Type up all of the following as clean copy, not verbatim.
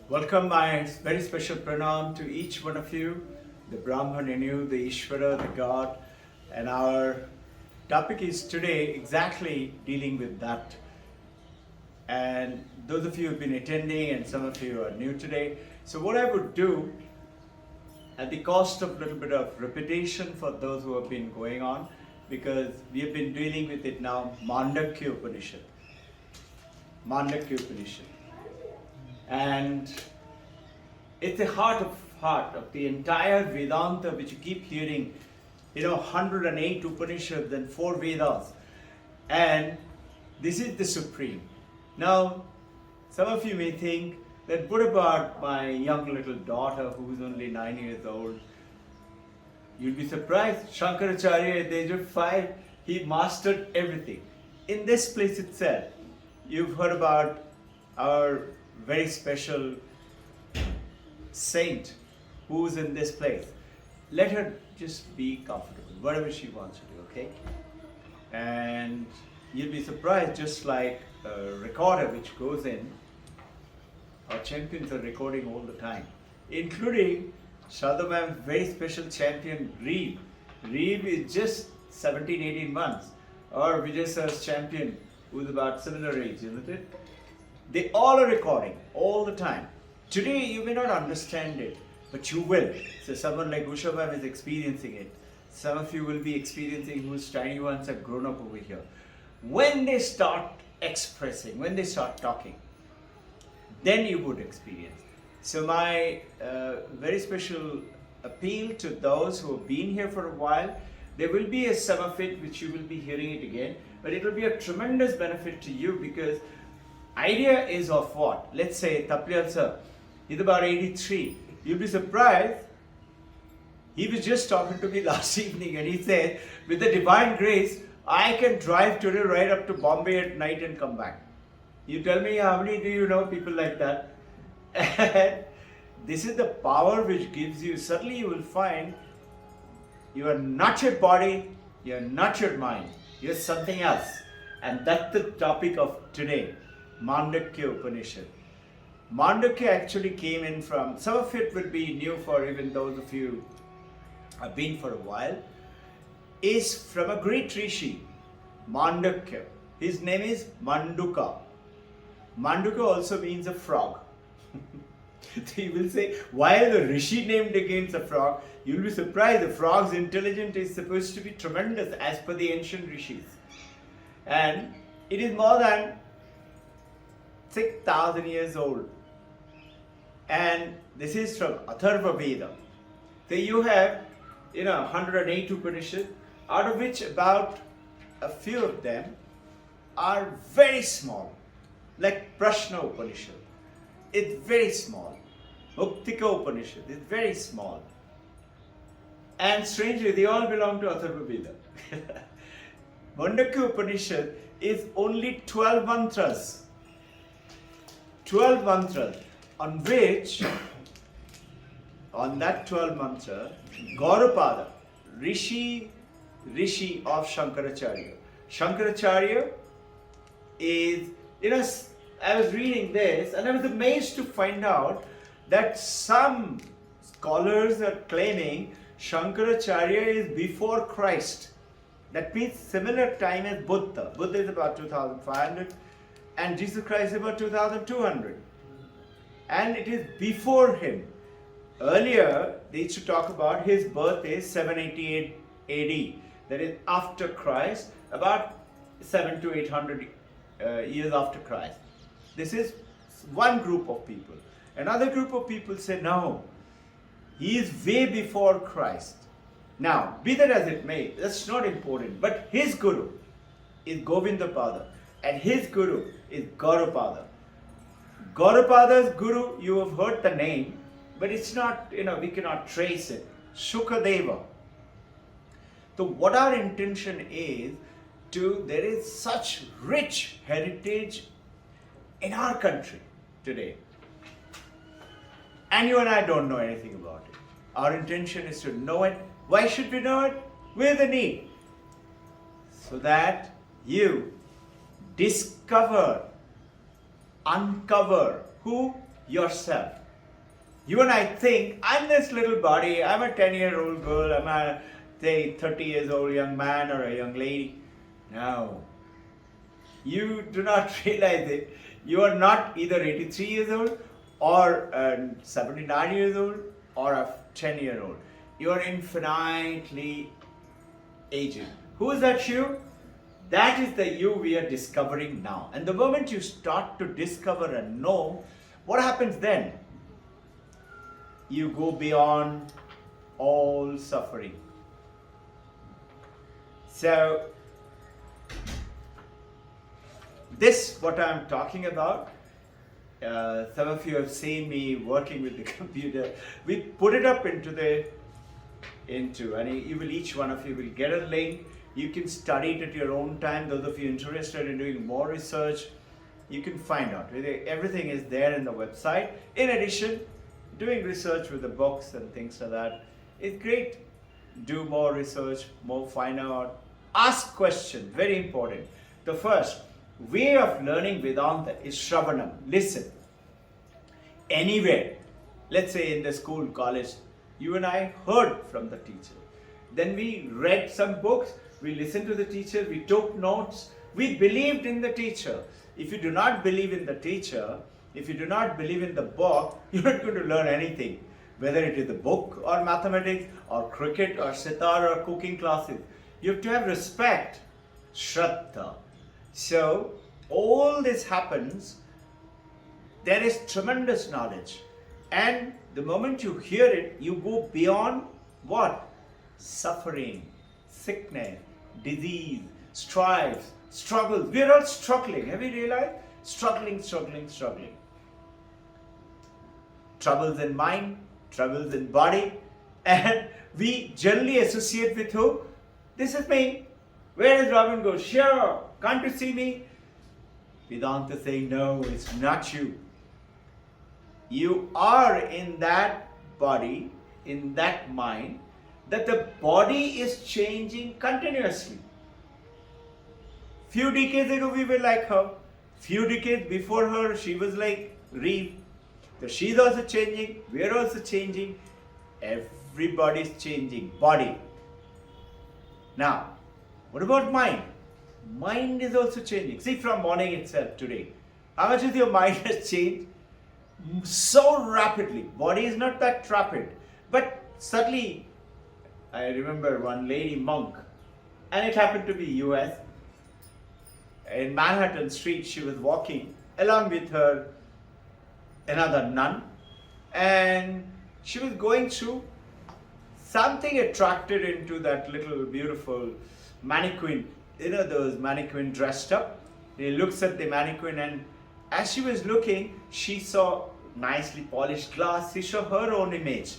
Welcome my very special pranam to each one of you, the Brahman in you, the Ishvara, the God. And our topic is today exactly dealing with that. And those of you who have been attending and some of you are new today. So what I would do, at the cost of a little bit of repetition for those who have been going on, because we have been dealing with it now, Mandukya Upanishad. Mandukya Upanishad. And it's the heart of the entire Vedanta, which you keep hearing, 108 Upanishads and 4 Vedas. And this is the supreme. Now, some of you may think that what about my young little daughter who's only 9 years old? You'll be surprised. Shankaracharya at the age of 5, he mastered everything. In this place itself, you've heard about our very special saint who's in this place. Let her just be comfortable, whatever she wants to do, okay? And you'll be surprised, just like a recorder which goes in, our champions are recording all the time, including Shraddha Ma'am's very special champion, Reeb. Reeb is just 17, 18 months. Or Vijay Sir's champion, who's about similar age, isn't it? They all are recording all the time. Today you may not understand it, but you will. So someone like Usha Ma'am is experiencing it. Some of you will be experiencing whose tiny ones have grown up over here. When they start expressing, when they start talking, then you would experience. So my very special appeal to those who have been here for a while, there will be some of it which you will be hearing it again, but it will be a tremendous benefit to you, because idea is of what? Let's say Tapliyal sir, he's about 83. You'll be surprised. He was just talking to me last evening and he said, with the divine grace, I can drive today right up to Bombay at night and come back. You tell me, how many do you know people like that? And this is the power which gives you, suddenly you will find you are not your body, you are not your mind, you are something else. And that's the topic of today, Mandukya Upanishad. Mandukya actually came in from, some of it will be new for even those of you who have been for a while, is from a great rishi, Mandukya. His name is Mandukya. Mandukya also means a frog. So you will say, why is the rishi named against a frog? You will be surprised. The frog's intelligence is supposed to be tremendous as per the ancient rishis. And it is more than 6,000 years old. And this is from Atharva Veda. So you have 108 Upanishads, out of which about a few of them are very small, like Prashna Upanishad. It's very small. Muktika Upanishad is very small. And strangely, they all belong to Atharva Veda. Mandukya Upanishad is only 12 mantras. 12 mantras, on which, on that 12 mantra, Gaudapada, Rishi of Shankaracharya. Shankaracharya is, I was reading this and I was amazed to find out that some scholars are claiming Shankaracharya is before Christ. That means similar time as Buddha. Buddha is about 2500 and Jesus Christ is about 2200. And it is before him. Earlier, they used to talk about his birth is 788 AD. That is after Christ, about 700 to 800 years after Christ. This is one group of people. Another group of people say, no, he is way before Christ. Now, be that as it may, that's not important. But his guru is Govindapada and his guru is Gaudapada. Gaudapada's guru, you have heard the name, but it's not, we cannot trace it. Shukadeva. So what our intention is, there is such rich heritage in our country today. And you and I don't know anything about it. Our intention is to know it. Why should we know it? Where's the need? So that you discover, uncover who? Yourself. You and I think, I'm this little body, I'm a 10-year-old girl, I'm a, say, 30 years old young man or a young lady. No. You do not realize it. You are not either 83 years old or 79 years old or a 10-year-old. You are infinitely aged. Who is that you? That is the you we are discovering now. And the moment you start to discover and know, what happens then? You go beyond all suffering. So, this, what I'm talking about, some of you have seen me working with the computer. We put it up and you will, each one of you will get a link. You can study it at your own time. Those of you interested in doing more research, you can find out. Everything is there in the website. In addition, doing research with the books and things like that is great. Do more research, more find out. Ask questions, very important. The first way of learning Vedanta is Shravanam. Listen. Anywhere, let's say in the school, college, you and I heard from the teacher. Then we read some books, we listened to the teacher, we took notes, we believed in the teacher. If you do not believe in the teacher, if you do not believe in the book, you're not going to learn anything. Whether it is the book or mathematics or cricket or sitar or cooking classes. You have to have respect, Shraddha. So, all this happens, there is tremendous knowledge. And the moment you hear it, you go beyond what? Suffering, sickness, disease, strife, struggles. We are all struggling. Have you realized? Struggling. Troubles in mind, troubles in body. And we generally associate with who? This is me. Where does Robin go? Sure. Can't you see me? Vedanta saying, no, it's not you. You are in that body, in that mind, that the body is changing continuously. Few decades ago we were like her. Few decades before her she was like Reeve. So she's also changing, we're also changing. Everybody's changing. Body. Now, what about mind? Mind is also changing. See, from morning itself today, how much is your mind has changed? So rapidly. Body is not that rapid. But suddenly, I remember one lady monk, and it happened to be US. In Manhattan Street, she was walking along with her another nun, and she was going through. Something attracted into that little beautiful mannequin. You know those mannequin dressed up? He looks at the mannequin, and as she was looking, she saw nicely polished glass. She saw her own image.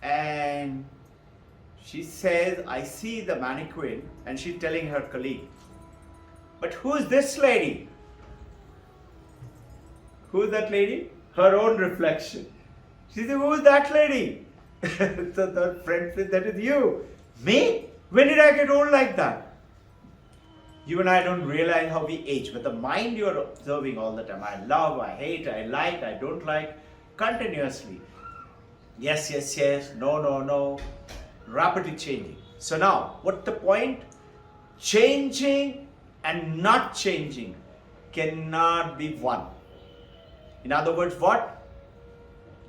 And she says, I see the mannequin, and she's telling her colleague, but who is this lady? Who is that lady? Her own reflection. She said, who is that lady? So the friend said, that is you. Me? When did I get old like that? You and I don't realize how we age, but the mind you are observing all the time. I love, I hate, I like, I don't like, continuously. Yes, yes, yes, no, no, no. Rapidly changing. So now, what's the point? Changing and not changing cannot be one. In other words, what?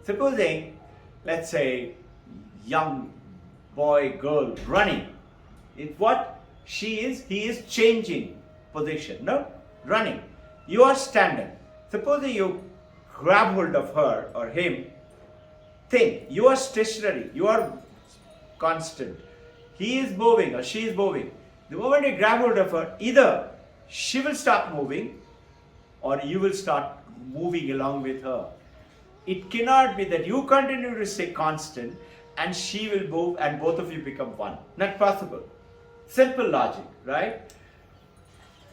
Supposing, let's say, young boy, girl running. It's what? He is changing position, no? Running. You are standing. Supposing you grab hold of her or him, think, you are stationary, you are constant. He is moving or she is moving. The moment you grab hold of her, either she will start moving or you will start moving along with her. It cannot be that you continue to stay constant and she will move and both of you become one. Not possible. Simple logic, right?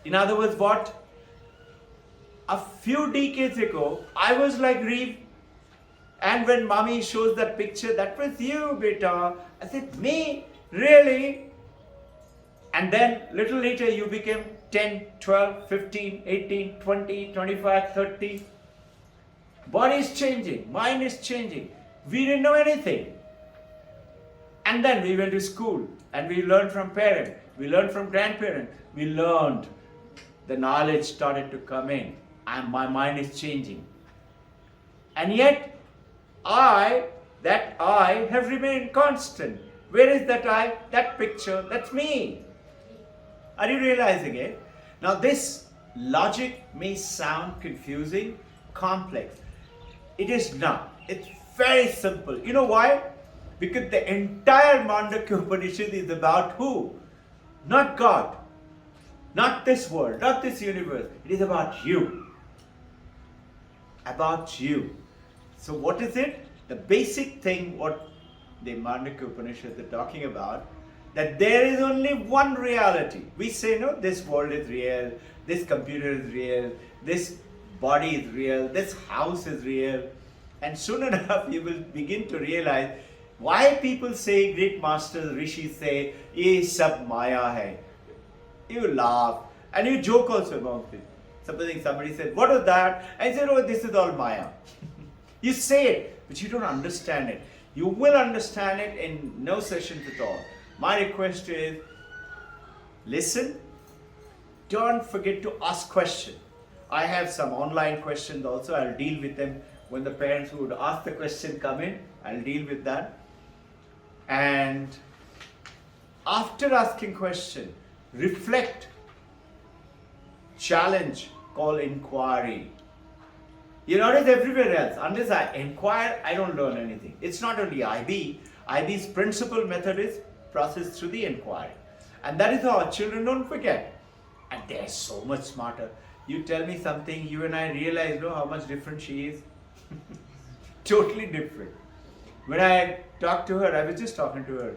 In other words, what? A few decades ago, I was like Reeve. And when mommy shows that picture, that was you, beta. I said, me? Really? And then little later you became 10, 12, 15, 18, 20, 25, 30. Body is changing, mind is changing. We didn't know anything. And then we went to school and we learned from parents, we learned from grandparents, we learned. The knowledge started to come in and my mind is changing. And yet, that I have remained constant. Where is that I? That picture, that's me. Are you realizing it? Now this logic may sound confusing, complex. It is not. It's very simple. You know why? Because the entire Mandukya Upanishad is about who? Not God. Not this world, not this universe. It is about you. About you. So what is it? The basic thing what the Mandukya Upanishad is talking about, that there is only one reality. We say, no, this world is real, this computer is real, this body is real, this house is real. And soon enough you will begin to realize why people say, great masters, rishis say, ye sab maya hai. You laugh and you joke also about it. Supposing somebody said, what is that? I said, oh, this is all maya. You say it, but you don't understand it. You will understand it in no sessions at all. My request is, listen, don't forget to ask questions. I have some online questions also. I'll deal with them when the parents who would ask the question come in. I'll deal with that. And after asking question, reflect, challenge, call inquiry. You notice everywhere else, unless I inquire, I don't learn anything. It's not only IB. IB's principal method is process through the inquiry. And that is how our children don't forget. And they're so much smarter. You tell me something, you and I realize, how much different she is. Totally different. When I talked to her, I was just talking to her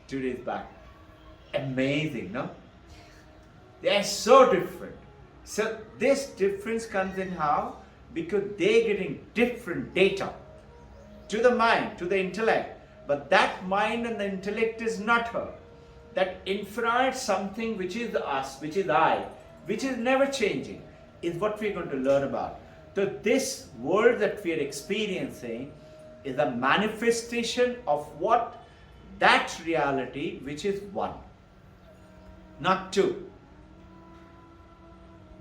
2 days back. Amazing, no? They're so different. So this difference comes in how? Because they're getting different data to the mind, to the intellect. But that mind and the intellect is not her. That infinite something which is us, which is I, which is never changing, is what we're going to learn about. So this world that we are experiencing is a manifestation of what? That reality which is one, not two.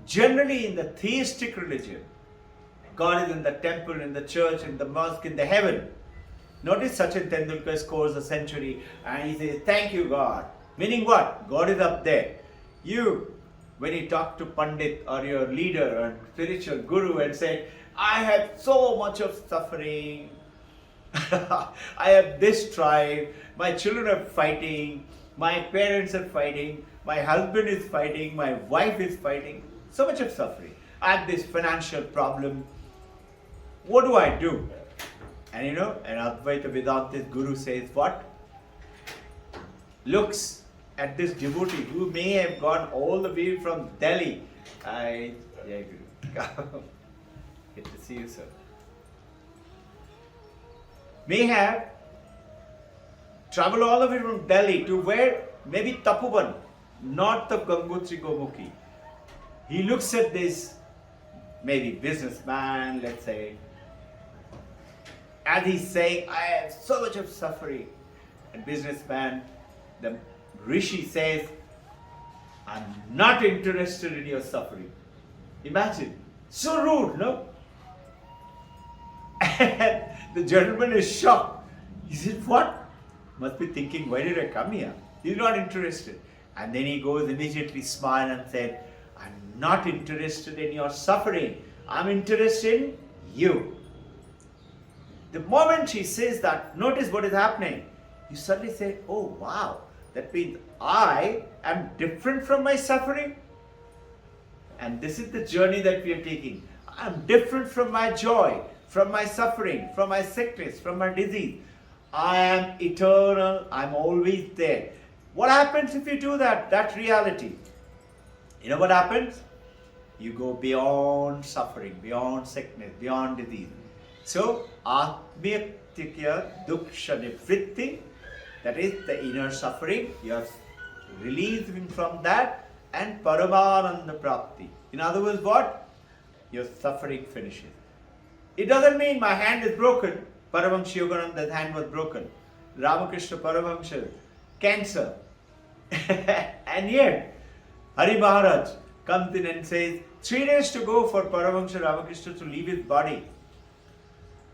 Generally in the theistic religion, God is in the temple, in the church, in the mosque, in the heaven. Notice Sachin Tendulkar scores a century and he says, thank you God. Meaning what? God is up there. You, when you talk to Pandit or your leader or spiritual guru and say, I have so much of suffering, I have this tribe, my children are fighting, my parents are fighting, my husband is fighting, my wife is fighting, so much of suffering. I have this financial problem. What do I do? And an Advaita Vedanta guru says what? Looks at this devotee who may have gone all the way from Delhi. Jai Guru. Good to see you, sir. May have traveled all the way from Delhi to where? Maybe Tapovan, north of Gangotri Gomukhi. He looks at this, maybe businessman, let's say, as he's saying, I have so much of suffering. And businessman, the Rishi says, I'm not interested in your suffering. Imagine, so rude, no? And the gentleman is shocked. He said, what? Must be thinking, why did I come here? He's not interested. And then he goes immediately smile and said, I'm not interested in your suffering. I'm interested in you. The moment he says that, notice what is happening. You suddenly say, oh wow, that means I am different from my suffering. And this is the journey that we are taking. I am different from my joy, from my suffering, from my sickness, from my disease. I am eternal, I am always there. What happens if you do that? That reality. You know what happens? You go beyond suffering, beyond sickness, beyond disease. So, Atmyatikya Duksha Nivritti, that is the inner suffering, you are releasing from that, and Paramananda Prapti. In other words, what? Your suffering finishes. It doesn't mean my hand is broken. Paramahansa Yogananda's hand was broken. Ramakrishna Paramahansa, cancer. And yet, Hari Maharaj comes in and says, 3 days to go for Paramahansa Ramakrishna to leave his body.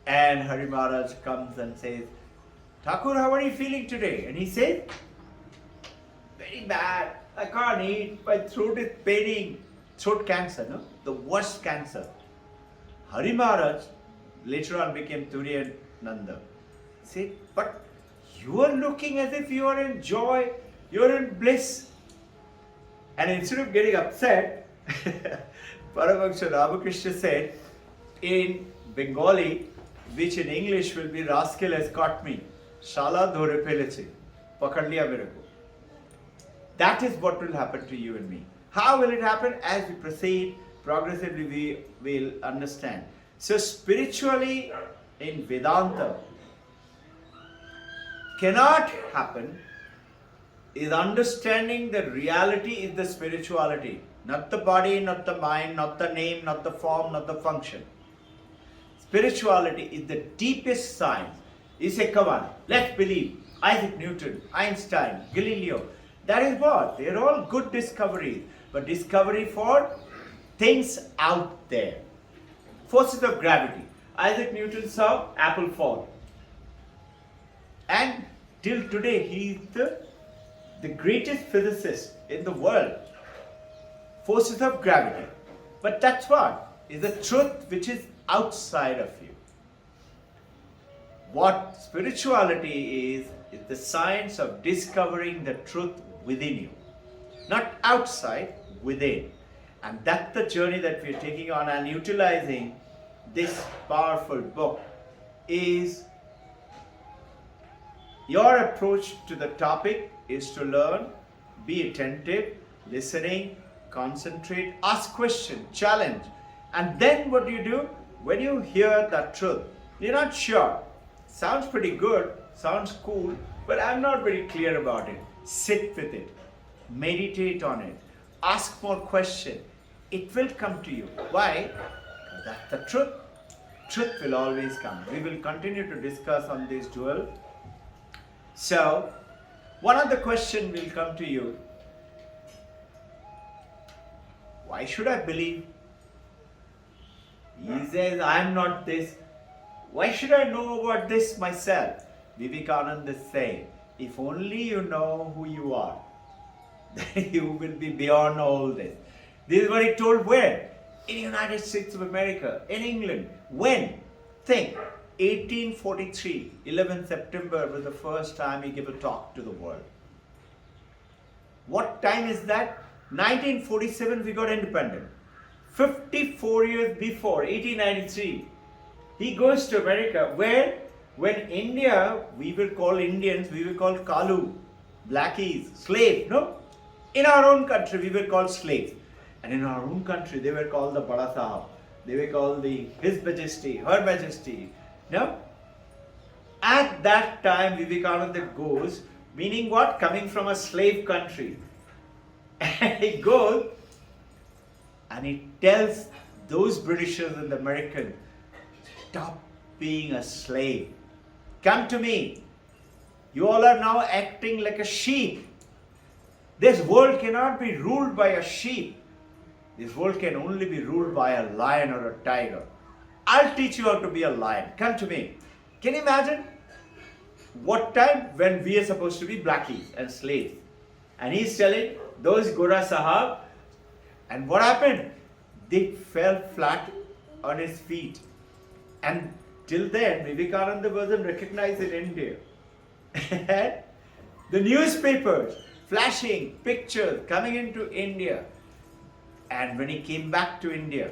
And Hari Maharaj comes and says, Thakur, how are you feeling today? And he says, very bad. I can't eat. My throat is paining. Throat cancer, no? The worst cancer. Hari Maharaj later on became Turiya Nanda. Said, but you are looking as if you are in joy, you are in bliss. And instead of getting upset, Paramahansa Ramakrishna said in Bengali, which in English will be rascal has caught me. Shala dhore peleche. Pakad liya mere ko. That is what will happen to you and me. How will it happen? As we proceed, progressively we will understand. So spiritually in Vedanta, cannot happen is understanding the reality is the spirituality. Not the body, not the mind, not the name, not the form, not the function. Spirituality is the deepest science. You say, come on, let's believe. Isaac Newton, Einstein, Galileo. That is what? They are all good discoveries. But discovery for things out there. Forces of gravity. Isaac Newton saw apple fall. And till today, he is the greatest physicist in the world. Forces of gravity. But that's what? Is the truth which is outside of you. What spirituality is the science of discovering the truth within you. Not outside, within. And that's the journey that we're taking on, and utilizing this powerful book is your approach to the topic is to learn, be attentive, listening, concentrate, ask questions, challenge. And then what do you do? When you hear that truth, you're not sure. Sounds pretty good, sounds cool, but I'm not very clear about it. Sit with it. Meditate on it. Ask more questions. It will come to you. Why? Because that's the truth. Truth will always come. We will continue to discuss on this dual. So, one of the questions will come to you. Why should I believe? He says, I am not this. Why should I know about this myself? Vivekananda is saying, if only you know who you are, then you will be beyond all this. This is what he told where? In the United States of America, in England. When? Think, 1843, 11 September was the first time he gave a talk to the world. What time is that? 1947 we got independent. 54 years before, 1893, he goes to America where when India, we will call Indians, we will call Kalu, blackies, slave, no? In our own country, we were called slaves. And in our own country, they were called the Bada Sahab. They were called the His Majesty, Her Majesty. No? At that time, Vivekananda goes, meaning what? Coming from a slave country. And he goes and he tells those Britishers and the Americans, stop being a slave. Come to me. You all are now acting like a sheep. This world cannot be ruled by a sheep. This world can only be ruled by a lion or a tiger. I'll teach you how to be a lion. Come to me. Can you imagine? What time when we are supposed to be blackies and slaves? And he's telling those Gora Sahab, and what happened? They fell flat on his feet. And till then, Vivekananda wasn't recognized in India. The newspapers, flashing pictures coming into India. And when he came back to India,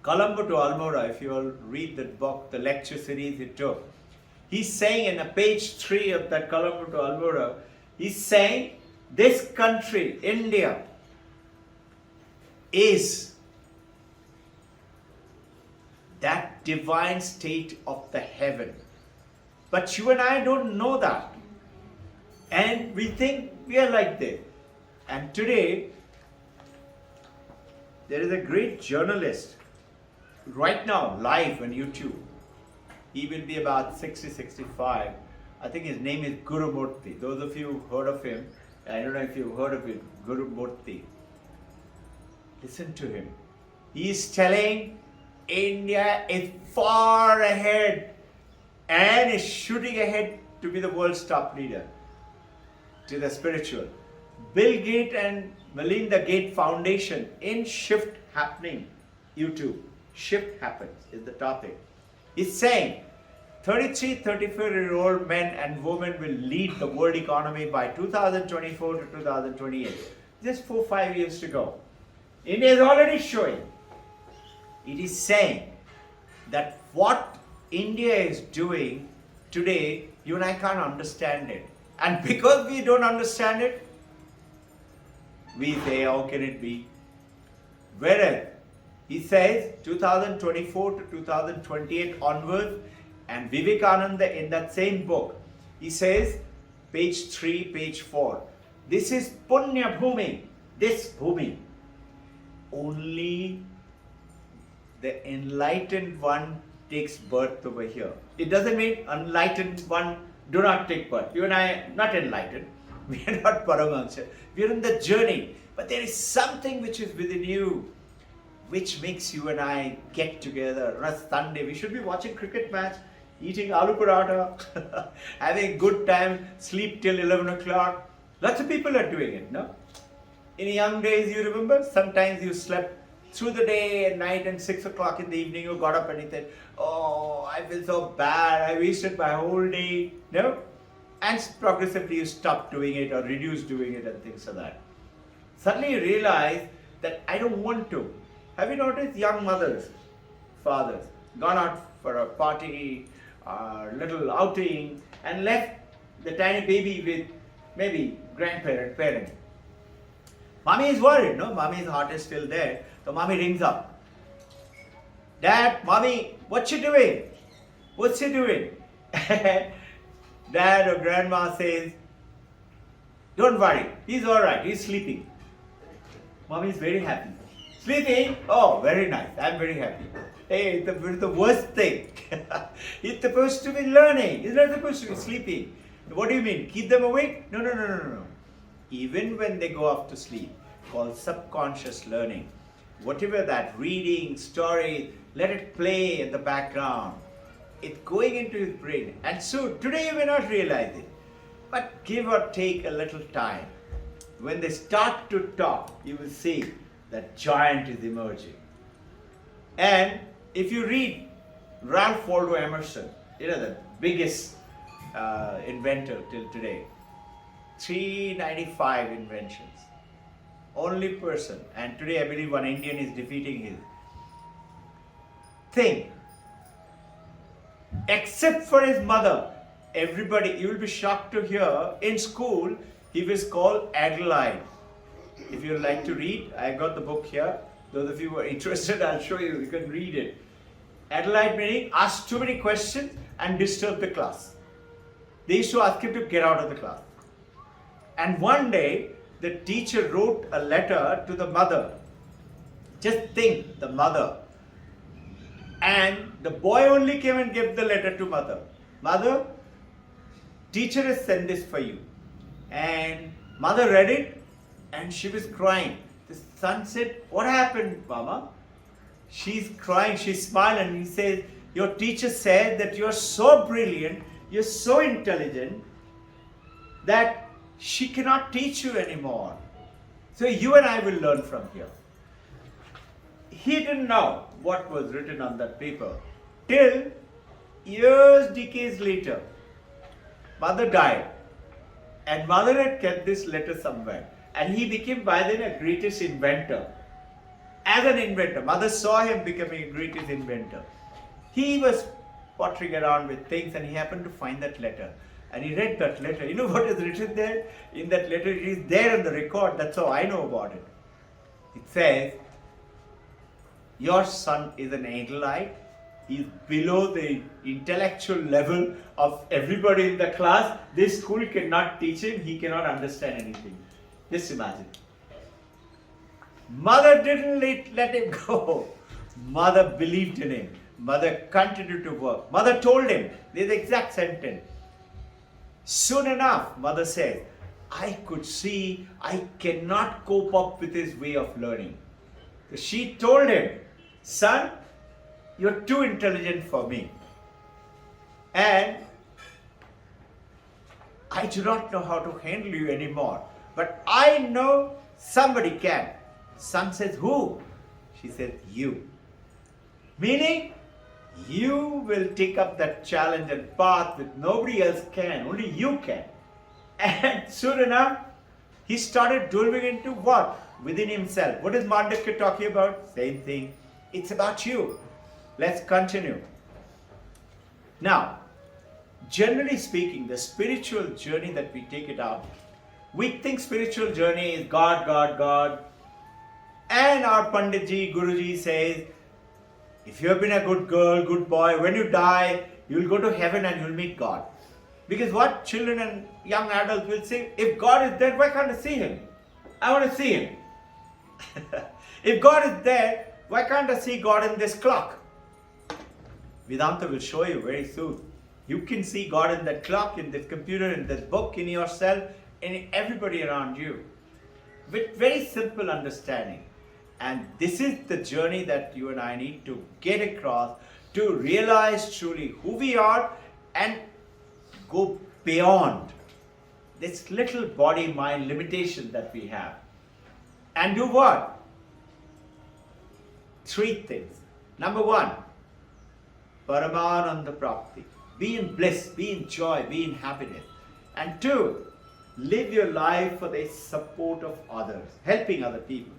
Colombo to Almora, if you all read that book, the lecture series he took, he's saying in a page 3 of that Colombo to Almora, he's saying this country, India, is that divine state of the heaven. But you and I don't know that. And we think we are like this. And today, there is a great journalist right now live on YouTube. He will be about 60, 65. I think his name is Guru Murthy. Those of you who heard of him, I don't know if you've heard of it, Guru Murthy. Listen to him. He is telling India is far ahead and is shooting ahead to be the world's top leader to the spiritual. Bill Gates and Melinda Gates Foundation in Shift Happening, YouTube. Shift Happens is the topic. He's saying 33, 34-year-old men and women will lead the world economy by 2024 to 2028. Just 4-5 years to go. India is already showing. It is saying that what India is doing today, you and I can't understand it. And because we don't understand it, we say, how can it be? Whereas, he says 2024 to 2028 onwards, and Vivekananda in that same book, he says, page 3, page 4, this is Punya Bhumi, this Bhumi. Only the enlightened one takes birth over here. It doesn't mean enlightened one do not take birth. You and I are not enlightened. We are not Paramahansa. We are in the journey. But there is something which is within you, which makes you and I get together on a Sunday. We should be watching cricket match, eating aloo paratha, having good time, sleep till 11 o'clock. Lots of people are doing it, no? In young days, you remember, sometimes you slept through the day and night, and 6 o'clock in the evening you got up and you said, oh, I feel so bad, I wasted my whole day, no? And progressively you stopped doing it or reduced doing it and things like that. Suddenly you realize that I don't want to. Have you noticed young mothers, fathers, gone out for a party, little outing, and left the tiny baby with maybe grandparent, parent. Mommy is worried, no? Mommy's heart is still there. So mommy rings up. Dad, mommy, what you doing? What's he doing? Dad or grandma says, don't worry, he's alright, he's sleeping. Mommy is very happy. Sleeping? Oh, very nice, I'm very happy. Hey, it's the worst thing. He's supposed to be learning, he's not supposed to be sleeping. What do you mean? Keep them awake? No. Even when they go off to sleep, called subconscious learning. Whatever that, reading, story, let it play in the background. It's going into his brain. And so today you may not realize it, but give or take a little time. When they start to talk, you will see that giant is emerging. And if you read Ralph Waldo Emerson, the biggest inventor till today, 395 inventions. Only person, and today I believe one Indian is defeating his. Think, except for his mother, everybody, you will be shocked to hear, in school, he was called Adelaide. If you like to read, I got the book here. Those of you who are interested, I'll show you, you can read it. Adelaide meaning ask too many questions and disturb the class. They used to ask him to get out of the class. And one day, the teacher wrote a letter to the mother. Just think, the mother. And the boy only came and gave the letter to mother. Mother, teacher has sent this for you. And mother read it and she was crying. The son said, what happened, Mama? She's crying, she's smiling. He says, your teacher said that you're so brilliant, you're so intelligent, that she cannot teach you anymore. So you and I will learn from here. He didn't know what was written on that paper till years, decades later. Mother died and mother had kept this letter somewhere, and he became by then a greatest inventor. As an inventor, mother saw him becoming a greatest inventor. He was pottering around with things and he happened to find that letter. And he read that letter. You know what is written there? In that letter, it is there on the record. That's how I know about it. It says, your son is an Adelaide. He is below the intellectual level of everybody in the class. This school cannot teach him. He cannot understand anything. Just imagine. Mother didn't let him go. Mother believed in him. Mother continued to work. Mother told him, this exact sentence. Soon enough, mother said, I could see I cannot cope up with his way of learning. So she told him, son, you're too intelligent for me. And I do not know how to handle you anymore. But I know somebody can. Son says, who? She said, you. Meaning, you will take up that challenge and path that nobody else can, only you can. And soon enough, he started delving into what? Within himself. What is Mandukya talking about? Same thing. It's about you. Let's continue. Now, generally speaking, the spiritual journey that we take it up, we think spiritual journey is God, God, God. And our Panditji, Guruji says, if you have been a good girl, good boy, when you die, you will go to heaven and you will meet God. Because what children and young adults will say, if God is there, why can't I see Him? I want to see Him. If God is there, why can't I see God in this clock? Vedanta will show you very soon. You can see God in that clock, in this computer, in this book, in yourself, in everybody around you. With very simple understanding. And this is the journey that you and I need to get across to realize truly who we are and go beyond this little body-mind limitation that we have. And do what? 3 things. Number 1, Paramananda Prapti. Be in bliss, be in joy, be in happiness. And 2, live your life for the support of others, helping other people.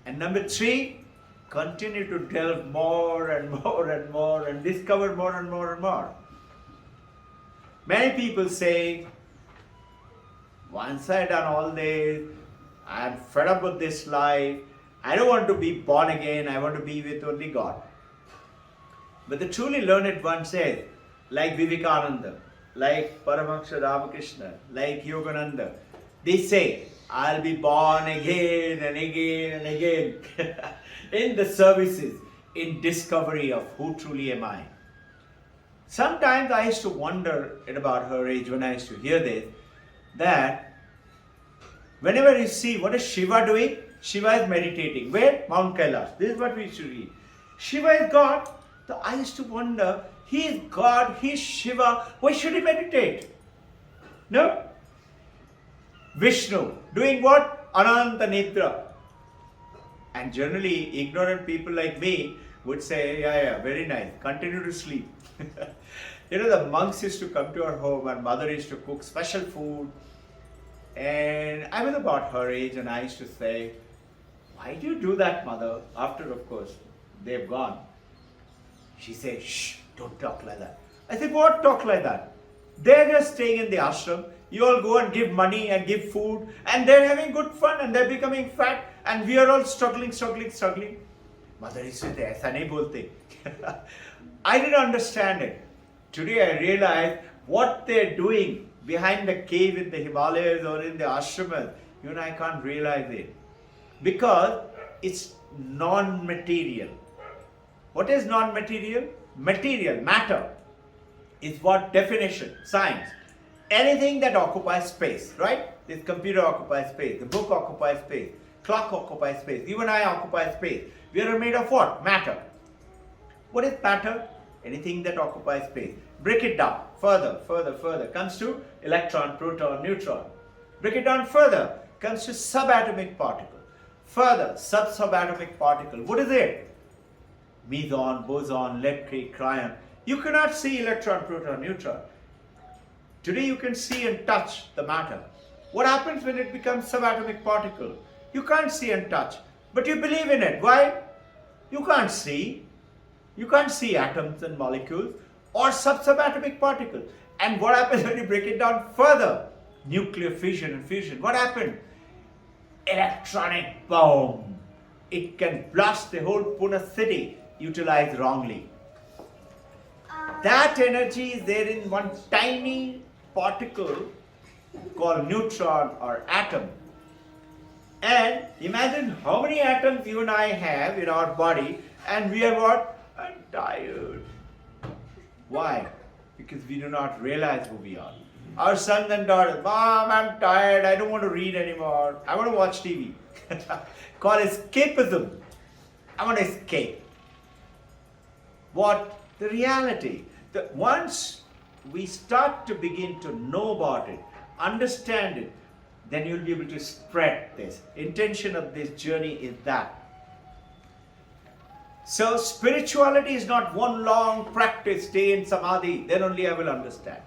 And number 3, continue to delve more and more and more and discover more and more and more. Many people say, once I've done all this, I'm fed up with this life, I don't want to be born again, I want to be with only God. But the truly learned one says, like Vivekananda, like Paramahansa Ramakrishna, like Yogananda, they say, I'll be born again and again and again in the services, in discovery of who truly am I. Sometimes I used to wonder at about her age when I used to hear this, that whenever you see what is Shiva doing, Shiva is meditating. Where? Mount Kailash. This is what we should read. Shiva is God. So I used to wonder, he is God, he is Shiva, why should he meditate? No? Vishnu, doing what? Ananta Nitra. And generally, ignorant people like me would say, yeah, very nice, continue to sleep. The monks used to come to our home and mother used to cook special food. And I was about her age and I used to say, why do you do that, mother? After, of course, they've gone. She said, shh, don't talk like that. I said, what talk like that? They're just staying in the ashram. You all go and give money and give food and they're having good fun and they're becoming fat and we are all struggling. Mother used to say, aisa nahi bolte. I didn't understand it. Today I realize what they're doing behind the cave in the Himalayas or in the ashramas. You and I can't realize it. Because it's non-material. What is non-material? Material, matter, is what definition, science. Anything that occupies space, right? This computer occupies space, the book occupies space, clock occupies space, you and I occupy space. We are made of what? Matter. What is matter? Anything that occupies space. Break it down further, comes to electron, proton, neutron. Break it down further, comes to subatomic particle. Further, sub-subatomic particle. What is it? Meson, boson, electric, cryon. You cannot see electron, proton, neutron. Today you can see and touch the matter. What happens when it becomes subatomic particle? You can't see and touch, but you believe in it. Why? You can't see. You can't see atoms and molecules or subatomic particles. And what happens when you break it down further? Nuclear fission and fusion. What happened? Electronic bomb. It can blast the whole Pune city utilized wrongly. That energy is there in one tiny particle called neutron or atom. And imagine how many atoms you and I have in our body, and we are what? I'm tired. Why? Because we do not realize who we are. Our sons and daughters, Mom, I'm tired, I don't want to read anymore, I want to watch TV. Call escapism. I want to escape. What? The reality. That once we start to begin to know about it, understand it, then you'll be able to spread this. Intention of this journey is that. So spirituality is not one long practice, stay in samadhi, then only I will understand.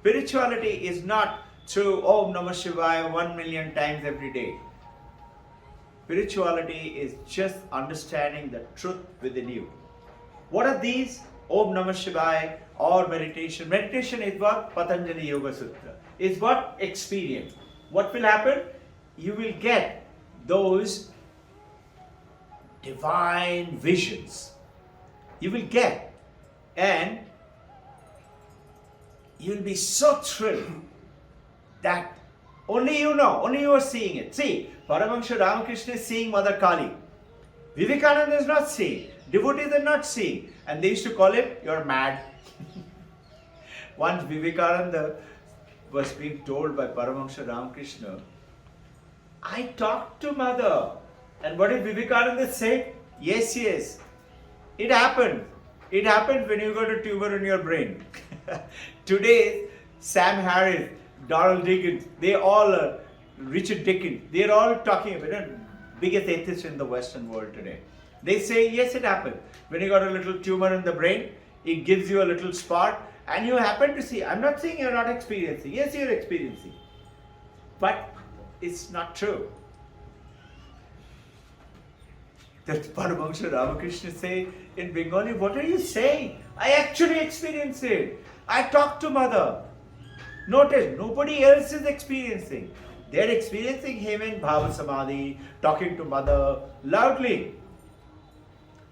Spirituality is not through Om Namah Shivaya 1 million times every day. Spirituality is just understanding the truth within you. What are these? Om Namah Shivaya or meditation. Meditation is what? Patanjali Yoga Sutra. Is what? Experience. What will happen? You will get those divine visions. You will get, and you will be so thrilled that only you know, only you are seeing it. See, Paramahansa Ramakrishna is seeing Mother Kali. Vivekananda is not seeing. Devotees are not seeing. And they used to call him, you're mad. Once Vivekananda was being told by Paramahansa Ramakrishna, I talked to Mother. And what did Vivekananda say? Yes, yes. It happened. It happens when you got a tumor in your brain. Today, Sam Harris, Donald Dickens, they all are, Richard Dickens, they're all talking about it. Biggest atheists in the Western world today. They say, yes, it happened. When you got a little tumor in the brain, it gives you a little spot, and you happen to see. I'm not saying you're not experiencing. Yes, you're experiencing. But it's not true. That Paramahansa Ramakrishna say in Bengali, what are you saying? I actually experienced it. I talked to Mother. Notice, nobody else is experiencing. They're experiencing him in Bhava Samadhi, talking to Mother loudly.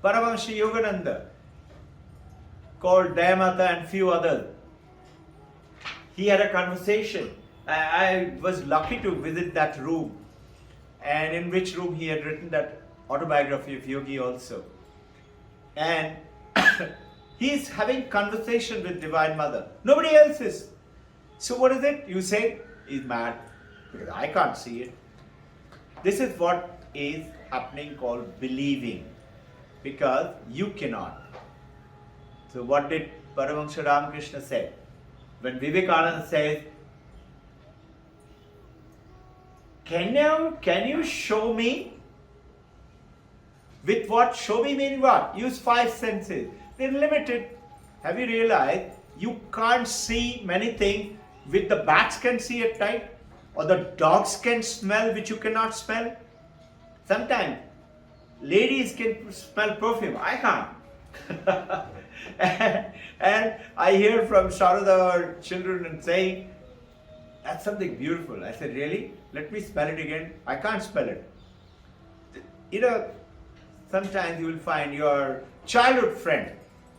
Paramahansa Yogananda, called Dayamata and few others. He had a conversation. I was lucky to visit that room, and in which room he had written that autobiography of Yogi also. And he's having conversation with Divine Mother. Nobody else is. So what is it? You say, he's mad. Because I can't see it. This is what is happening called believing. Because you cannot. So what did Paramahansa Ramakrishna say? When Vivekananda says, can you show me? With what? Show me meaning what? Use 5 senses. They're limited. Have you realized you can't see many things which the bats can see at night? Or the dogs can smell which you cannot smell? Sometimes ladies can smell perfume. I can't. and I hear from Sharada or children and saying, that's something beautiful. I said, really? Let me spell it again. I can't spell it. You know, sometimes you will find your childhood friend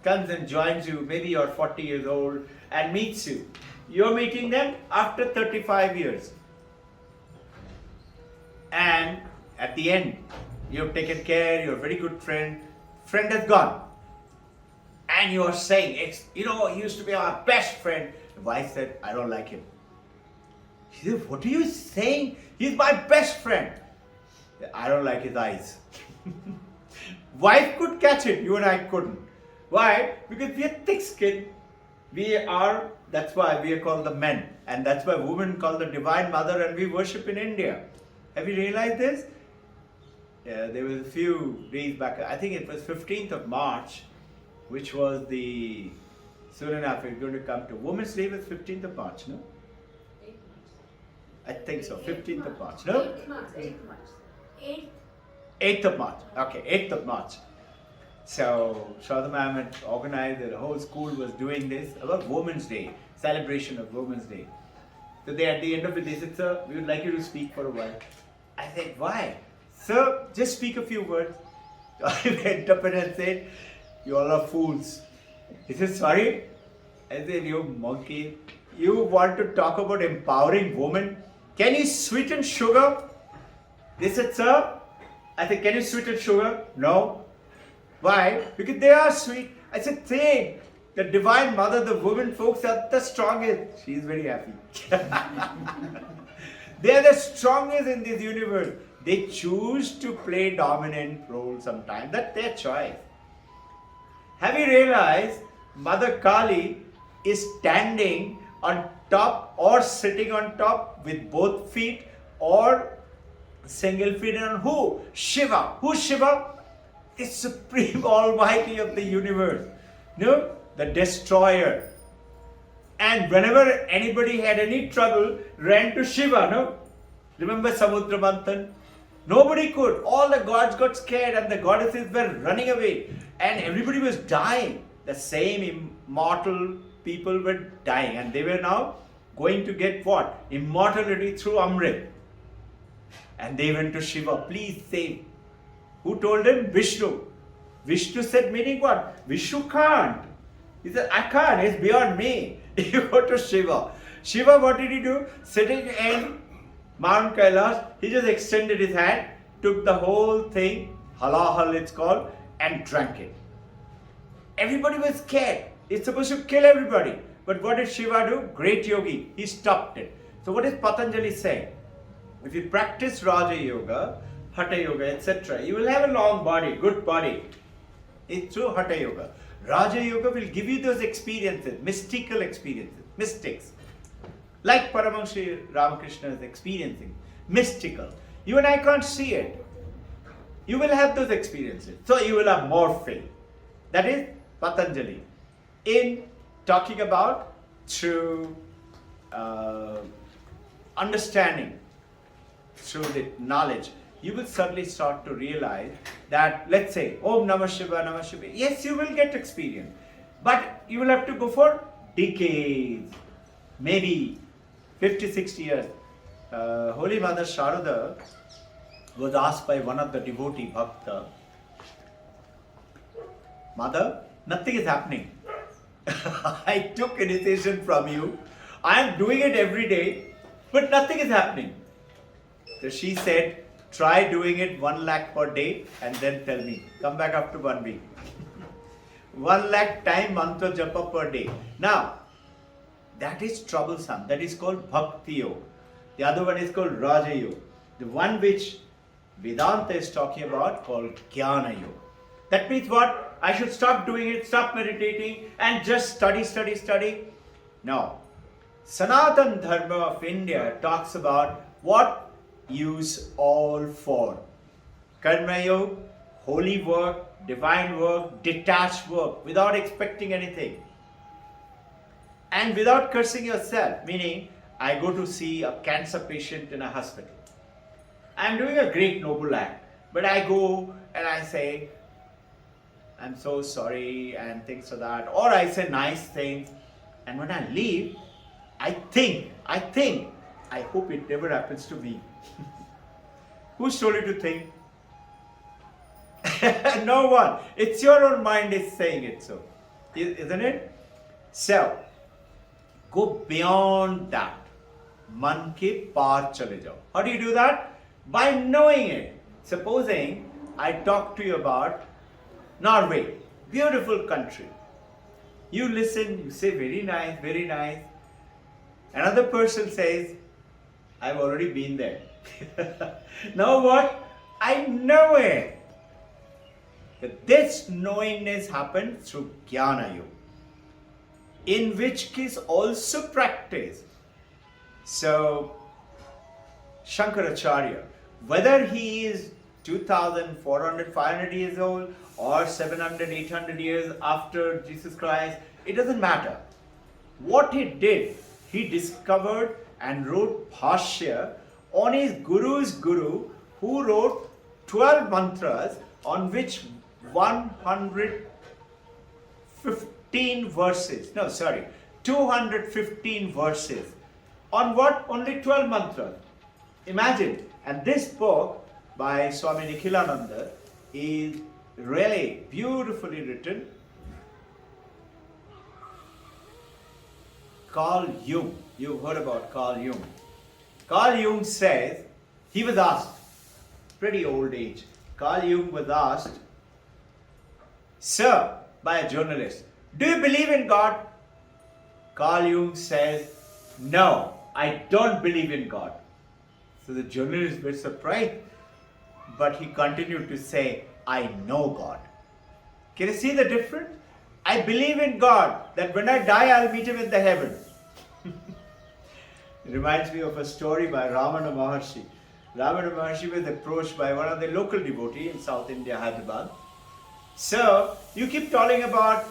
comes and joins you, maybe you're 40 years old, and meets you. You're meeting them after 35 years. And at the end, you've taken care, you're a very good friend has gone. And you're saying, he used to be our best friend. The wife said, I don't like him. She said, what are you saying? He's my best friend. I don't like his eyes. Wife could catch it, you and I couldn't. Why? Because we are thick-skinned. That's why we are called the men. And that's why women call the Divine Mother, and we worship in India. Have you realized this? Yeah, there was a few days back, I think it was 15th of March, which was the, soon enough we're going to come to Women's Day. Was 15th of March, no? 8th March. I think so, 15th of March, no? 8th March. 8th of March, okay, 8th of March. So, Shraddha ma'am had organized, the whole school was doing this about Women's Day, celebration of Women's Day. So they, at the end of it, they said, sir, we would like you to speak for a while. I said, why? Sir, just speak a few words. I went up and said, you all are fools. He said, sorry? I said, you monkey, you want to talk about empowering women? Can you sweeten sugar? They said, sir, I said, can you sweeten sugar? No. Why? Because they are sweet. I said, think, the Divine Mother, the women folks are the strongest. She is very happy. They are the strongest in this universe. They choose to play dominant role sometimes. That's their choice. Have you realized Mother Kali is standing on top or sitting on top with both feet or single feet on who? Shiva. Who's Shiva? The Supreme Almighty of the universe. No? The destroyer. And whenever anybody had any trouble, ran to Shiva, no? Remember Samudra Manthan? Nobody could. All the gods got scared and the goddesses were running away. And everybody was dying. The same immortal people were dying. And they were now going to get what? Immortality through Amrit. And they went to Shiva, please save. Who told him? Vishnu. Vishnu said, meaning what? Vishnu can't. He said, I can't, it's beyond me. You go to Shiva. Shiva, what did he do? Sitting in Mount Kailash, he just extended his hand, took the whole thing, halahal it's called, and drank it. Everybody was scared. It's supposed to kill everybody. But what did Shiva do? Great yogi. He stopped it. So what is Patanjali saying? If you practice Raja Yoga, Hatha Yoga, etc., you will have a long body, good body. It's through Hatha Yoga. Raja Yoga will give you those experiences, mystical experiences, mystics. Like Paramahansa Ramakrishna is experiencing, mystical. You and I can't see it. You will have those experiences. So you will have more faith. That is Patanjali. In talking about through understanding, through the knowledge, you will suddenly start to realize that, let's say, Om Namah Shivaya, Namah Shivaya. Yes, you will get experience. But you will have to go for decades. Maybe 50, 60 years. Holy Mother Sharada was asked by one of the devotee bhakta, Mother, nothing is happening. I took initiation from you. I am doing it every day, but nothing is happening. So she said, try doing it 1 lakh per day and then tell me. Come back after 1 week. 1 lakh time mantra japa per day. Now, that is troublesome. That is called Bhakti Yoga. The other one is called Raja Yoga. The one which Vedanta is talking about called Jnana Yoga. That means what? I should stop doing it, stop meditating and just study. No. Sanatana Dharma of India talks about what use all for. Karma Yoga, holy work, divine work, detached work, without expecting anything. And without cursing yourself, meaning I go to see a cancer patient in a hospital. I am doing a great noble act, but I go and I say, I'm so sorry and things like that, or I say nice things, and when I leave, I think, I hope it never happens to me. Who told you to think? No one. It's your own mind is saying it so. Isn't it? So, go beyond that. Man ke paar chale jao. How do you do that? By knowing it. Supposing I talk to you about Norway, beautiful country. You listen, you say very nice, very nice. Another person says, I've already been there. Now what? I know it. But this knowingness happens through Jnana Yoga, in which case also practice. So, Shankaracharya, whether he is 2,400, 500 years old or 700, 800 years after Jesus Christ, it doesn't matter. What he did, he discovered and wrote Bhashya on his guru's guru, who wrote 12 mantras on which 215 verses. On what? Only 12 mantras. Imagine. And this book by Swami Nikhilananda is really beautifully written. Carl Jung. You've heard about Carl Jung. Carl Jung says, he was asked, pretty old age. Carl Jung was asked, "Sir," by a journalist, "do you believe in God?" Carl Jung says, "No, I don't believe in God." So the journalist was surprised, but he continued to say, "I know God." Can you see the difference? I believe in God, that when I die, I'll meet him in the heaven. It reminds me of a story by Ramana Maharshi. Ramana Maharshi was approached by one of the local devotees in South India, Hyderabad. "So, you keep talking about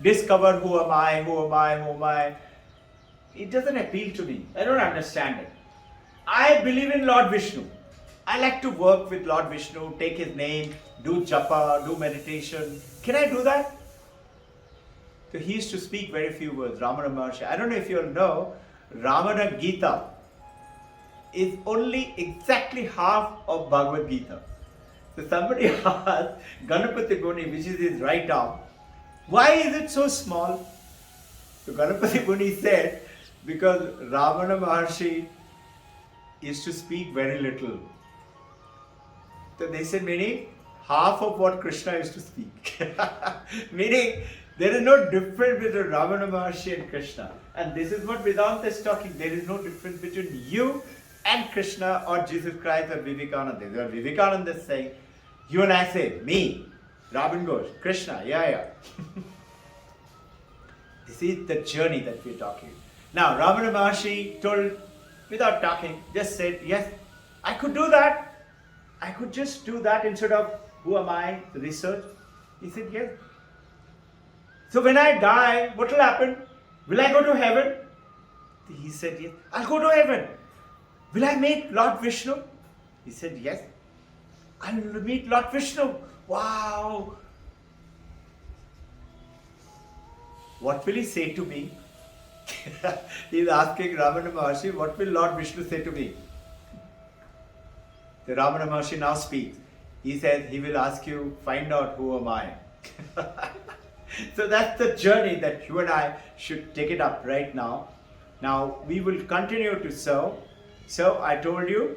discover who am I, who am I, who am I. It doesn't appeal to me. I don't understand it. I believe in Lord Vishnu. I like to work with Lord Vishnu, take his name, do japa, do meditation. Can I do that?" So he used to speak very few words, Ramana Maharshi. I don't know if you all know, Ramana Gita is only exactly half of Bhagavad Gita. So somebody asked Ganapati Muni, which is his right arm, "Why is it so small?" So Ganapati Muni said, "Because Ramana Maharshi used to speak very little." So they said, meaning half of what Krishna used to speak. Meaning there is no difference between Ramana Maharshi and Krishna. And this is what Vedanta is talking. There is no difference between you and Krishna or Jesus Christ or Vivekananda. Where Vivekananda is saying, you and I say, me, Robin Ghosh, Krishna, yeah. This is the journey that we're talking. Now, Ramana Maharshi told, without talking, just said, yes, I could do that. I could just do that instead of who am I, the research. He said, yes. So when I die, what will happen? Will I go to heaven? He said, yes. I'll go to heaven. Will I meet Lord Vishnu? He said, yes. I'll meet Lord Vishnu. Wow. What will he say to me? He is asking Ramana Maharshi, what will Lord Vishnu say to me? The Ramana Maharshi now speaks. He says, he will ask you, find out who am I. So that's the journey that you and I should take it up right now. Now we will continue to serve. So I told you,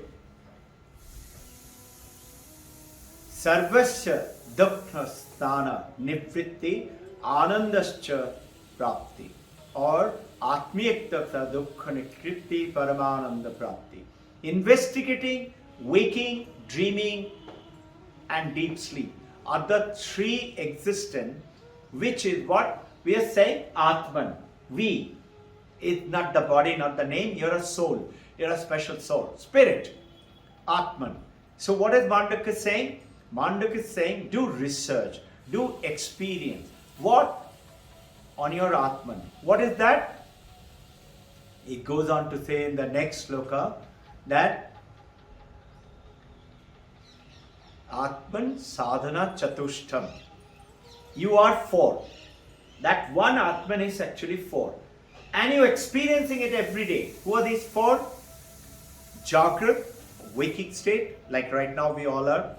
Sarvasya Dukkha Sthana Nivritti Anandascha Prapti, or Atmiyakta Dukkha Nikritti Paramananda Prapti. Investigating, waking, dreaming and deep sleep are the three existent, which is what we are saying Atman. We is not the body, not the name. You're a soul. You're a special soul. Spirit. Atman. So what is Mandukya saying? Mandukya is saying do research. Do experience. What? On your Atman. What is that? It goes on to say in the next sloka that Atman sadhana chatushtam. You are four. That one Atman is actually four. And you're experiencing it every day. Who are these four? Jagrat, waking state, like right now we all are.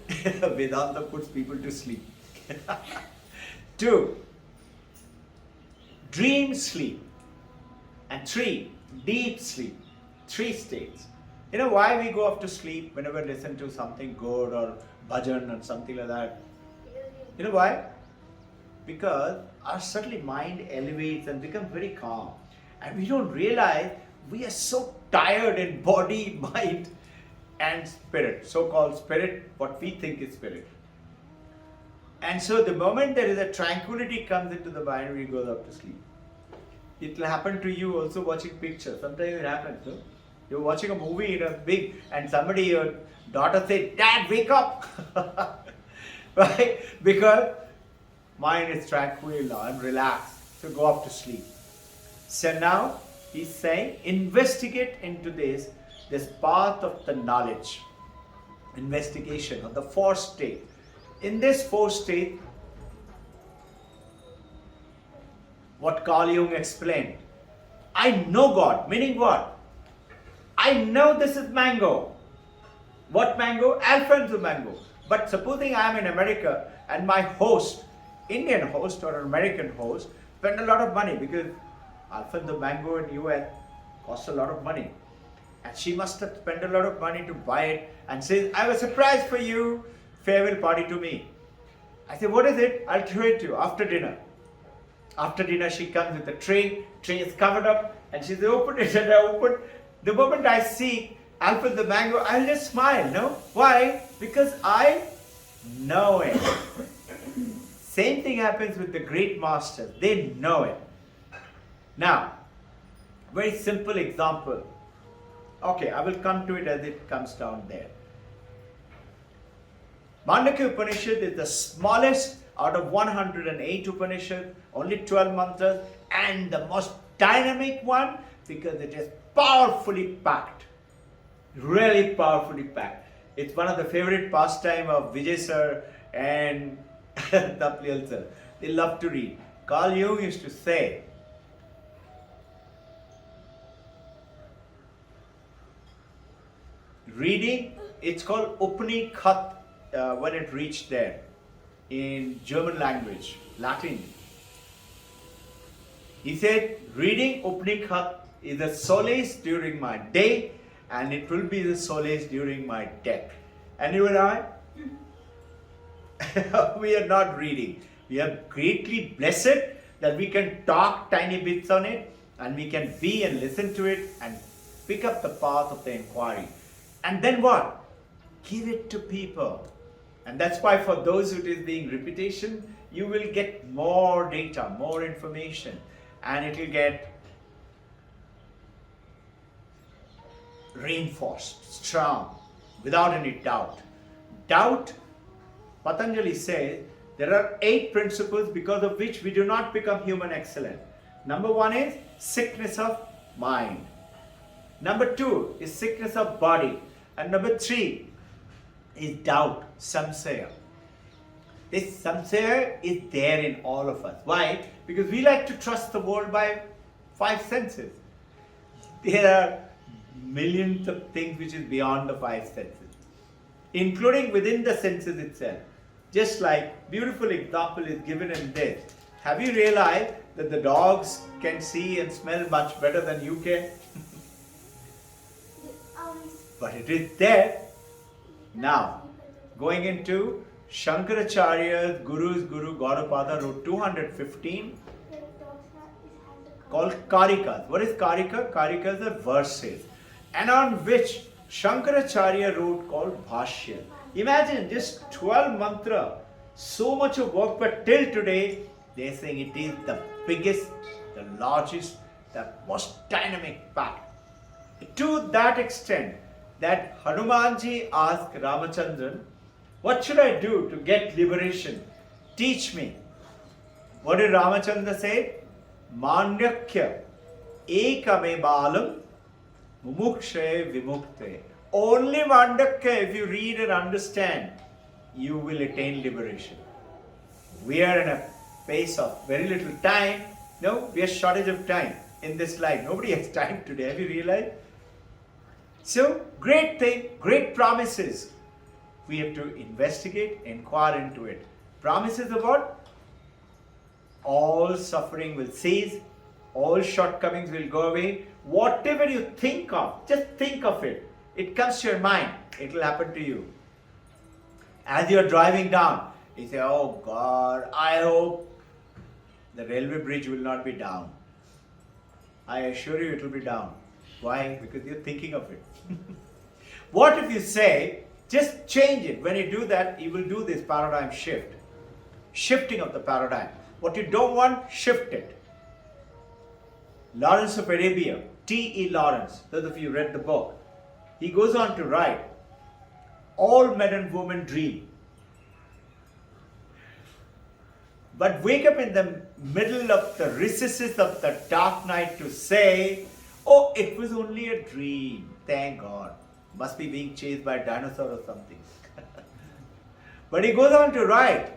Vedanta puts people to sleep. 2, dream sleep. And 3, deep sleep. 3 states. You know why we go off to sleep whenever we listen to something good or bhajan or something like that? You know why? Because our subtle mind elevates and becomes very calm. And we don't realize we are so tired in body, mind and spirit. So-called spirit, what we think is spirit. And so the moment there is a tranquility comes into the mind, we go off to sleep. It will happen to you also watching pictures. Sometimes it happens. No? You're watching a movie in a big, and somebody, your daughter says, "Dad, wake up!" Right? Because mind is tranquil now and relaxed. So go off to sleep. So now he's saying, investigate into this path of the knowledge. Investigation of the 4 state. In this 4 state, what Carl Jung explained, I know God, meaning what? I know this is mango. What mango? Alfonso mango. But supposing I am in America and my host, Indian host or an American host, spend a lot of money because Alfonso mango in US costs a lot of money. And she must have spent a lot of money to buy it, and says, I have a surprise for you, farewell party to me. I said, what is it? I'll show it to you after dinner. After dinner, she comes with the tray is covered up, and she says, open it, and I open. The moment I see Alfred the mango, I'll just smile, no? Why? Because I know it. Same thing happens with the great masters. They know it. Now, very simple example. Okay, I will come to it as it comes down there. Mandukya Upanishad is the smallest out of 108 Upanishads, only 12 mantras, and the most dynamic one because it is powerfully packed. Really powerfully packed. It's one of the favorite pastime of Vijay sir and Tapliyal sir. They love to read. Carl Jung used to say, reading, it's called Upanishad when it reached there in German language, Latin. He said, reading Upanishad is a solace during my day, and it will be the solace during my death. And you and I, we are not reading. We are greatly blessed that we can talk tiny bits on it, and we can be and listen to it and pick up the path of the inquiry. And then what? Give it to people. And that's why for those who it is being repetition, you will get more data, more information, and it will get reinforced, strong, without any doubt. Doubt, Patanjali says, there are 8 principles because of which we do not become human excellent. Number 1 is sickness of mind. Number 2 is sickness of body. And number 3 is doubt, samsaya. This samsaya is there in all of us. Why? Because we like to trust the world by 5 senses. There are millions of things which is beyond the 5 senses, including within the senses itself. Just like beautiful example is given in this. Have you realized that the dogs can see and smell much better than you can? But it is there. Now, going into Shankaracharya's Guru's Guru Gaudapada wrote 215 called Karikas. What is Karika? Karikas are verses, and on which Shankaracharya wrote called Bhashya. Imagine just 12 mantra, so much of work, but till today they are saying it is the biggest, the largest, the most dynamic pact. To that extent that Hanumanji asked Ramachandran, what should I do to get liberation? Teach me. What did Ramachandra say? Mandukya ekame balam mumukshe vimukte. Only Mandukya, if you read and understand, you will attain liberation. We are in a pace of very little time. No, we are shortage of time in this life. Nobody has time today. Have you realized? So, great thing, great promises. We have to investigate, inquire into it. Promises about all suffering will cease, all shortcomings will go away. Whatever you think of, just think of it. It comes to your mind, it will happen to you. As you are driving down, you say, oh God, I hope the railway bridge will not be down. I assure you it will be down. Why? Because you're thinking of it. What if you say, just change it. When you do that, you will do this paradigm shift. Shifting of the paradigm. What you don't want, shift it. Lawrence of Arabia, T.E. Lawrence, those of you who read the book, he goes on to write, all men and women dream. But wake up in the middle of the recesses of the dark night to say, oh, it was only a dream. Thank God. Must be being chased by a dinosaur or something. But he goes on to write,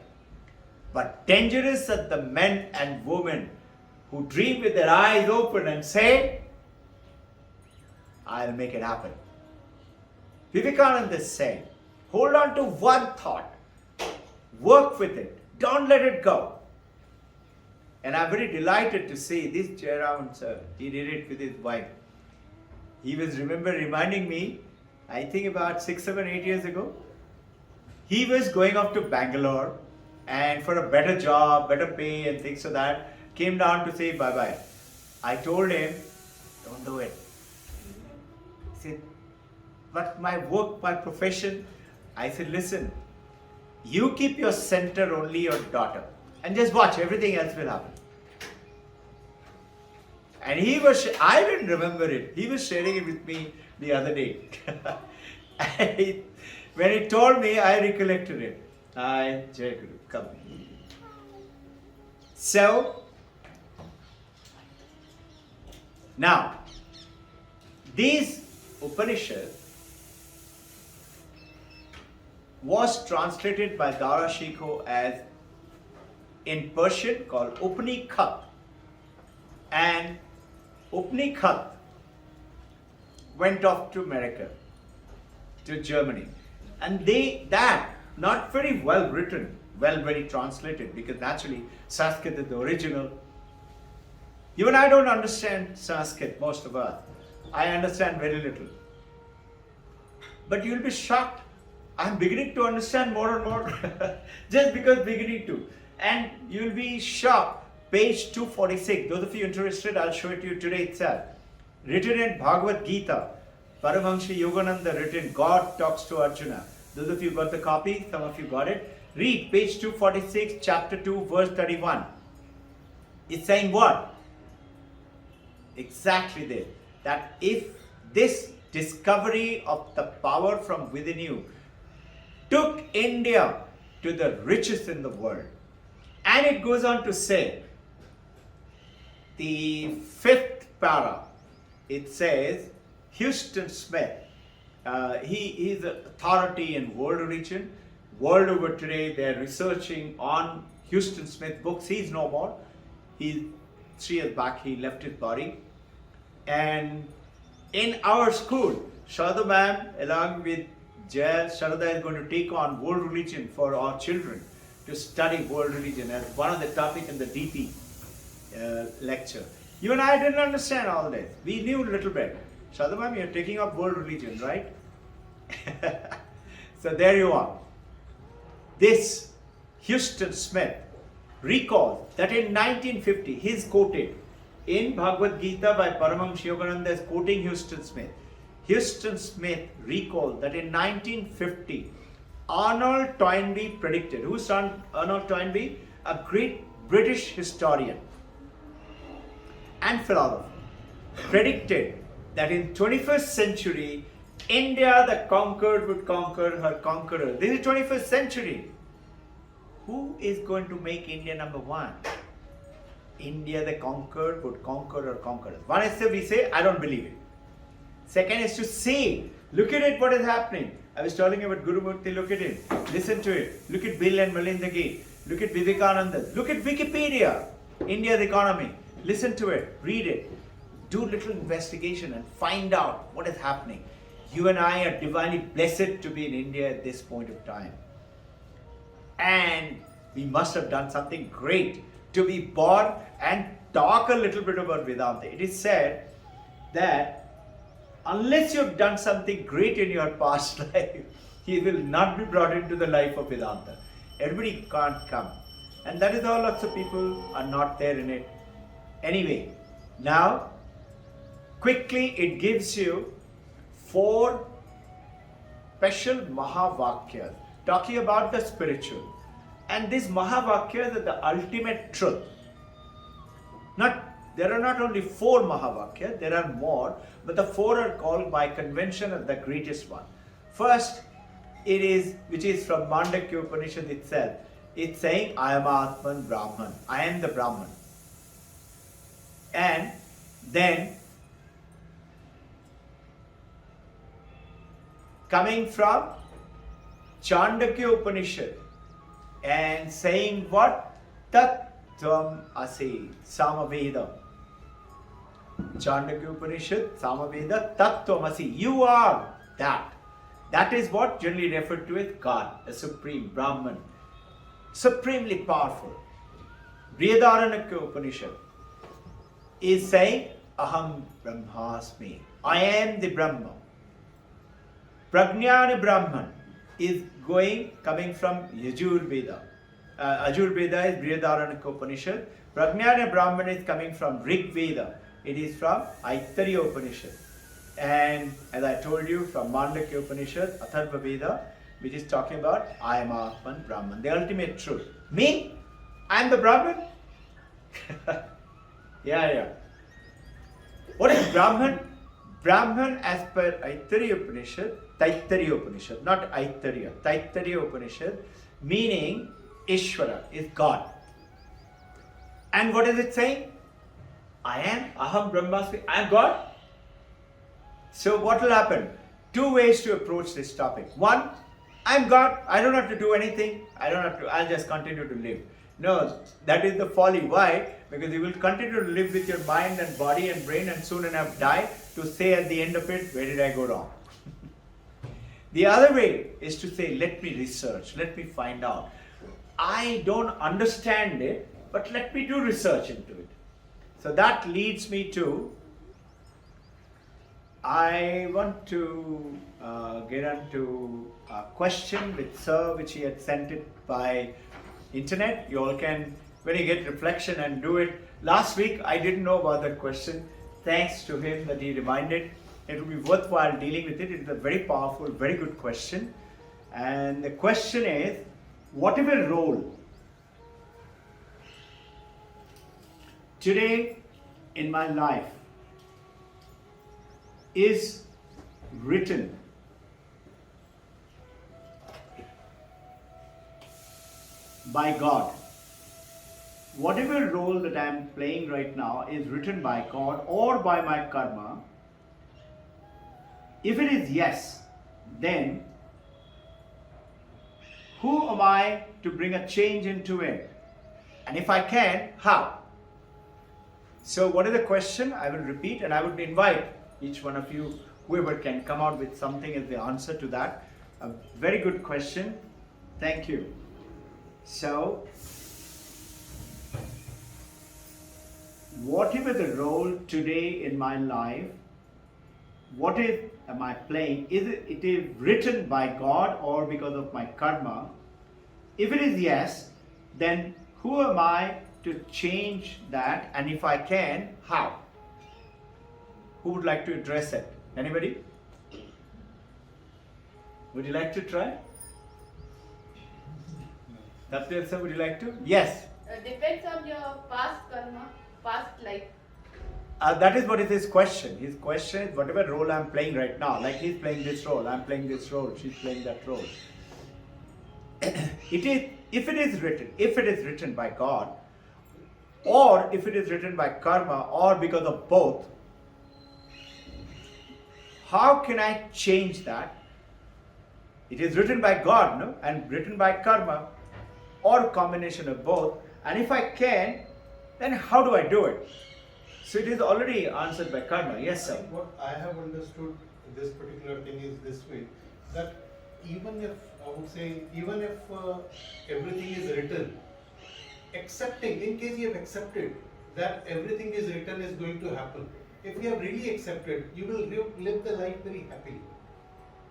but dangerous are the men and women who dream with their eyes open and say, I'll make it happen. Vivekananda said, hold on to one thought. Work with it. Don't let it go. And I'm very delighted to see this Jayaraman sir. He did it with his wife. He was reminding me, I think about 6, 7, 8 years ago. He was going off to Bangalore and for a better job, better pay and things like that, came down to say bye-bye. I told him, don't do it. He said, but my work, my profession. I said, listen, you keep your center only your daughter and just watch, everything else will happen. And I didn't remember it. He was sharing it with me the other day. When he told me, I recollected it. Jai Guru, come. So, now, these Upanishads was translated by Dara Shikho as in Persian called Upanishad, and Upanishad went off to America, to Germany, and that not very well written, very translated, because naturally Sanskrit is the original. Even I don't understand Sanskrit, most of us. I understand very little. But you'll be shocked. I'm beginning to understand more and more, just because beginning to. And you'll be shocked. Page 246, those of you interested, I'll show it to you today itself. Written in Bhagavad Gita, Paramahansa Yogananda written, God talks to Arjuna. Those of you got the copy, some of you got it. Read page 246, chapter 2, verse 31. It's saying what? Exactly this. That if this discovery of the power from within you took India to the richest in the world. And it goes on to say, the 5th para, it says, Houston Smith, he is an authority in world religion. World over today, they're researching on Houston Smith books. He's no more. 3 years back, he left his body. And in our school, Sharada ma'am, along with Jaya, Sharada is going to take on world religion for our children to study world religion as one of the topics in the DP lecture. You and I didn't understand all this. We knew a little bit. Sharada ma'am, you're taking up world religion, right? So there you are. This Houston Smith recalls that in 1950, he's quoted in Bhagavad Gita by Paramahansa Yogananda is quoting Houston Smith. Houston Smith recalled that in 1950, Arnold Toynbee predicted. Who's Arnold Toynbee? A great British historian and philosopher. Predicted that in 21st century, India the conquered would conquer her conqueror. This is 21st century. Who is going to make India number one? India the conquered would conquer her conqueror. One is to we say, I don't believe it. Second is to say, look at it, what is happening. I was telling you about Guru Murthy, look at him. Listen to it. Look at Bill and Melinda Gates. Look at Vivekananda. Look at Wikipedia. India's economy. Listen to it. Read it. Do a little investigation and find out what is happening. You and I are divinely blessed to be in India at this point of time. And we must have done something great to be born and talk a little bit about Vedanta. It is said that unless you have done something great in your past life, you will not be brought into the life of Vedanta. Everybody can't come. And that is how lots of people are not there in it. Anyway, now, quickly it gives you 4 special Mahavakyas talking about the spiritual. And these Mahavakyas are the ultimate truth. There are not only 4 Mahavakyas, there are more, but the 4 are called by convention as the greatest one. First, it is, which is from Mandukya Upanishad itself. It's saying, I am Atman Brahman. I am the Brahman. And then, coming from Chandakya Upanishad and saying what? Tat Tvam Asi Samaveda. Chandakya Upanishad, Samaveda, Tat Tvam Asi. You are that. That is what generally referred to as God, the Supreme Brahman. Supremely powerful. Brihadaranyaka Upanishad is saying, Aham Brahmasmi. I am the Brahma. Prajnana Brahman is coming from Yajur Veda. Ajur Veda is Brihadaranyaka Upanishad. Prajnana Brahman is coming from Rig Veda. It is from Aitariya Upanishad. And as I told you, from Mandukya Upanishad, Atharva Veda, which is talking about I am Atman Brahman, the ultimate truth. Me? I am the Brahman? Yeah. What is Brahman? Brahman as per Aitariya Upanishad, Taittariya Upanishad, not Aitariya, Taittariya Upanishad, meaning Ishvara is God. And what is it saying? I am, Aham Brahmasmi, I am God. So what will happen? Two ways to approach this topic. One, I am God, I don't have to do anything, I'll just continue to live. No, that is the folly. Why? Because you will continue to live with your mind and body and brain and soon enough die to say at the end of it, where did I go wrong? The other way is to say, let me research, let me find out. I don't understand it, but let me do research into it. So that leads me to, I want to get onto a question with Sir, which he had sent it by internet. You all can, when you get reflection and do it. Last week I didn't know about that question. Thanks to him that he reminded. It will be worthwhile dealing with it. It's a very powerful, very good question. And the question is, whatever role today in my life is written by God. Whatever role that I am playing right now is written by God or by my karma. If it is yes, then who am I to bring a change into it? And if I can, how? So what is the question? I will repeat and I would invite each one of you, whoever can come out with something as the answer to that. A very good question. Thank you. So, whatever the role today in my life, what am I playing? It is written by God or because of my karma? If it is yes, then who am I to change that? And if I can, how? Who would like to address it? Anybody? Would you like to try? Tapir sir, would you like to? Yes. Depends on your past karma, past life. That is what is his question. His question is whatever role I'm playing right now. Like he's playing this role, I'm playing this role, she's playing that role. If it is written by God, or if it is written by karma, or because of both, how can I change that? It is written by God, no? And written by karma, or a combination of both. And if I can, then how do I do it? So it is already answered by karma. Yes, sir. What I have understood this particular thing is this way, that even if, I would say, even if everything is written, accepting, in case you have accepted that everything is written is going to happen, if you have really accepted, you will live the life very happily.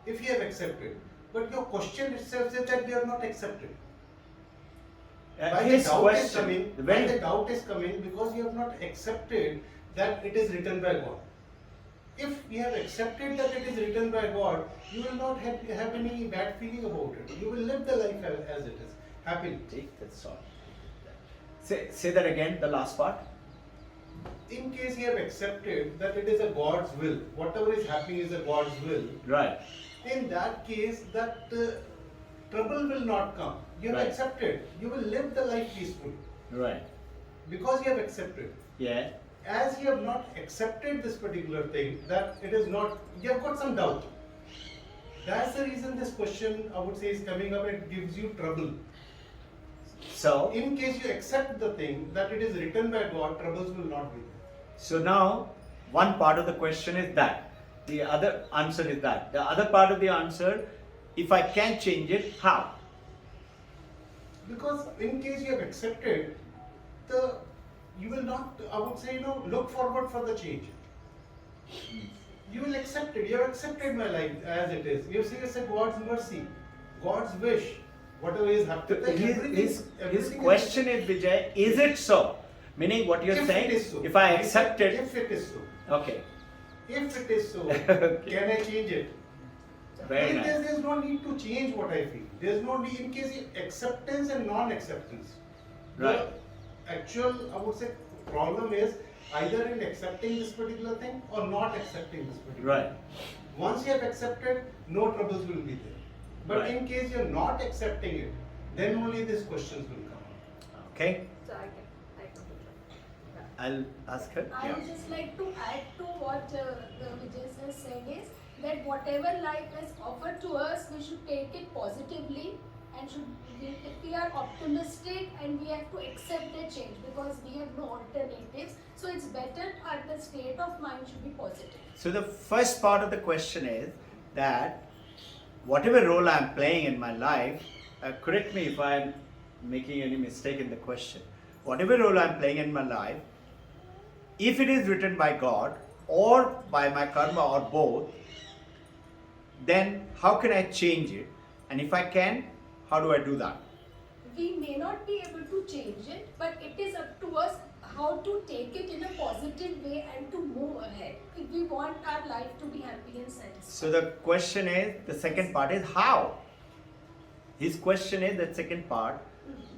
If you have accepted, but your question itself says that you have not accepted. Why the doubt is coming because you have not accepted that it is written by God. If you have accepted that it is written by God, you will not have any bad feeling about it. You will live the life as it is, happily. Take that sort. Say that again, the last part. In case you have accepted that it is a God's will, whatever is happening is a God's will. Right. In that case, that trouble will not come. You have Right. accepted. You will live the life peacefully. Right. Because you have accepted. Yeah. As you have not accepted this particular thing, that it is not, you have got some doubt. That's the reason this question, I would say, is coming up. It gives you trouble. So, In case you accept the thing that it is written by God, troubles will not be there. so now one part of the question is that. The other answer is that. The other part of the answer, if I can change it, how? Because in case you have accepted, you will not, I would say, look forward for the change. you will accept it. You have accepted my life as it is. You see, it's a God's mercy, God's wish. Whatever is happening, His question is, Vijay, is it so? Meaning what you're saying, so. if I accept it. If it is so. Okay. If it is so, Okay. can I change it? Very nice. There's no need to change what I feel. There's no need in case of acceptance and non-acceptance. Right. The actual, I would say, problem is either in accepting this particular thing or not accepting this particular Right. thing. Once you have accepted, no troubles will be there. But Right. in case you're not accepting it, then only these questions will come up. Okay. So I can. I'll ask her. I would just like to add to what Vijay sir said is that whatever life has offered to us, we should take it positively and we are optimistic and we have to accept the change because we have no alternatives. So it's better the state of mind should be positive. So the first part of the question is that whatever role I'm playing in my life, correct me if I'm making any mistake in the question. Whatever role I'm playing in my life, if it is written by God or by my karma or both, then how can I change it? And if I can, how do I do that? We may not be able to change it, but it is up to us how to take it in a positive way and to move ahead. If we want our life to be happy and satisfied. So the question is, the second part is how? His question is the second part.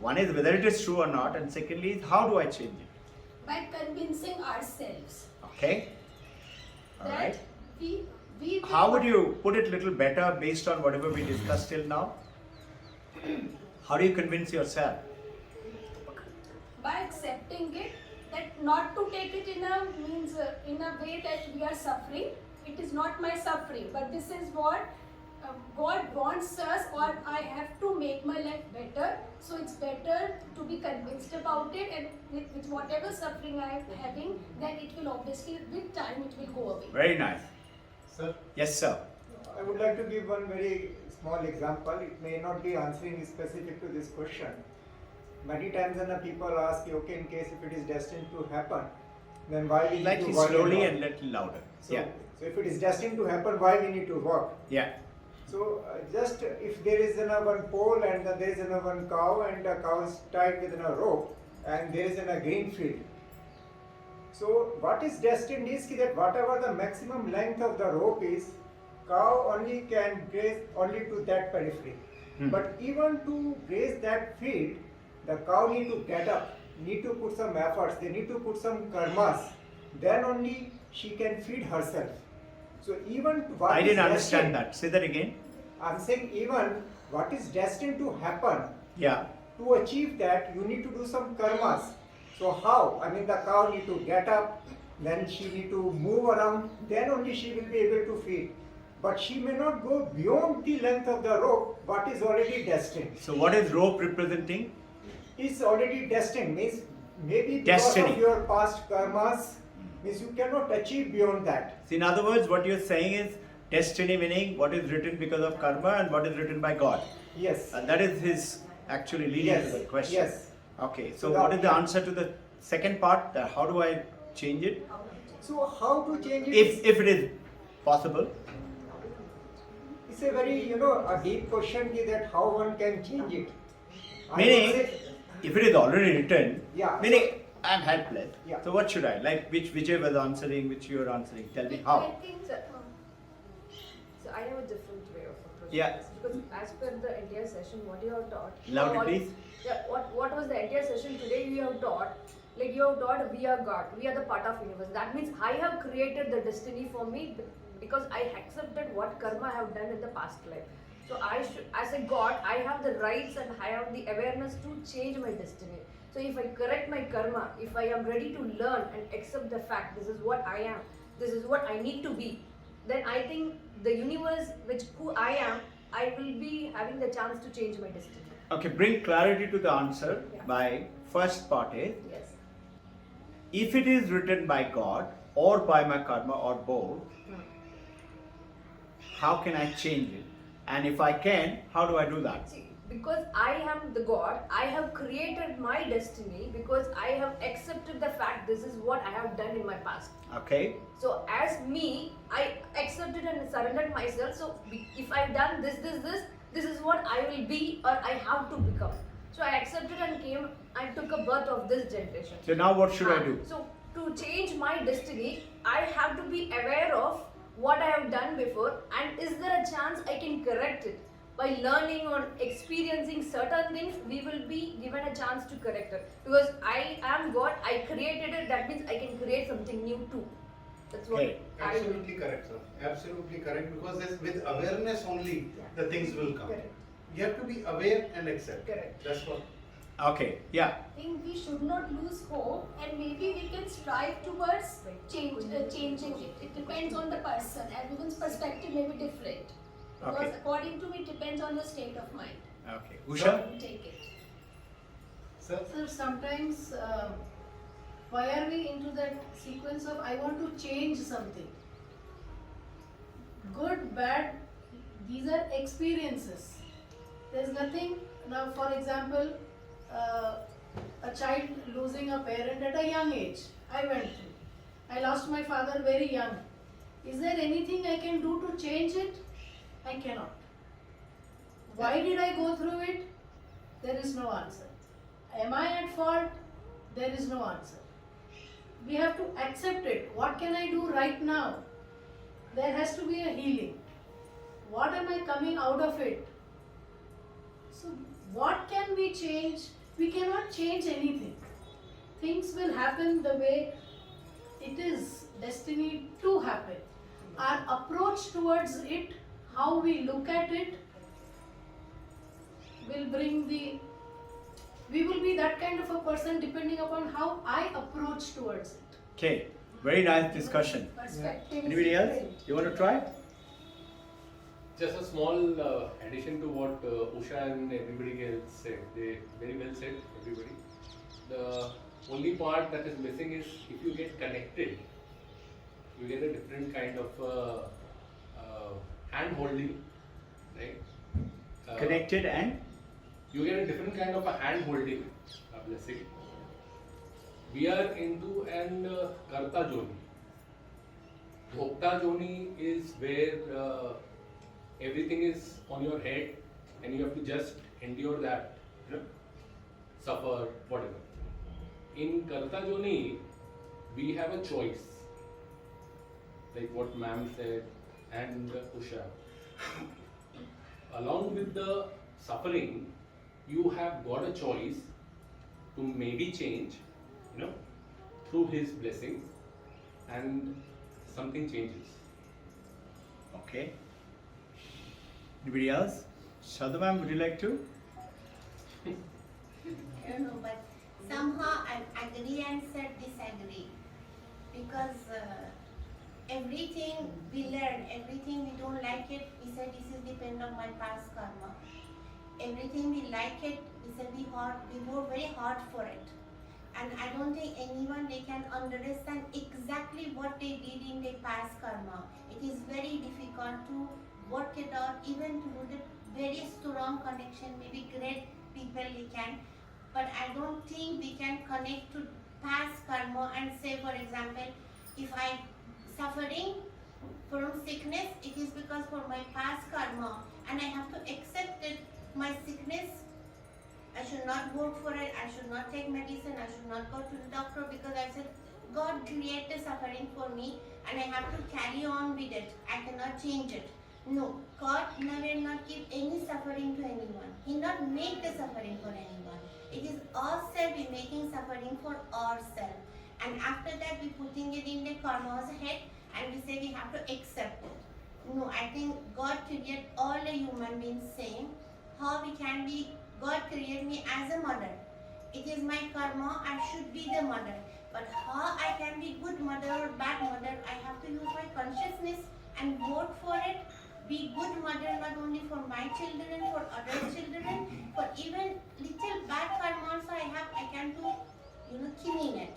One is whether it is true or not, and secondly is how do I change it? By convincing ourselves Okay? All that right. we How would you put it a little better based on whatever we discussed till now? How do you convince yourself? by accepting it, that not to take it in a means in a way that we are suffering. It is not my suffering, but this is what God wants us, or I have to make my life better. So it's better to be convinced about it, and with whatever suffering I am having, then it will obviously with time it will go away. Very nice. Sir? Yes, sir. I would like to give one very small example. It may not be answering specific to this question. Many times when the people ask, okay, in case if it is destined to happen, then why we need Slightly to work slowly and and little louder. so, Yeah. so if it is destined to happen, why we need to work? Yeah. So just if there is one pole and there is one cow and the cow is tied with a rope and there is a green field. So what is destined is that whatever the maximum length of the rope is, cow only can graze only to that periphery. But even to graze that field, the cow need to get up, need to put some efforts, they need to put some karmas, then only she can feed herself. So even what I is didn't understand destined- that. Say that again. I'm saying even what is destined to happen, Yeah. to achieve that you need to do some karmas. So how? I mean the cow need to get up, then she need to move around, then only she will be able to feed. But she may not go beyond the length of the rope, what is already destined. So what is rope representing? It's already destined, means maybe because Destiny. of your past karmas, means you cannot achieve beyond that. So in other words, what you're saying is destiny, meaning what is written because of karma and what is written by God. Yes. And that is his actually leading Yes. to the question. Yes. Okay. So So that- what is the answer to the second part? That how do I change it? So how to change it? If it is possible. It's a very, a deep question that how one can change it. I would Meaning, say- if it is already written, Yeah. meaning I'm helpless. Yeah. So what should I? Like which Vijay was answering, which you are answering. Tell me I how. think so I have a different way of approaching Yeah. this, because as per the entire session, what you have taught. Louder, what- please. Yeah, what was the entire session today? You have taught, like you have taught, we are God, we are the part of universe. That means I have created the destiny for me because I accepted what karma I have done in the past life. So I should, as a God, I have the rights and I have the awareness to change my destiny. So if I correct my karma, if I am ready to learn and accept the fact, this is what I am, this is what I need to be, then I think the universe, which who I am, I will be having the chance to change my destiny. Okay, bring clarity to the answer Yeah. by first part is Yes. if it is written by God or by my karma or both, how can I change it? And if I can, how do I do that? See, because I am the God, I have created my destiny because I have accepted the fact this is what I have done in my past. Okay. So as me, I accepted and surrendered myself. So if I've done this is what I will be or I have to become. So I accepted and came and took a birth of this generation. So now what should I do? So to change my destiny, I have to be aware of what I have done before and is there a chance I can correct it? By learning or experiencing certain things, we will be given a chance to correct it. Because I am God, I created it, that means I can create something new too. That's what Okay. I will. Absolutely correct, sir. Absolutely correct. Because with awareness only, the things will come. Correct. You have to be aware and accept. Correct. That's what. Okay. Yeah. I think we should not lose hope, and maybe we can strive towards changing it. It depends on the person. Everyone's perspective may be different. Because Okay. according to me, it depends on the state of mind. Okay. Usha? Take it. Sir, Sir, sometimes why are we into that sequence of I want to change something? Good, bad, these are experiences. There's nothing, now for example, a child losing a parent at a young age, I went through. I lost my father very young. Is there anything I can do to change it? I cannot. Why did I go through it? There is no answer. Am I at fault? There is no answer. We have to accept it. What can I do right now? There has to be a healing. What am I coming out of it? So, what can we change? We cannot change anything. Things will happen the way it is destined to happen. Our approach towards it, how we look at it, will bring the. We will be that kind of a person depending upon how I approach towards it. Okay. Very nice discussion. Perspective. Anybody else? You want to try? Just a small addition to what Usha and everybody else said. They very well said, everybody. The only part that is missing is if you get connected, you get a different kind of hand holding, right? Connected and? You get a different kind of a hand holding, a blessing. We are into an Karta Joni. Bhokta Joni is where everything is on your head and you have to just endure that, suffer, whatever. In Karta Joni, we have a choice, like what ma'am said and Usha. Along with the suffering, you have got a choice to maybe change, through his blessings, and something changes. Okay. Anybody else? Shadha ma'am, would you like to? I don't know, but somehow I agree and said disagree. Because everything we learn, everything we don't like it, we said this is depend on my past karma. Everything we like it, we said we work very hard for it. And I don't think anyone they can understand exactly what they did in their past karma. It is very difficult to work it out, even to do the very strong connection. Maybe great people we can, but I don't think we can connect to past karma and say, for example, if I suffering from sickness, it is because for my past karma, and I have to accept it. My sickness, I should not work for it, I should not take medicine, I should not go to the doctor, because I said God created suffering for me and I have to carry on with it. I cannot change it. No, God never not give any suffering to anyone. He not make the suffering for anyone. It is ourselves we making suffering for ourselves. And after that we putting it in the karma's head and we say we have to accept it. No, I think God created all the human beings same. How we can be, God created me as a mother. It is my karma, I should be the mother. But how I can be good mother or bad mother, I have to use my consciousness and vote for it. Be good mother not only for my children, for other children, for even little bad karma also I can do, killing it.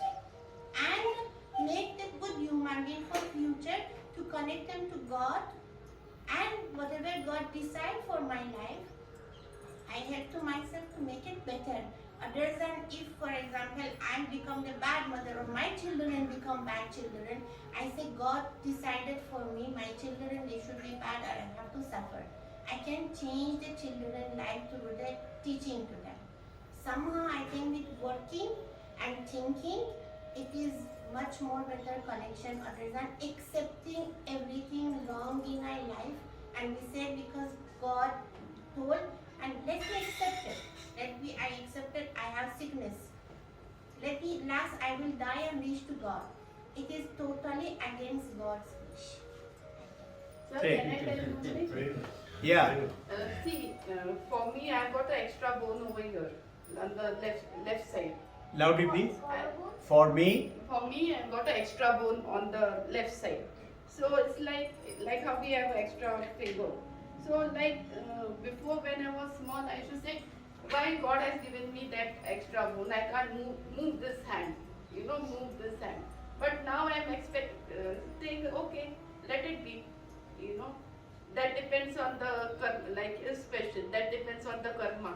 And make the good human being for future to connect them to God, and whatever God decide for my life, I help to myself to make it better. Other than if, for example, I become the bad mother or my children become bad children, I say God decided for me, my children, they should be bad or I have to suffer. I can change the children's life through the teaching to them. Somehow I think with working and thinking, it is much more better connection other than accepting everything wrong in our life. And we say because God told, and let me accept it. I accept it, I have sickness. Let me, last I will die and reach to God. It is totally against God's wish. Sir, Okay. can I tell you something? Yeah. For me, I've got an extra bone over here on the left side. Loudly, please. And For me, for me, I've got an extra bone on the left side. So it's like how we have extra finger. So before when I was small, I used to say, why God has given me that extra bone? I can't move this hand, move this hand. But now I'm saying, okay, let it be, That depends on the karma, special. That depends on the karma.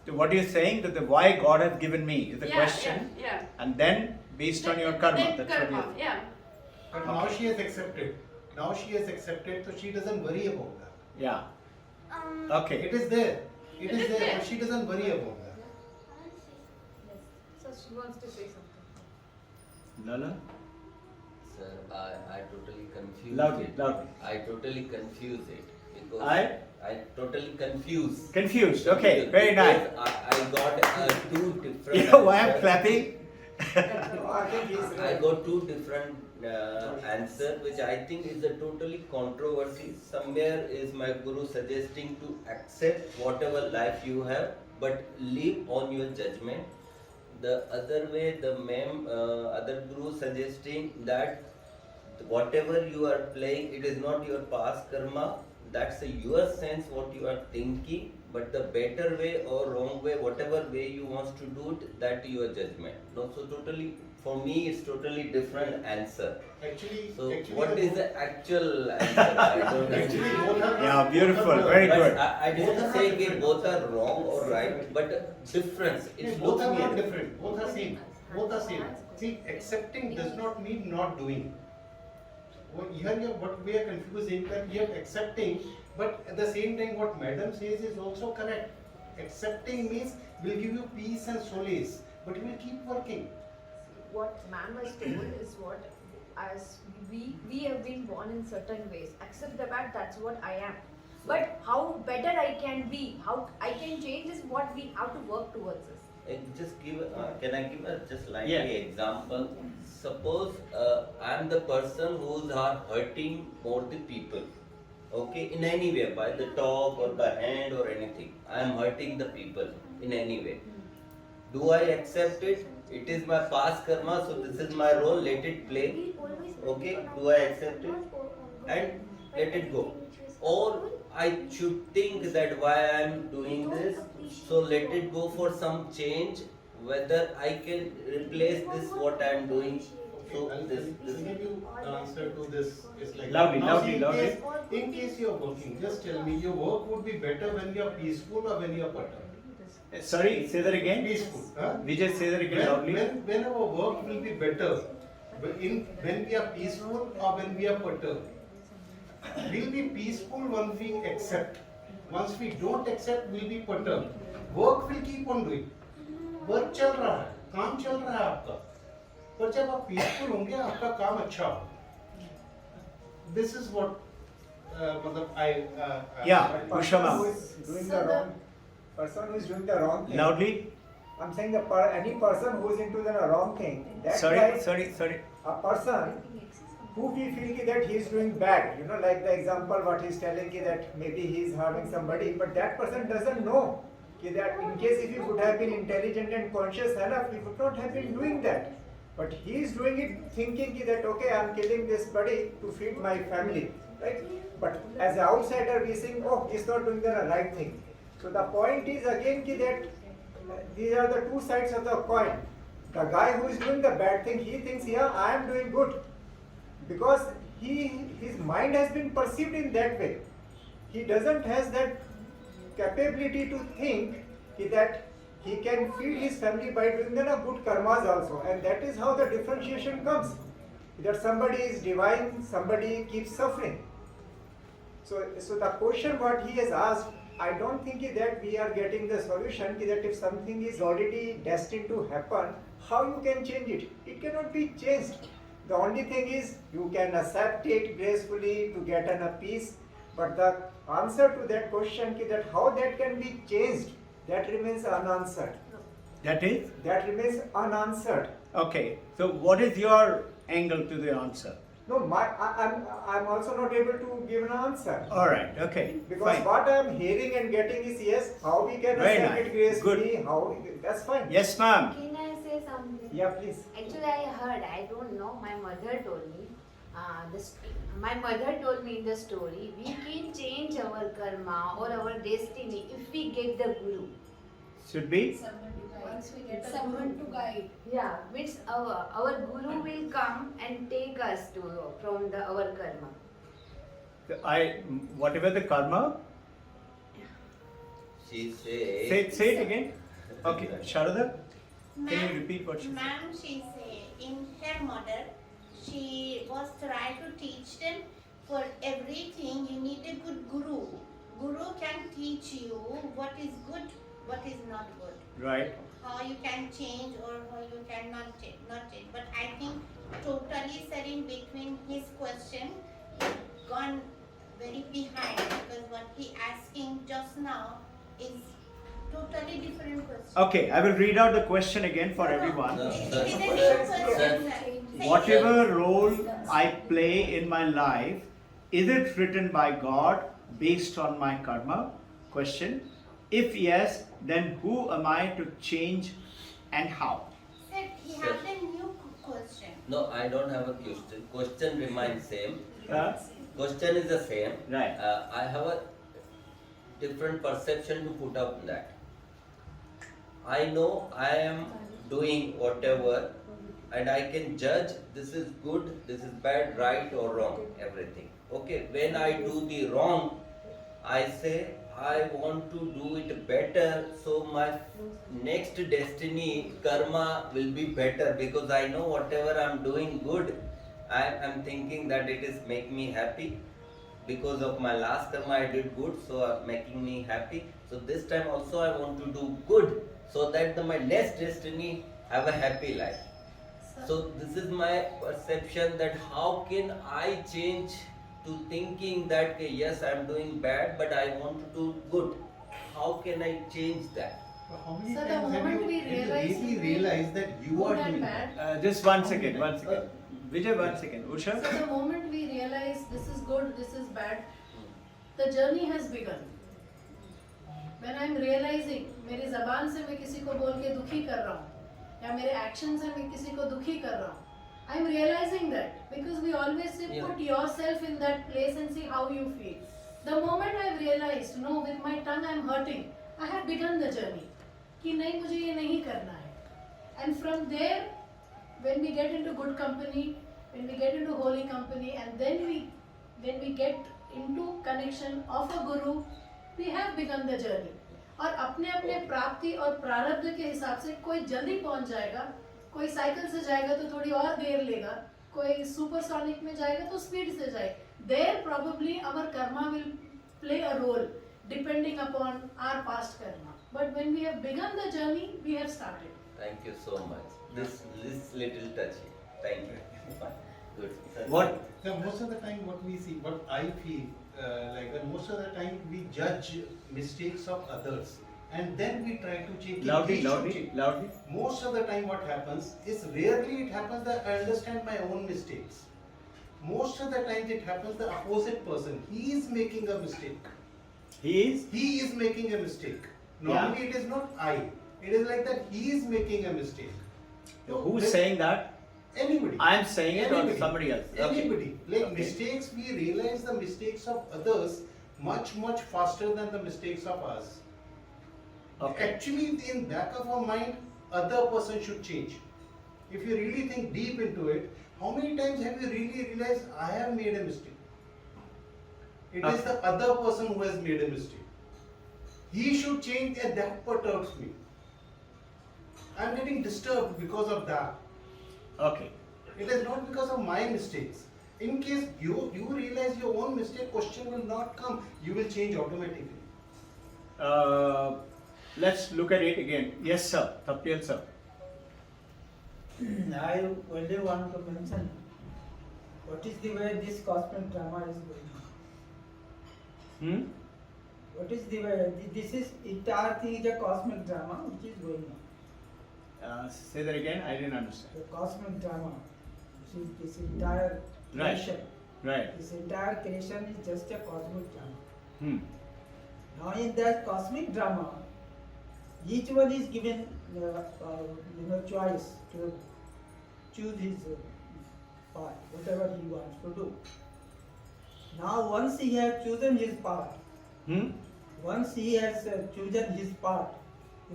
so what you're saying that the why God has given me is the question, Yeah. and then based on your karma. Then That's karma, what you're. yeah. But now she has accepted. Now she has accepted, so she doesn't worry about that. Yeah. Okay. It is there. It It is is there, there. but she doesn't worry about that. So she wants to say something. Lala. Sir, I totally confuse Loudly, it. loudly. I totally confuse it because I totally confuse. confused. Okay. Very nice. Because I got two different. You know why I'm answers. clapping? No, I think he's I right. got two different answer, which I think is a totally controversy. Somewhere is my guru suggesting to accept whatever life you have, but live on your judgment. The other way, the other guru suggesting that whatever you are playing, it is not your past karma. That's your sense what you are thinking. But the better way or wrong way, whatever way you want to do it, that your judgment. No, so totally for me it's totally different answer. Actually, So actually what the is the actual answer? I don't know. Actually, both are Yeah, beautiful. Very But good. I didn't say that both are wrong or right, but difference. Yeah, It both looks are me not as- different. Both are same. Both are same. See, accepting does not mean not doing. What we are confusing that we are accepting, but at the same time, what Madam says is also correct. Accepting means will give you peace and solace, but you will keep working. What ma'am has told is what, as we have been born in certain ways. Accept the fact that's what I am. But how better I can be, how I can change is what we have to work towards this. Just give. Can I give a just like Yeah. example? Suppose I am the person who's are hurting more the people. Okay, in any way, by the talk or by hand or anything, I am hurting the people in any way. Do I accept it? It is my past karma, so this is my role. Let it play. Okay, do I accept it? And let it go. Or I should think that why I am doing this, so let it go for some change, whether I can replace this what I am doing. So I'll this give you the answer to this. Is like Loudly, now, loudly, see, loudly. in case you are working, just tell me your work would be better when you are peaceful or when you are perturbed. Sorry, say that again. Peaceful. Huh? Vijay, say that again loudly. When our work will be better, when we are peaceful or when we are perturbed. We'll be peaceful when we accept. Once we don't accept, we'll be perturbed. Work will keep on doing. Work चल रहा है, काम चल रहा है आपका, पर जब आप पीसफुल होंगे आपका काम अच्छा होगा. This is what मतलब Yeah. Person Ushama. who is doing the wrong, person who is doing the wrong thing. Loudly. I'm saying any person who is into the wrong thing. That's Sorry, like sorry. a person who we feel that he is doing bad. Like the example what he is telling that maybe he is harming somebody, but that person doesn't know that in case if he would have been intelligent and conscious enough, he would not have been doing that. But he is doing it thinking that okay, I am killing this buddy to feed my family, right? But as an outsider, we think, oh, he is not doing the right thing. So the point is again that these are the two sides of the coin. The guy who is doing the bad thing, he thinks, yeah, I am doing good, because his mind has been perceived in that way. He doesn't has that capability to think that he can feed his family by doing the good karmas also, and that is how the differentiation comes. That somebody is divine, somebody keeps suffering. So the question what he has asked, I don't think that we are getting the solution that if something is already destined to happen, how you can change it? It cannot be changed. The only thing is you can accept it gracefully to get a peace, but the answer to that question that how that can be changed, that remains unanswered. That is? That remains unanswered. Okay, so what is your angle to the answer? No, I'm also not able to give an answer. Alright, okay. Because fine. what I am hearing and getting is yes, how we can Very accept nice. it gracefully, Good. how that's fine. Yes, ma'am. Can I say something? Yeah, please. Actually, I heard, I don't know, my mother told me, my mother told me in the story, we can change our karma or our destiny if we get the guru. Should be? Once we get someone to guide. Yeah, means our guru will come and take us to from our karma. Whatever the karma, She says. say it again. Okay, Sharada, can Ma'am, you repeat what she said? ma'am, she say in her model, she was trying to teach them for everything you need a good guru. Guru can teach you what is good, what is not good. Right. How you can change or how you cannot change, not change. But I think totally sir in between his question, gone very behind because what he asking just now is totally different question. Okay, I will read out the question again for everyone. No, It sir, is a sir, different sir, question, sir. Whatever role I play in my life, is it written by God based on my karma? Question. If yes, then who am I to change and how? Sir, he has a new question. No, I don't have a question. Question remains same. Uh, Question is the same. Right. I have a different perception to put up that. I know I am doing whatever and I can judge this is good, this is bad, right or wrong, everything. Okay, when I do the wrong, I say I want to do it better so my next destiny, karma will be better because I know whatever I'm doing good, I am thinking that it is make me happy. Because of my last karma I did good, so making me happy. So this time also I want to do good so that my next destiny have a happy life. So this is my perception that how can I change to thinking that okay, yes I am doing bad but I want to do good. How can I change that? How many So the times have moment you, we have you realize really we realized that you good are and doing bad. that? just one second, one second. Vijay, one second. Usha? So the moment we realize this is good, this is bad, the journey has begun. When I am realizing मेरी ज़बान से मैं किसी को बोल के दुखी कर रहा हूँ या मेरे एक्शन से मैं किसी को दुखी कर रहा हूँ, I am realizing that because we always say Yeah. put yourself in that place and see how you feel. The moment I have realized no, with my tongue I am hurting, I have begun the journey कि नहीं मुझे ये नहीं करना है. And from there, when we get into good company, when we get into holy company, and then when we get into connection of a guru, we have begun the journey. और अपने अपने प्राप्ति और प्रारब्ध के हिसाब से कोई जल्दी पहुंच जाएगा, कोई साइकिल से जाएगा तो थोड़ी और देर लेगा, कोई सुपरसोनिक में जाएगा तो स्पीड से जाएगा. There probably our karma will play a role depending upon our past karma. But when we have begun the journey, we have started. Thank you so much. This little touchy. Thank you. Good. What? Now, most of the time, what we see, what I feel like that, most of the time we judge mistakes of others, and then we try to change. Loudly, We should loudly, change. loudly. Most of the time, what happens is rarely it happens that I understand my own mistakes. Most of the time, it happens the opposite person. He is making a mistake. He is? He is making a mistake. Normally, it is not I. It is like that he is making a mistake. So Who's when- saying that? Anybody. I am saying it or Anybody. somebody else? Okay. Anybody. Like Okay. mistakes, we realize the mistakes of others much faster than the mistakes of us. Okay. Actually, in back of our mind, other person should change. If you really think deep into it, how many times have you really realized I have made a mistake? It is Okay. the other person who has made a mistake. He should change, and that perturbs me. I'm getting disturbed because of that. Okay. It is not because of my mistakes. In case you realize your own mistake, question will not come. You will change automatically. Let's look at it again. Yes, sir. Tapil, sir. I only want to mention what is the way this cosmic drama is going on. What is the way this is entire thing is a cosmic drama which is going on. Say that again. I didn't understand. The cosmic drama, which is this entire Right. creation. Right. This entire creation is just a cosmic drama. Hmm. Now in that cosmic drama, each one is given choice to choose his part, whatever he wants to do. Now once he has chosen his part, once he has chosen his part,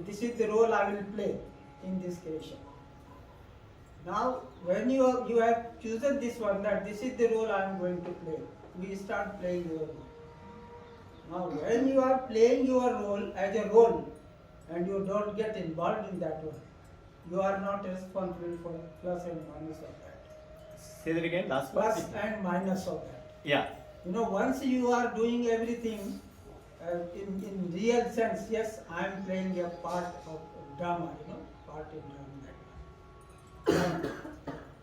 this is the role I will play in this creation. Now when you have chosen this one, that this is the role I am going to play, we start playing your role. Now when you are playing your role as a role and you don't get involved in that one, you are not responsible for plus and minus of that. Say that again. Last part. Plus and minus of that. Yeah. Once you are doing everything in real sense, yes, I am playing a part of drama, part in drama.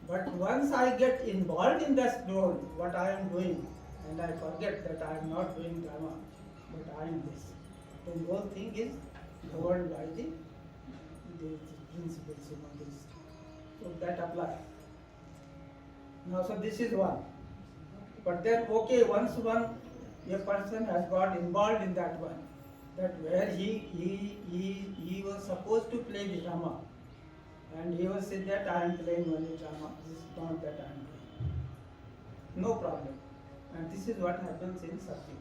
But once I get involved in this role, what I am doing, and I forget that I am not doing drama, but I am this, then the whole thing is governed by the principles, this. So that applies. Now, so this is one. But then, okay, once a person has got involved in that one, that where he was supposed to play the drama, and he was saying that I am playing only drama, this is not that I am doing. No problem. And this is what happens in Satya.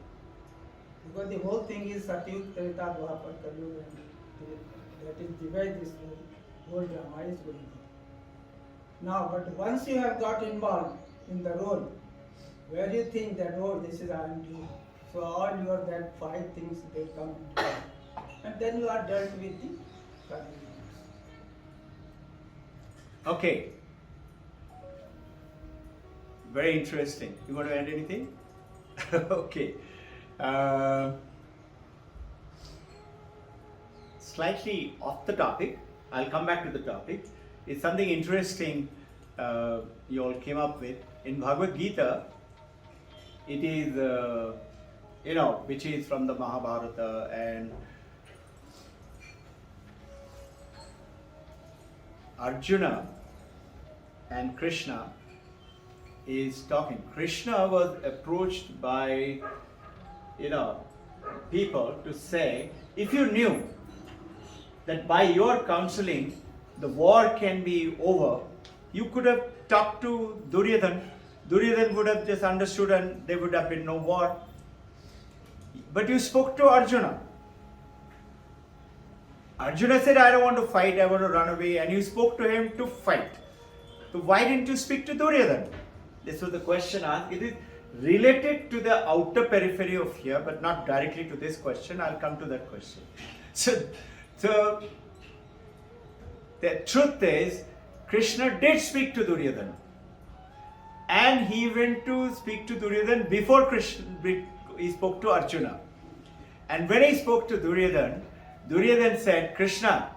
Because the whole thing is Satyug, Treta, Dwapar, Kalyug, and that is the way this whole drama is going on. Now, but once you have got involved in the role, where you think that, oh, this is I am doing, so all your that 5 things they come together. And then you are dealt with the karmic. Okay. Very interesting. You want to add anything? Okay. Slightly off the topic. I'll come back to the topic. It's something interesting you all came up with. In Bhagavad Gita, it is, which is from the Mahabharata, and Arjuna and Krishna is talking. Krishna was approached by, people to say, if you knew that by your counseling the war can be over, you could have talked to Duryodhana. Duryodhana would have just understood and there would have been no war. But you spoke to Arjuna. Arjuna said, I don't want to fight, I want to run away. And you spoke to him to fight. So why didn't you speak to Duryodhana? This was the question asked. It is related to the outer periphery of here, but not directly to this question. I'll come to that question. So the truth is, Krishna did speak to Duryodhana. And he went to speak to Duryodhana before he spoke to Arjuna. And when he spoke to Duryodhana, Duryodhana said, Krishna,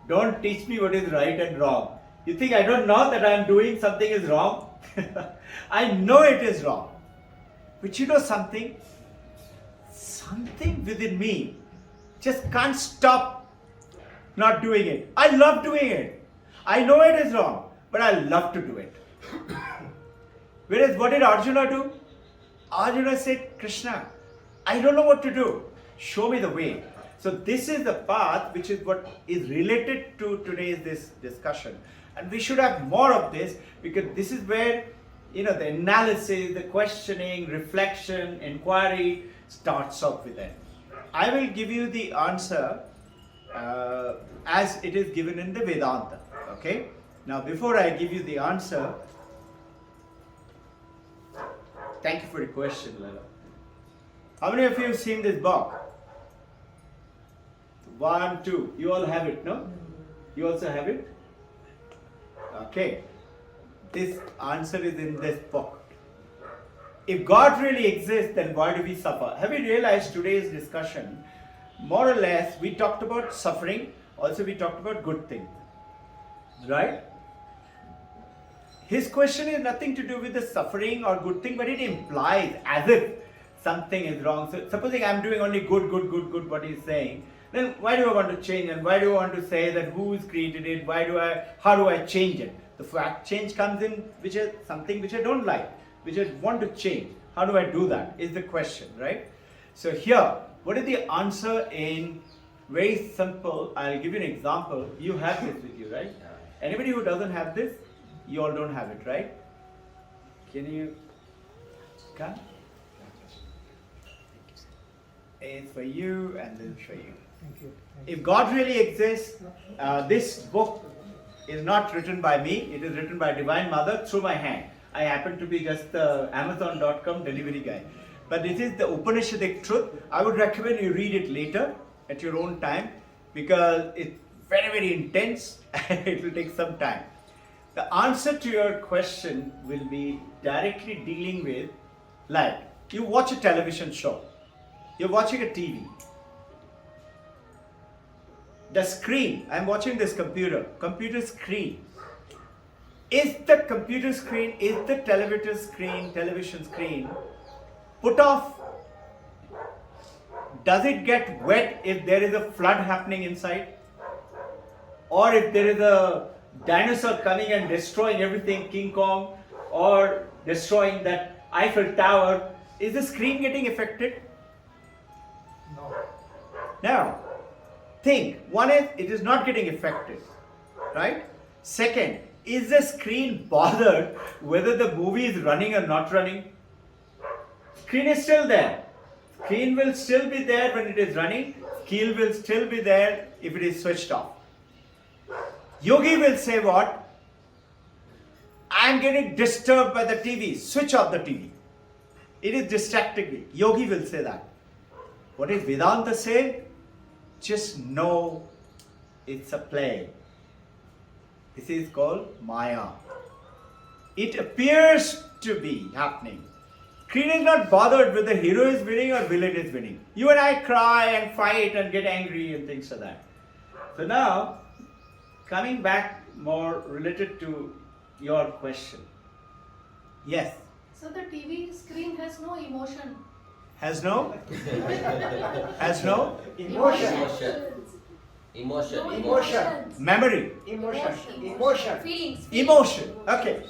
don't teach me what is right and wrong. You think I don't know that I am doing something is wrong? I know it is wrong. But you know something? Something within me just can't stop not doing it. I love doing it. I know it is wrong, but I love to do it. Whereas what did Arjuna do? Arjuna said, Krishna, I don't know what to do. Show me the way. So this is the path which is what is related to today's this discussion. And we should have more of this, because this is where the analysis, the questioning, reflection, inquiry starts off with it. I will give you the answer as it is given in the Vedanta. Okay? Now before I give you the answer, thank you for the question, Lala. How many of you have seen this book? 1, 2. You all have it, no? You also have it? Okay. This answer is in this book. If God really exists, then why do we suffer? Have you realized today's discussion, more or less, we talked about suffering, also we talked about good things. Right? His question is nothing to do with the suffering or good thing, but it implies as if something is wrong. So supposing I'm doing only good, what he's saying, then why do I want to change, and why do I want to say that who has created it, how do I change it? The fact change comes in, which is something which I don't like, which I want to change. How do I do that is the question, right? So here, what is the answer in very simple, I'll give you an example. You have this with you, right? Anybody who doesn't have this, you all don't have it, right? Can you come? It's for you and this is for you. Thank you. If God really exists, this book is not written by me, it is written by Divine Mother through my hand. I happen to be just the Amazon.com delivery guy. But it is the Upanishadic truth. I would recommend you read it later at your own time because it's very, very intense and it will take some time. The answer to your question will be directly dealing with, like, you watch a television show, you're watching a TV. The screen, I'm watching this computer screen. Is the computer screen, is the television screen put off? Does it get wet if there is a flood happening inside? Or if there is a dinosaur coming and destroying everything, King Kong, or destroying that Eiffel Tower, is the screen getting affected? No. Now, think, one is, it is not getting affected, right? Second, is the screen bothered whether the movie is running or not running? Screen is still there. Screen will still be there when it is running. Screen will still be there if it is switched off. Yogi will say what? I am getting disturbed by the TV. Switch off the TV. It is distracting me. Yogi will say that. What is Vedanta saying? Just know it's a play. This is called Maya. It appears to be happening. Screen is not bothered whether the hero is winning or villain is winning. You and I cry and fight and get angry and things like that. So now, coming back more related to your question. Yes. So the TV screen has no emotion. Has no? Has no? Emotion. Emotion. Memory. Emotion. Feelings. Emotion. Okay.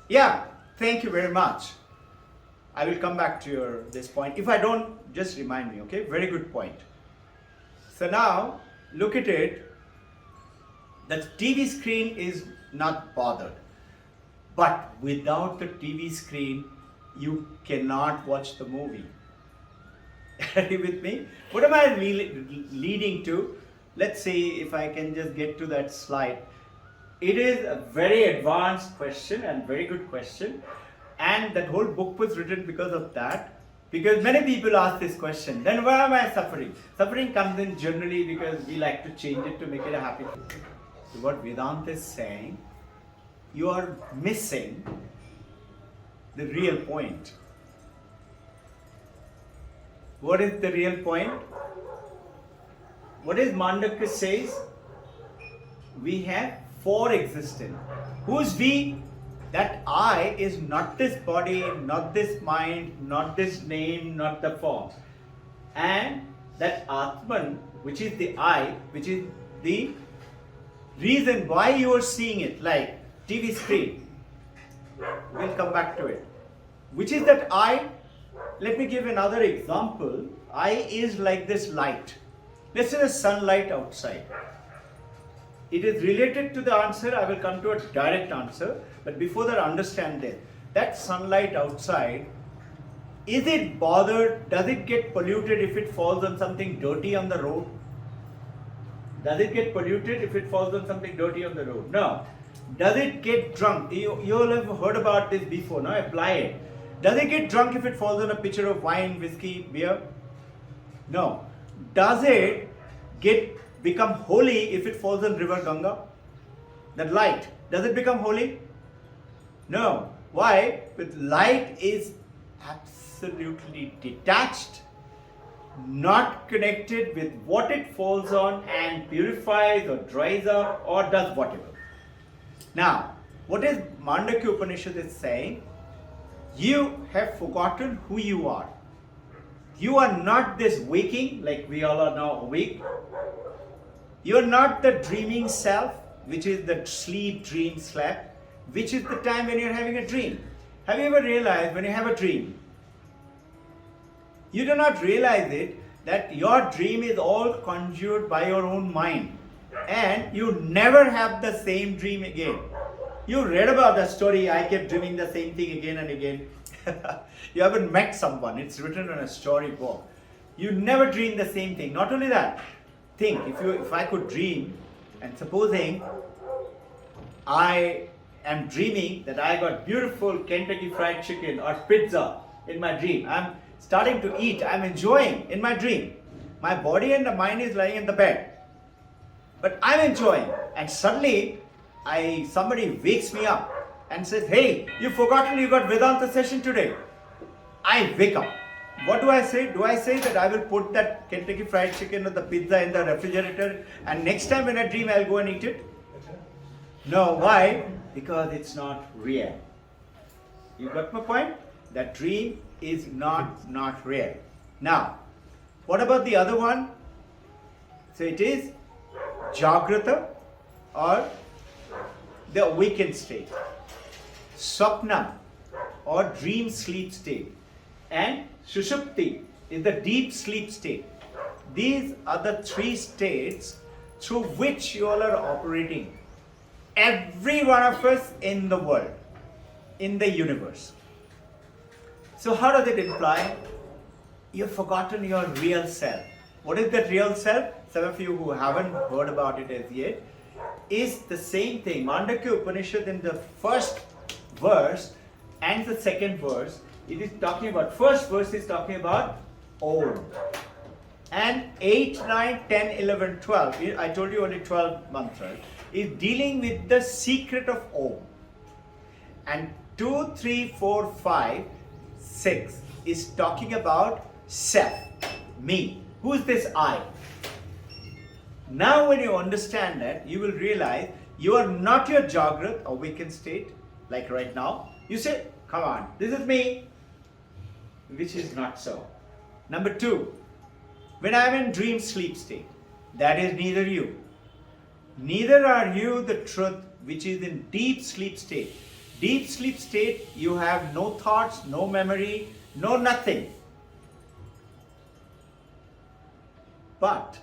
Yeah. Thank you very much. I will come back to this point. If I don't, just remind me, okay? Very good point. So now, look at it. The TV screen is not bothered. But without the TV screen, you cannot watch the movie. Are you with me? What am I leading to? Let's see if I can just get to that slide. It is a very advanced question and very good question. And that whole book was written because of that. Because many people ask this question, then why am I suffering? Suffering comes in generally because we like to change it to make it a happy thing. So what Vedanta is saying, you are missing the real point. What is the real point? What is Mandukya says? We have four existence. Who's we? That I is not this body, not this mind, not this name, not the form. And that Atman, which is the I, which is the reason why you are seeing it, like TV screen. We'll come back to it. Which is that I? Let me give another example. I is like this light. Let's say the sunlight outside. It is related to the answer. I will come to a direct answer. But before that, understand this. That sunlight outside, is it bothered? Does it get polluted if it falls on something dirty on the road? Does it get polluted if it falls on something dirty on the road? No. Does it get drunk? You all have heard about this before. Now apply it. Does it get drunk if it falls on a pitcher of wine, whiskey, beer? No. Does it get become holy if it falls in river Ganga? That light, does it become holy? No. Why? With light is absolutely detached, not connected with what it falls on and purifies or dries up or does whatever. Now, what is Mandukya Upanishad is saying? You have forgotten who you are. You are not this waking, like we all are now awake. You are not the dreaming self, which is the sleep, dream, slept, which is the time when you are having a dream. Have you ever realized when you have a dream, you do not realize it that your dream is all conjured by your own mind and you never have the same dream again. You read about the story, I kept dreaming the same thing again and again. You haven't met someone, it's written on a storybook. You never dream the same thing. Not only that, think if I could dream, and supposing I am dreaming that I got beautiful Kentucky Fried Chicken or pizza in my dream. I'm starting to eat, I'm enjoying in my dream. My body and the mind is lying in the bed. But I'm enjoying, and suddenly somebody wakes me up and says, hey, you've forgotten you got Vedanta session today. I wake up. What do I say? Do I say that I will put that Kentucky Fried Chicken or the pizza in the refrigerator and next time when I dream I'll go and eat it? No, why? Because it's not real. You got my point? That dream is not real. Now, what about the other one? So it is Jagrata or the awakened state, Swapna or dream sleep state, and Sushupti is the deep sleep state. These are the three states through which you all are operating. Every one of us in the world, in the universe. So how does it imply? You've forgotten your real self. What is that real self? Some of you who haven't heard about it as yet, is the same thing. Mandukya Upanishad in the first verse and the second verse, it is talking about, first verse is talking about Om. And 8, 9, 10, 11, 12, I told you only 12 mantras, is dealing with the secret of Om. And 2, 3, 4, 5, 6 is talking about self, me. Who is this I? Now when you understand that, you will realize you are not your Jagrat, awakened state, like right now. You say, come on, this is me, which is not so. Number 2, when I am in dream sleep state, that is neither you. Neither are you the truth, which is in deep sleep state. Deep sleep state, you have no thoughts, no memory, no nothing. But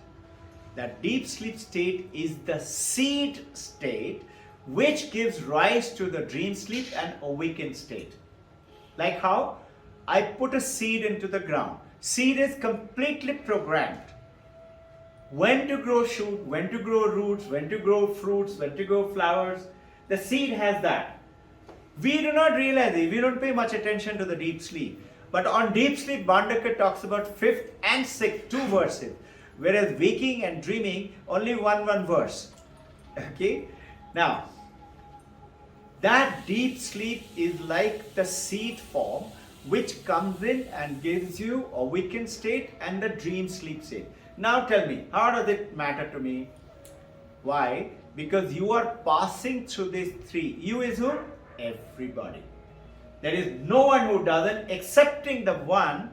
that deep sleep state is the seed state which gives rise to the dream sleep and awakened state. Like how I put a seed into the ground. Seed is completely programmed. When to grow shoot, when to grow roots, when to grow fruits, when to grow flowers. The seed has that. We do not realize it. We don't pay much attention to the deep sleep. But on deep sleep, Mandukya talks about 5th and 6th, 2 verses. Whereas waking and dreaming, only one verse. Okay? Now, that deep sleep is like the seed form which comes in and gives you a awakened state and the dream sleep state. Now tell me, how does it matter to me? Why? Because you are passing through these 3. You is who? Everybody. There is no one who doesn't, excepting the one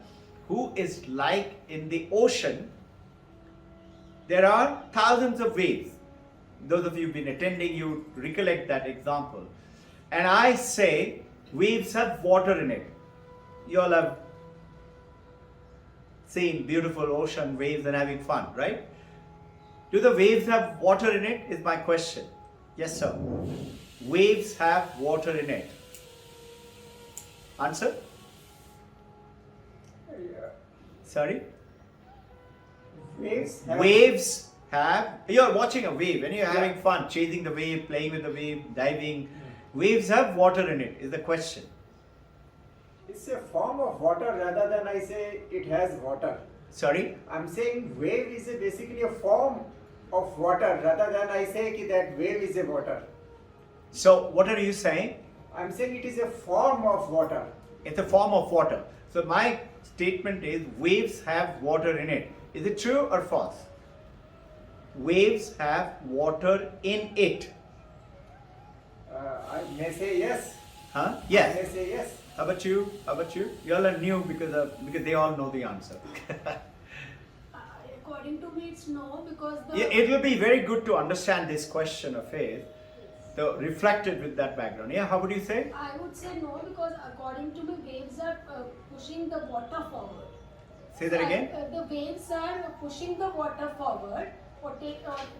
who is like in the ocean. There are thousands of waves. Those of you who've been attending, you recollect that example. And I say, waves have water in it. You all have seen beautiful ocean waves and having fun, right? Do the waves have water in it? Is my question. Yes, sir. Waves have water in it. Answer? Sorry? Waves have, you're watching a wave, when you're having fun, chasing the wave, playing with the wave, diving. Waves have water in it, is the question. It's a form of water rather than I say it has water. Sorry? I'm saying wave is basically a form of water rather than I say ki that wave is a water. So what are you saying? I'm saying it is a form of water. It's a form of water. So my statement is waves have water in it. Is it true or false? Waves have water in it. I may say yes. Huh? I Yes. may say yes. How about you? How about you? You all are new because they all know the answer. According to me, it's no, because the Yeah, it will be very good to understand this question of faith, so reflected with that background. Yeah, how would you say? I would say no, because according to me, waves are pushing the water forward. Say that again. The waves are pushing the water forward.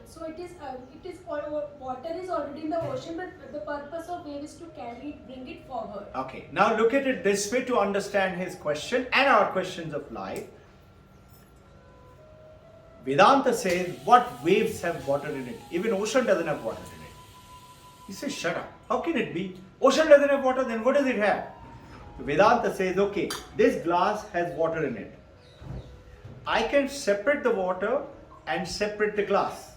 So it is water is already in the ocean, but the purpose of wave is to carry it, bring it forward. Okay, now look at it this way to understand his question and our questions of life. Vedanta says, what waves have water in it? Even ocean doesn't have water in it. He says, shut up. How can it be? Ocean doesn't have water, then what does it have? Vedanta says, okay, this glass has water in it. I can separate the water and separate the glass.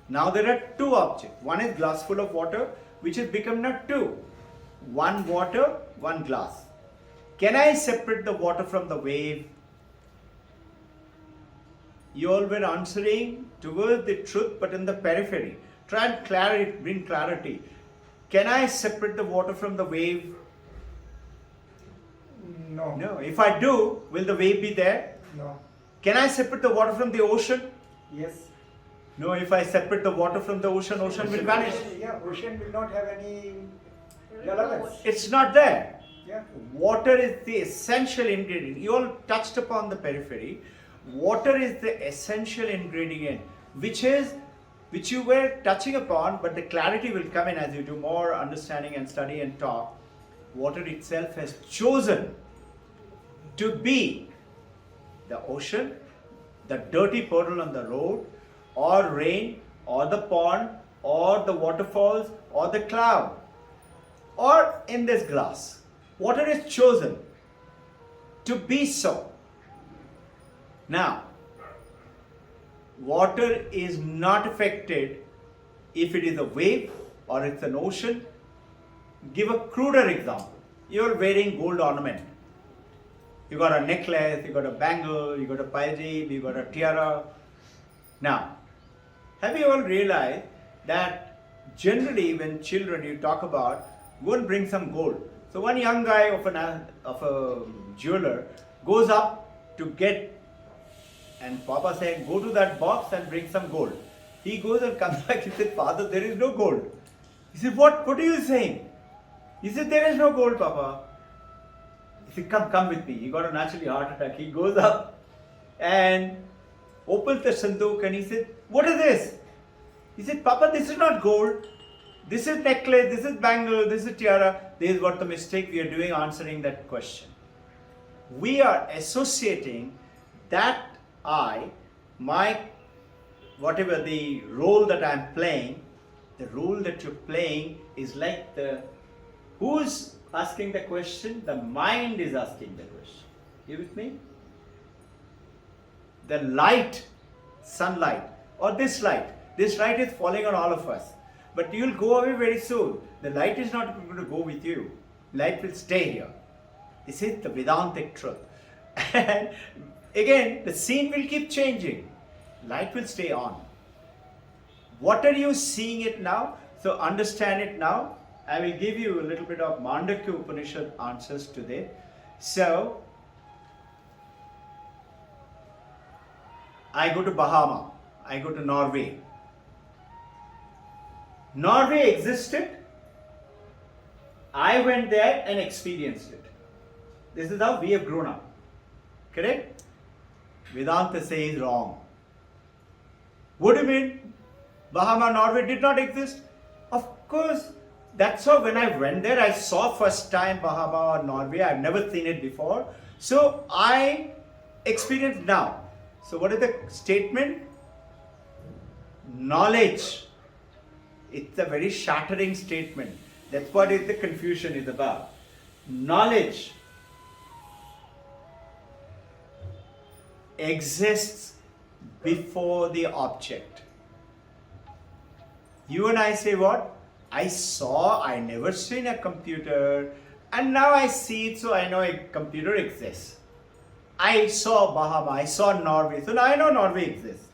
Now there are two objects. One is glass full of water, which has become now two. One water, one glass. Can I separate the water from the wave? You all were answering towards the truth, but in the periphery. Try and bring clarity. Can I separate the water from the wave? No. No. If I do, will the wave be there? No. Can I separate the water from the ocean? Yes. No, if I separate the water from the ocean, ocean will vanish. Yeah, ocean will not have any relevance. It's not there. Yeah. Water is the essential ingredient. You all touched upon the periphery. Water is the essential ingredient, which you were touching upon, but the clarity will come in as you do more understanding and study and talk. Water itself has chosen to be the ocean, the dirty puddle on the road, or rain, or the pond, or the waterfalls, or the cloud, or in this glass. Water is chosen to be so. Now, water is not affected if it is a wave or it's an ocean. Give a cruder example. You're wearing gold ornament. You got a necklace, you got a bangle, you got a pajib, you got a tiara. Now, have you all realized that generally when children you talk about, go and bring some gold. So one young guy of a jeweler goes up to get, and Papa said, go to that box and bring some gold. He goes and comes back, he said, Father, there is no gold. He said, what are you saying? He said, there is no gold, Papa. He said, come with me. He got a naturally heart attack. He goes up and opens the sanduk and he said, what is this? He said, Papa, this is not gold. This is necklace, this is bangle, this is tiara. This is what the mistake we are doing answering that question. We are associating that whatever the role that I am playing, the role that you're playing is like who's asking the question? The mind is asking the question. You with me? The light, sunlight, or this light is falling on all of us. But you'll go away very soon. The light is not going to go with you. Light will stay here. This is the Vedantic truth. And again, the scene will keep changing. Light will stay on. What are you seeing it now? So understand it now. I will give you a little bit of Mandukya Upanishad answers today. So, I go to Bahama. I go to Norway. Norway existed. I went there and experienced it. This is how we have grown up. Correct? Vedanta says wrong. What do you mean? Bahama, Norway did not exist? Of course. That's how when I went there, I saw first time Bahama or Norway. I've never seen it before. So I experienced now. So what is the statement? Knowledge. It's a very shattering statement. That's what the confusion is about. Knowledge exists before the object. You and I say what? I never seen a computer, and now I see it, so I know a computer exists. I saw Bahama, I saw Norway, so now I know Norway exists.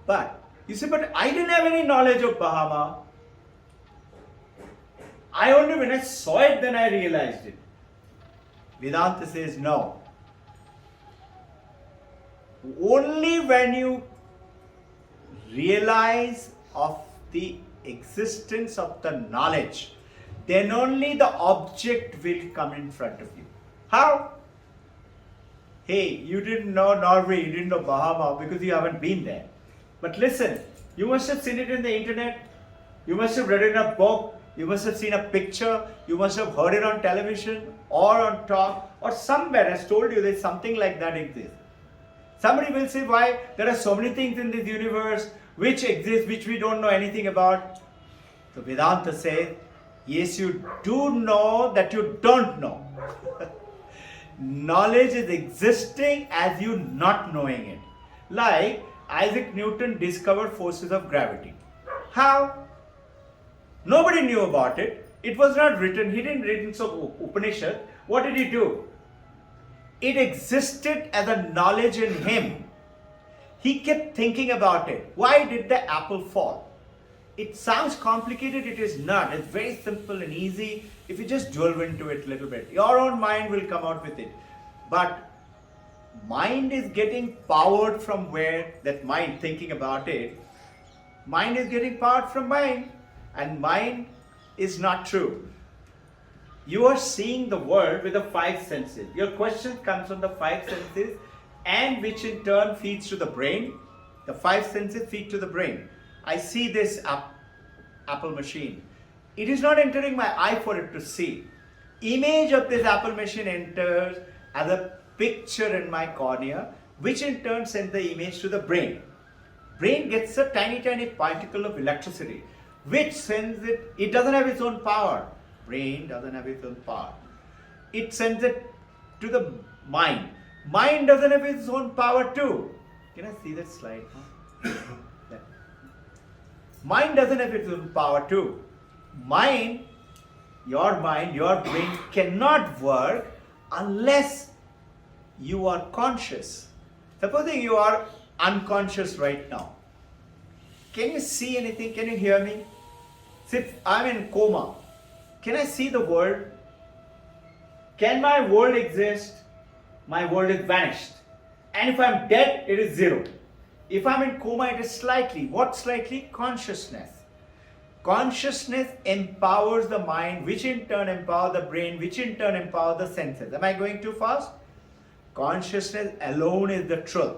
But, you say, but I didn't have any knowledge of Bahama. I only, when I saw it, then I realized it. Vedanta says no. Only when you realize of the existence of the knowledge, then only the object will come in front of you. How? Hey, you didn't know Norway, you didn't know Bahama because you haven't been there. But listen, you must have seen it in the internet, you must have read it in a book, you must have seen a picture, you must have heard it on television or on talk or somewhere has told you that something like that exists. Somebody will say, why? There are so many things in this universe which exist, which we don't know anything about. So Vedanta says, yes, you do know that you don't know. Knowledge is existing as you not knowing it. Like Isaac Newton discovered forces of gravity. How? Nobody knew about it. It was not written. He didn't read in some Upanishad. What did he do? It existed as a knowledge in him. He kept thinking about it. Why did the apple fall? It sounds complicated, it is not. It's very simple and easy if you just delve into it a little bit. Your own mind will come out with it. But mind is getting powered from where? That mind thinking about it. Mind is getting powered from mind. And mind is not true. You are seeing the world with the five senses. Your question comes from the five senses, and which in turn feeds to the brain. The five senses feed to the brain. I see this Apple machine. It is not entering my eye for it to see. Image of this Apple machine enters as a picture in my cornea, which in turn sends the image to the brain. Brain gets a tiny particle of electricity, which sends it. It doesn't have its own power. Brain doesn't have its own power. It sends it to the mind. Mind doesn't have its own power too. Can I see that slide? Mind doesn't have its own power too. Mind, your brain cannot work unless you are conscious. Supposing you are unconscious right now. Can you see anything? Can you hear me? If I'm in coma, can I see the world? Can my world exist? My world is vanished. And if I'm dead, it is zero. If I'm in coma, it is slightly. What slightly? Consciousness. Consciousness empowers the mind, which in turn empowers the brain, which in turn empowers the senses. Am I going too fast? Consciousness alone is the truth.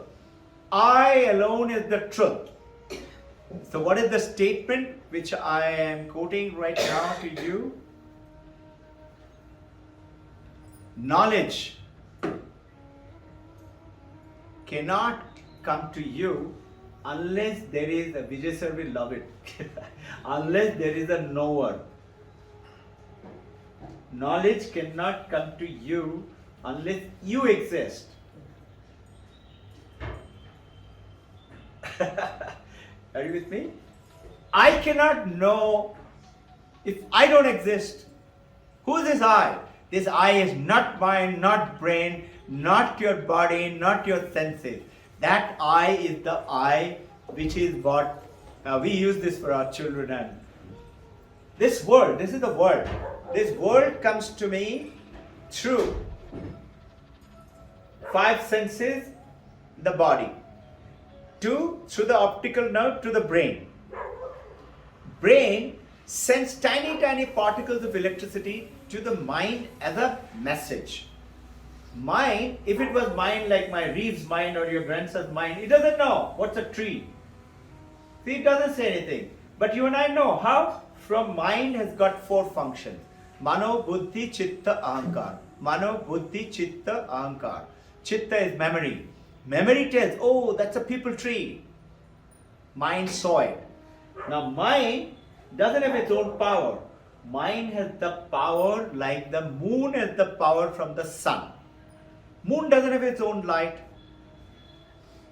I alone is the truth. So what is the statement which I am quoting right now to you? Knowledge cannot come to you unless there is a, Vijay sir will love it, unless there is a knower. Knowledge cannot come to you unless you exist. Are you with me? I cannot know if I don't exist. Who is this I? This I is not mind, not brain, not your body, not your senses. That I is the I, which is what we use this for our children. And this world, this is the world. This world comes to me through five senses, the body. Two, through the optical nerve to the brain. Brain sends tiny particles of electricity to the mind as a message. Mind, if it was mind like my Reeves' mind or your grandson's mind, it doesn't know what's a tree. See, it doesn't say anything. But you and I know how? From mind has got four functions. Mano, Buddhi, Chitta, Ahankar. Mano, Buddhi, Chitta, Ahankar. Chitta is memory. Memory tells, oh, that's a people tree. Mind saw it. Now mind doesn't have its own power. Mind has the power like the moon has the power from the sun. Moon doesn't have its own light.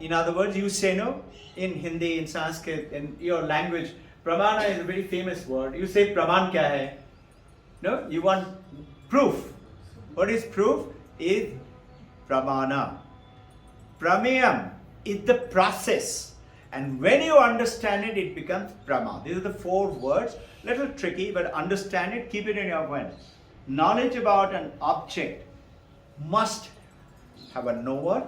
In other words, you say no in Hindi, in Sanskrit, in your language. Pramana is a very famous word. You say Praman kya hai? No, you want proof. What is proof? Is Pramana. Prameyam is the process. And when you understand it, it becomes Prama. These are the 4 words. Little tricky, but understand it, keep it in your mind. Knowledge about an object must have a knower,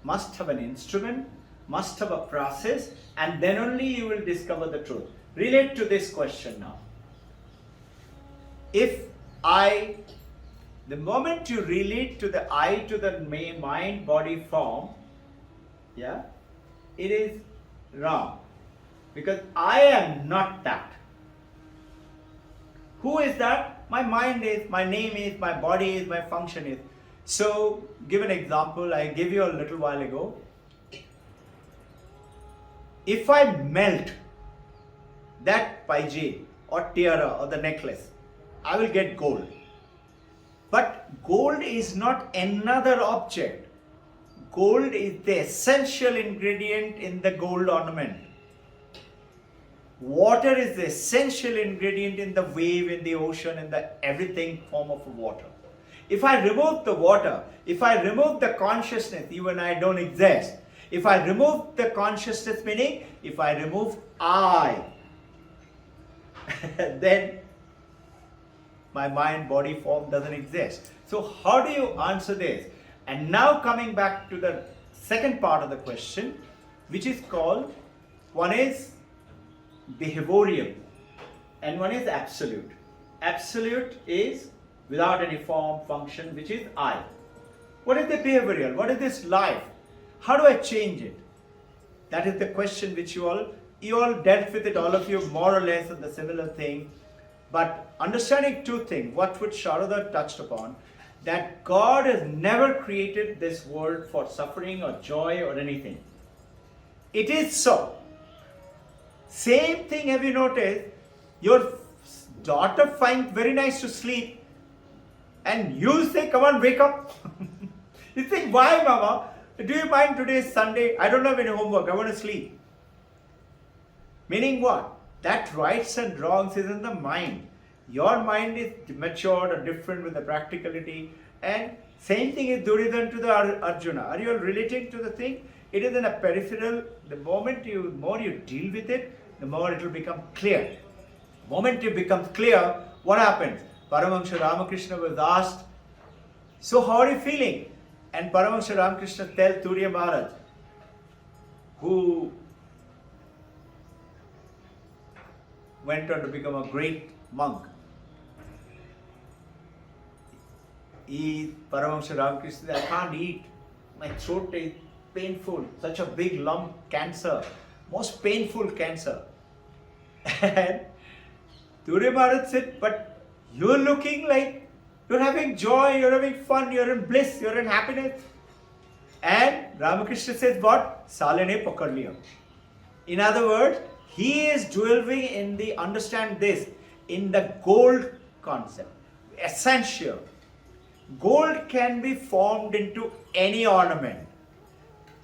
must have an instrument, must have a process, and then only you will discover the truth. Relate to this question now. The moment you relate to the I to the mind, body, form, yeah, it is wrong. Because I am not that. Who is that? My mind is, my name is, my body is, my function is. So, give an example I gave you a little while ago. If I melt that paije or tiara or the necklace, I will get gold. But gold is not another object. Gold is the essential ingredient in the gold ornament. Water is the essential ingredient in the wave, in the ocean, in the everything form of water. If I remove the water, if I remove the consciousness, you and I don't exist. If I remove the consciousness, meaning if I remove I, then my mind, body, form doesn't exist. So how do you answer this? And now coming back to the second part of the question, which is called, one is behavioral and one is absolute. Absolute is without any form, function, which is I. What is the behavioral? What is this life? How do I change it? That is the question which you all dealt with it, all of you more or less on the similar thing. But understanding 2 things, what Sharada touched upon, that God has never created this world for suffering or joy or anything. It is so. Same thing, have you noticed? Your daughter finds very nice to sleep and you say, come on, wake up. You think, why mama? Do you mind, today is Sunday? I don't have any homework, I want to sleep. Meaning what? That rights and wrongs is in the mind. Your mind is matured or different with the practicality. And same thing is Duryodhana to the Arjuna. Are you all relating to the thing? It is in a peripheral. The more you deal with it, the more it will become clear. The moment it becomes clear, what happens? Paramahansa Ramakrishna was asked, so how are you feeling? And Paramahansa Ramakrishna tells Turiya Maharaj, who went on to become a great monk. Paramahansa Ramakrishna said, I can't eat. My throat is painful. Such a big lump, cancer. Most painful cancer. And Turiya Maharaj said, but you're looking like you're having joy, you're having fun, you're in bliss, you're in happiness. And Ramakrishna says what? Salene pakad liya. In other words, he is dwelling in the, understand this, in the gold concept. Essential. Gold can be formed into any ornament.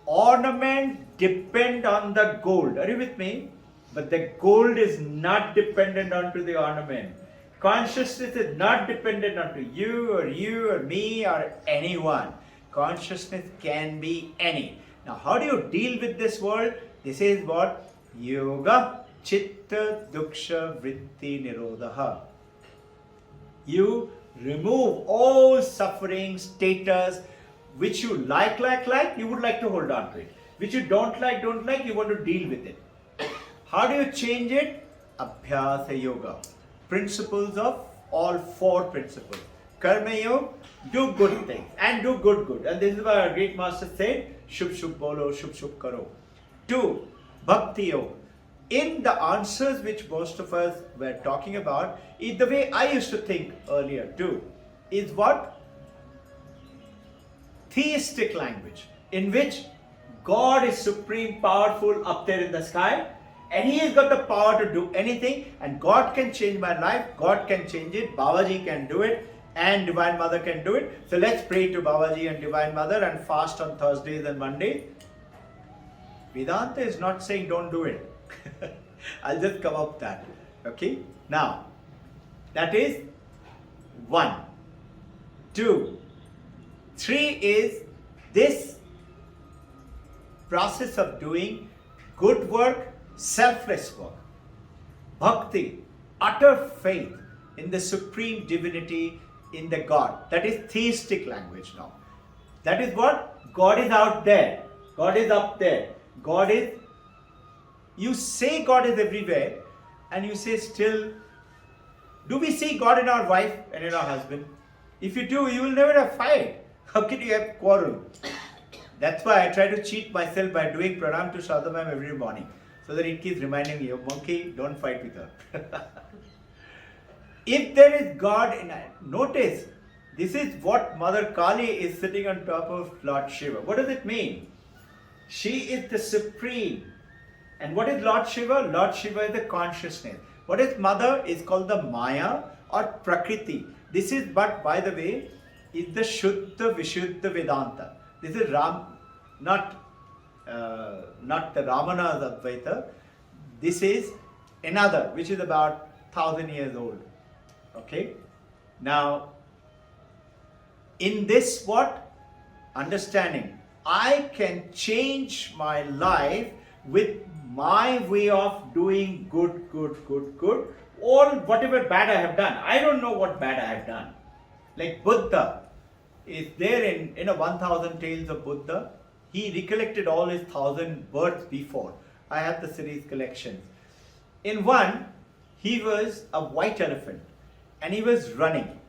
Ornament depend on the gold. Are you with me? But the gold is not dependent onto the ornament. Consciousness is not dependent onto you or me or anyone. Consciousness can be any. Now how do you deal with this world? This is what? Yoga Chitta Duksha Vritti Nirodha. You remove all suffering, status, which you like, you would like to hold on to it. Which you don't like, you want to deal with it. How do you change it? Abhyasa Yoga. Principles of all 4 principles. Karma Yoga, do good things and do good. And this is why our great master said, Shubh Shubh Bolo, Shubh Shubh Karo. 2. Bhakti Yoga. In the answers which most of us were talking about, is the way I used to think earlier too, is what? Theistic language, in which God is supreme, powerful up there in the sky, and He has got the power to do anything, and God can change my life, God can change it, Babaji can do it, and Divine Mother can do it. So let's pray to Babaji and Divine Mother and fast on Thursdays and Mondays. Vedanta is not saying don't do it. I'll just come up that. Okay? Now, that is 1. 2. 3 is this process of doing good work, selfless work. Bhakti, utter faith in the supreme divinity, in the God. That is theistic language now. That is what? God is out there. God is up there. God is, you say God is everywhere, and you say still, do we see God in our wife and in our husband? If you do, you will never have fight. How can you have quarrel? That's why I try to cheat myself by doing pranam to Shraddha Ma'am every morning, so that it keeps reminding me, oh monkey, don't fight with her. If there is God in it, notice, this is what Mother Kali is sitting on top of Lord Shiva. What does it mean? She is the supreme. And what is Lord Shiva? Lord Shiva is the consciousness. What is Mother? Is called the Maya or Prakriti. This is, but by the way, is the Shuddha Vishuddha Vedanta. This is not the Ramana's Advaita. This is another, which is about 1,000 years old. Okay? Now, in this what? Understanding. I can change my life with my way of doing good, or whatever bad I have done. I don't know what bad I have done. Like Buddha is there in 1,000 tales of Buddha. He recollected all his 1,000 births before. I have the series collections. In one, he was a white elephant and he was running.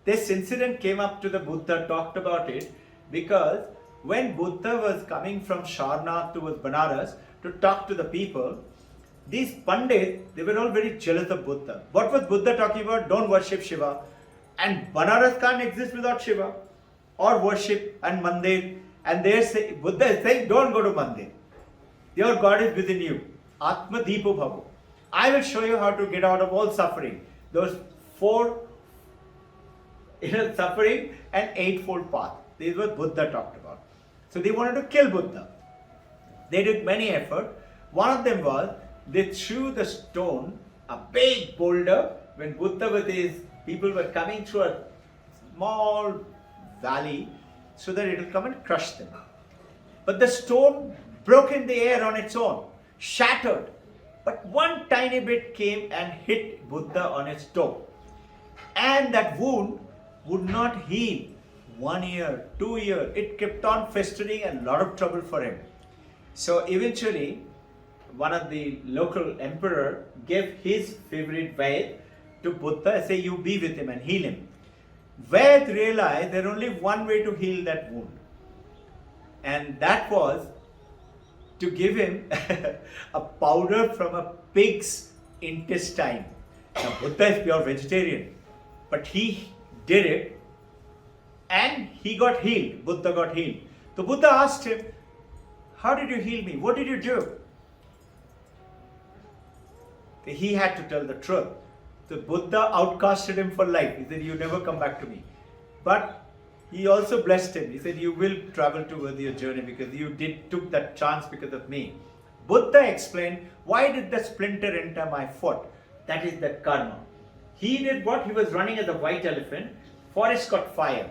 This incident came up to the Buddha, talked about it, because when Buddha was coming from Sarnath towards Banaras to talk to the people, these Pandits, they were all very jealous of Buddha. What was Buddha talking about? Don't worship Shiva. And Banaras can't exist without Shiva. Or worship and Mandir. And Buddha is saying, don't go to Mandir. Your God is within you. Atma Deepo Bhavu. I will show you how to get out of all suffering. Those 4 suffering and 8-fold path. This is what Buddha talked about. So they wanted to kill Buddha. They did many efforts. One of them was, they threw the stone, a big boulder, when Buddha with his people were coming through a small valley, so that it will come and crush them. But the stone broke in the air on its own, shattered. But one tiny bit came and hit Buddha on his toe. And that wound would not heal. 1 year, 2 years, it kept on festering and a lot of trouble for him. So eventually, one of the local emperor gave his favorite Vaid to Buddha and say, you be with him and heal him. Vaid realized there is only one way to heal that wound. And that was to give him a powder from a pig's intestine. Now Buddha is pure vegetarian, but he did it and he got healed. Buddha got healed. So Buddha asked him, how did you heal me? What did you do? He had to tell the truth. So Buddha outcasted him for life. He said, you never come back to me. But he also blessed him. He said, you will travel towards your journey because you took that chance because of me. Buddha explained, why did the splinter enter my foot? That is the karma. He did what? He was running as a white elephant. Forest caught fire.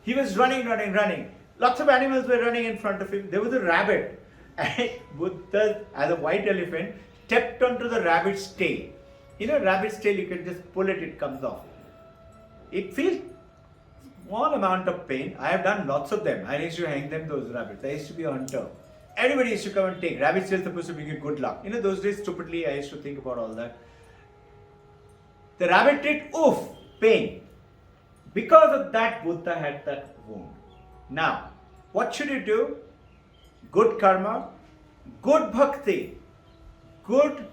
He was running. Lots of animals were running in front of him. There was a rabbit. And Buddha, as a white elephant, stepped onto the rabbit's tail. You know, rabbit's tail, you can just pull it, it comes off. It feels small amount of pain. I have done lots of them. I used to hang them, those rabbits. I used to be a hunter. Everybody used to come and take. Rabbit's tail is supposed to bring you good luck. You know, those days, stupidly, I used to think about all that. The rabbit did, oof, pain. Because of that, Buddha had that wound. Now, what should you do? Good karma, good bhakti, good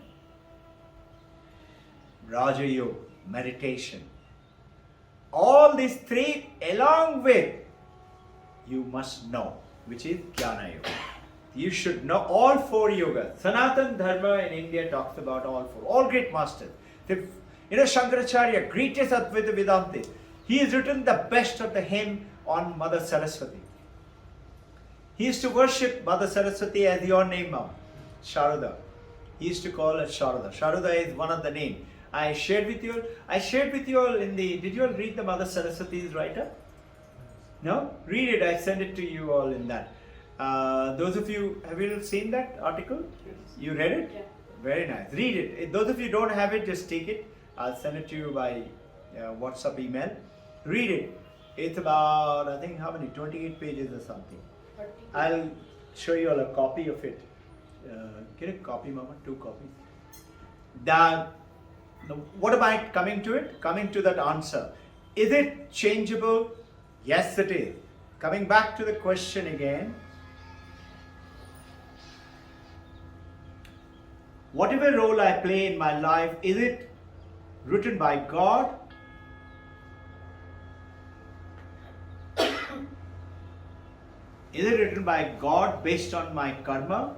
Raja Yoga, meditation. All these 3 along with you must know, which is Jnana Yoga. You should know all 4 yogas. Sanatana Dharma in India talks about all 4. All great masters. Shankaracharya, greatest Advaita Vedanta. He has written the best of the hymn on Mother Saraswati. He used to worship Mother Saraswati as your name, Mom, Sharada. He used to call it Sharada. Sharada is one of the names. I shared with you all in the, did you all read the Mother Saraswati's writer? No? Read it, I sent it to you all in that. Those of you, have you seen that article? You read it? Yeah. Very nice. Read it. Those of you who don't have it, just take it. I'll send it to you by WhatsApp email. Read it. It's about, I think, how many? 28 pages or something. I'll show you all a copy of it. Get a copy, Mama, 2 copies. What am I coming to it? Coming to that answer. Is it changeable? Yes, it is. Coming back to the question again. Whatever role I play in my life, is it written by God? Is it written by God based on my karma?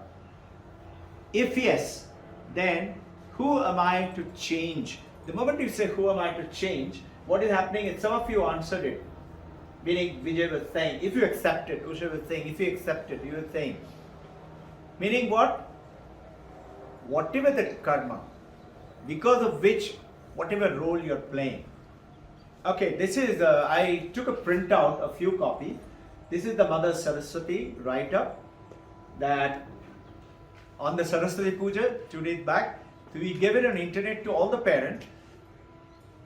If yes, then who am I to change? The moment you say who am I to change, what is happening is some of you answered it. Meaning Vijay was saying, if you accept it, Usha was saying, if you accept it, you were saying. Meaning what? Whatever the karma, because of which, whatever role you're playing. Okay, this is, I took a printout, a few copies. This is the Mother Saraswati write-up that on the Saraswati Puja 2 days back, we gave it on internet to all the parents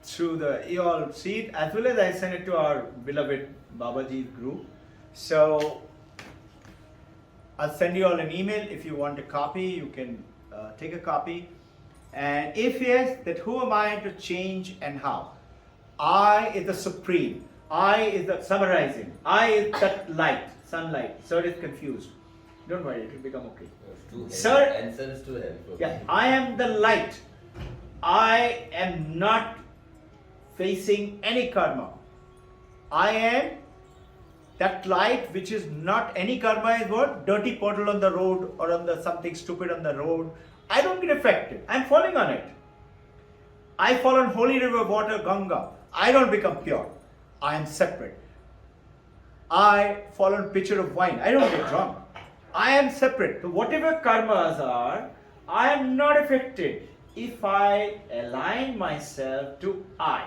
through the, you all see it, as well as I sent it to our beloved Babaji's group. So I'll send you all an email. If you want a copy, you can take a copy. And if yes, that who am I to change and how? I is the supreme. I is the summarizing. I is that light, sunlight. Sir is confused. Don't worry, it will become okay. Sir, answer is too helpful. yeah, I am the light. I am not facing any karma. I am that light which is not any karma is what? Dirty puddle on the road or on the something stupid on the road. I don't get affected. I'm falling on it. I fall on holy river water Ganga. I don't become pure. I am separate. I fall on pitcher of wine. I don't get drunk. I am separate. So whatever karmas are, I am not affected if I align myself to I.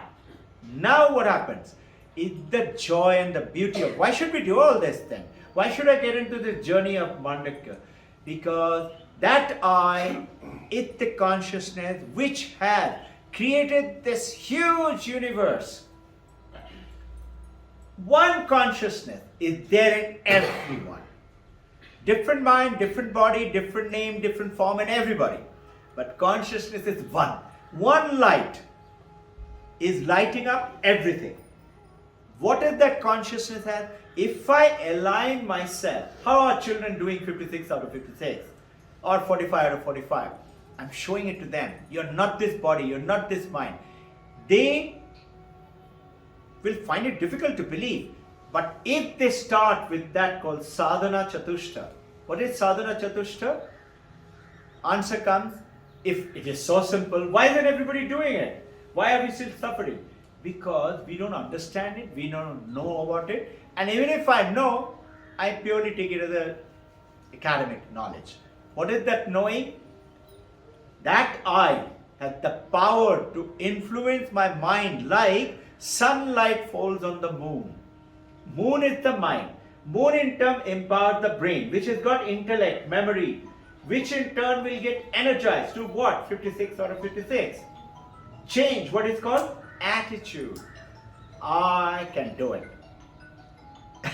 Now what happens? Is the joy and the beauty of, why should we do all this then? Why should I get into this journey of Mandukya? Because that I is the consciousness which has created this huge universe. One consciousness is there in everyone. Different mind, different body, different name, different form in everybody. But consciousness is one. One light is lighting up everything. What is that consciousness has? If I align myself, how are children doing 56 out of 56? Or 45 out of 45? I'm showing it to them. You're not this body, you're not this mind. They will find it difficult to believe. But if they start with that called sadhana chatushta, what is sadhana chatushta? Answer comes, if it is so simple, why isn't everybody doing it? Why are we still suffering? Because we don't understand it, we don't know about it, and even if I know, I purely take it as an academic knowledge. What is that knowing? That I have the power to influence my mind like sunlight falls on the moon. Moon is the mind. Moon in turn empowers the brain, which has got intellect, memory, which in turn will get energized to what? 56 out of 56. Change what is called attitude. I can do it.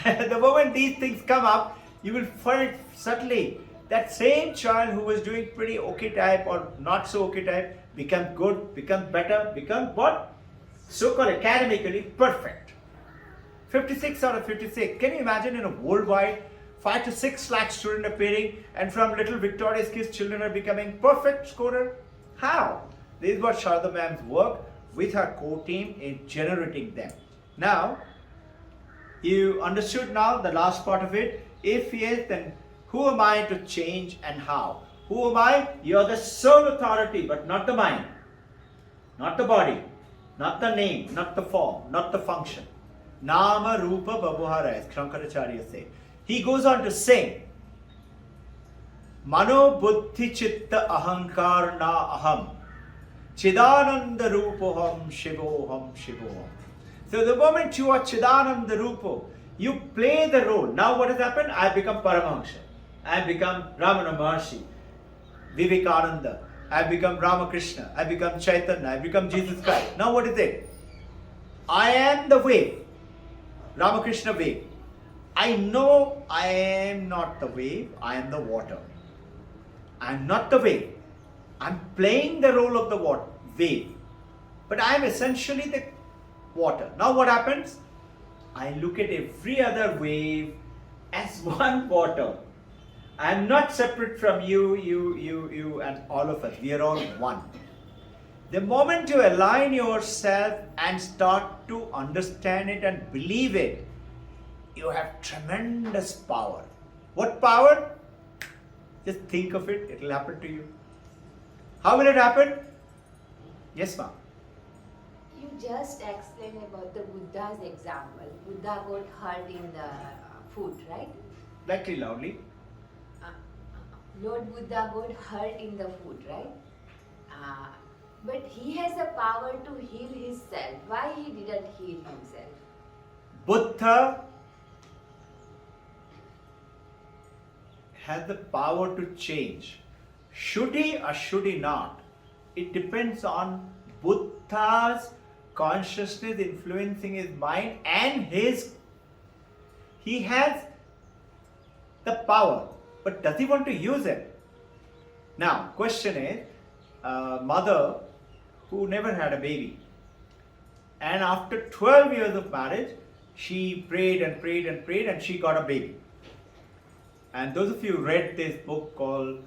The moment these things come up, you will find subtly that same child who was doing pretty okay type or not so okay type become good, become better, become what? So-called academically perfect. 56 out of 56. Can you imagine in a worldwide 5 to 6 lakh students appearing and from little Victoria's kids children are becoming perfect scorer? How? This is what Sharda ma'am's work with her core team in generating them. Now, you understood now the last part of it? If yes, then who am I to change and how? Who am I? You're the sole authority, but not the mind, not the body, not the name, not the form, not the function. Nama Rupa Babhara, as Shankaracharya said. He goes on to sing, Mano buddhi chitta ahankar na aham, Chidananda rupoham shivoham shivoham. So the moment you are Chidananda rupo, you play the role. Now what has happened? I have become Paramahamsa. I have become Ramana Maharshi, Vivekananda. I have become Ramakrishna. I have become Chaitanya. I have become Jesus Christ. Now what is it? I am the wave. Ramakrishna wave. I know I am not the wave. I am the water. I am not the wave. I am playing the role of the wave. But I am essentially the water. Now what happens? I look at every other wave as one water. I am not separate from you, and all of us. We are all one. The moment you align yourself and start to understand it and believe it, you have tremendous power. What power? Just think of it, it will happen to you. How will it happen? Yes, ma'am. You just explained about the Buddha's example. Buddha got hurt in the foot, right? Slightly loudly. Lord Buddha got hurt in the foot, right? But he has the power to heal himself. Why he didn't heal himself? Buddha has the power to change. Should he or should he not? It depends on Buddha's consciousness influencing his mind and he has the power, but does he want to use it? Now, question is, mother who never had a baby, and after 12 years of marriage, she prayed and prayed and prayed and she got a baby. And those of you who read this book called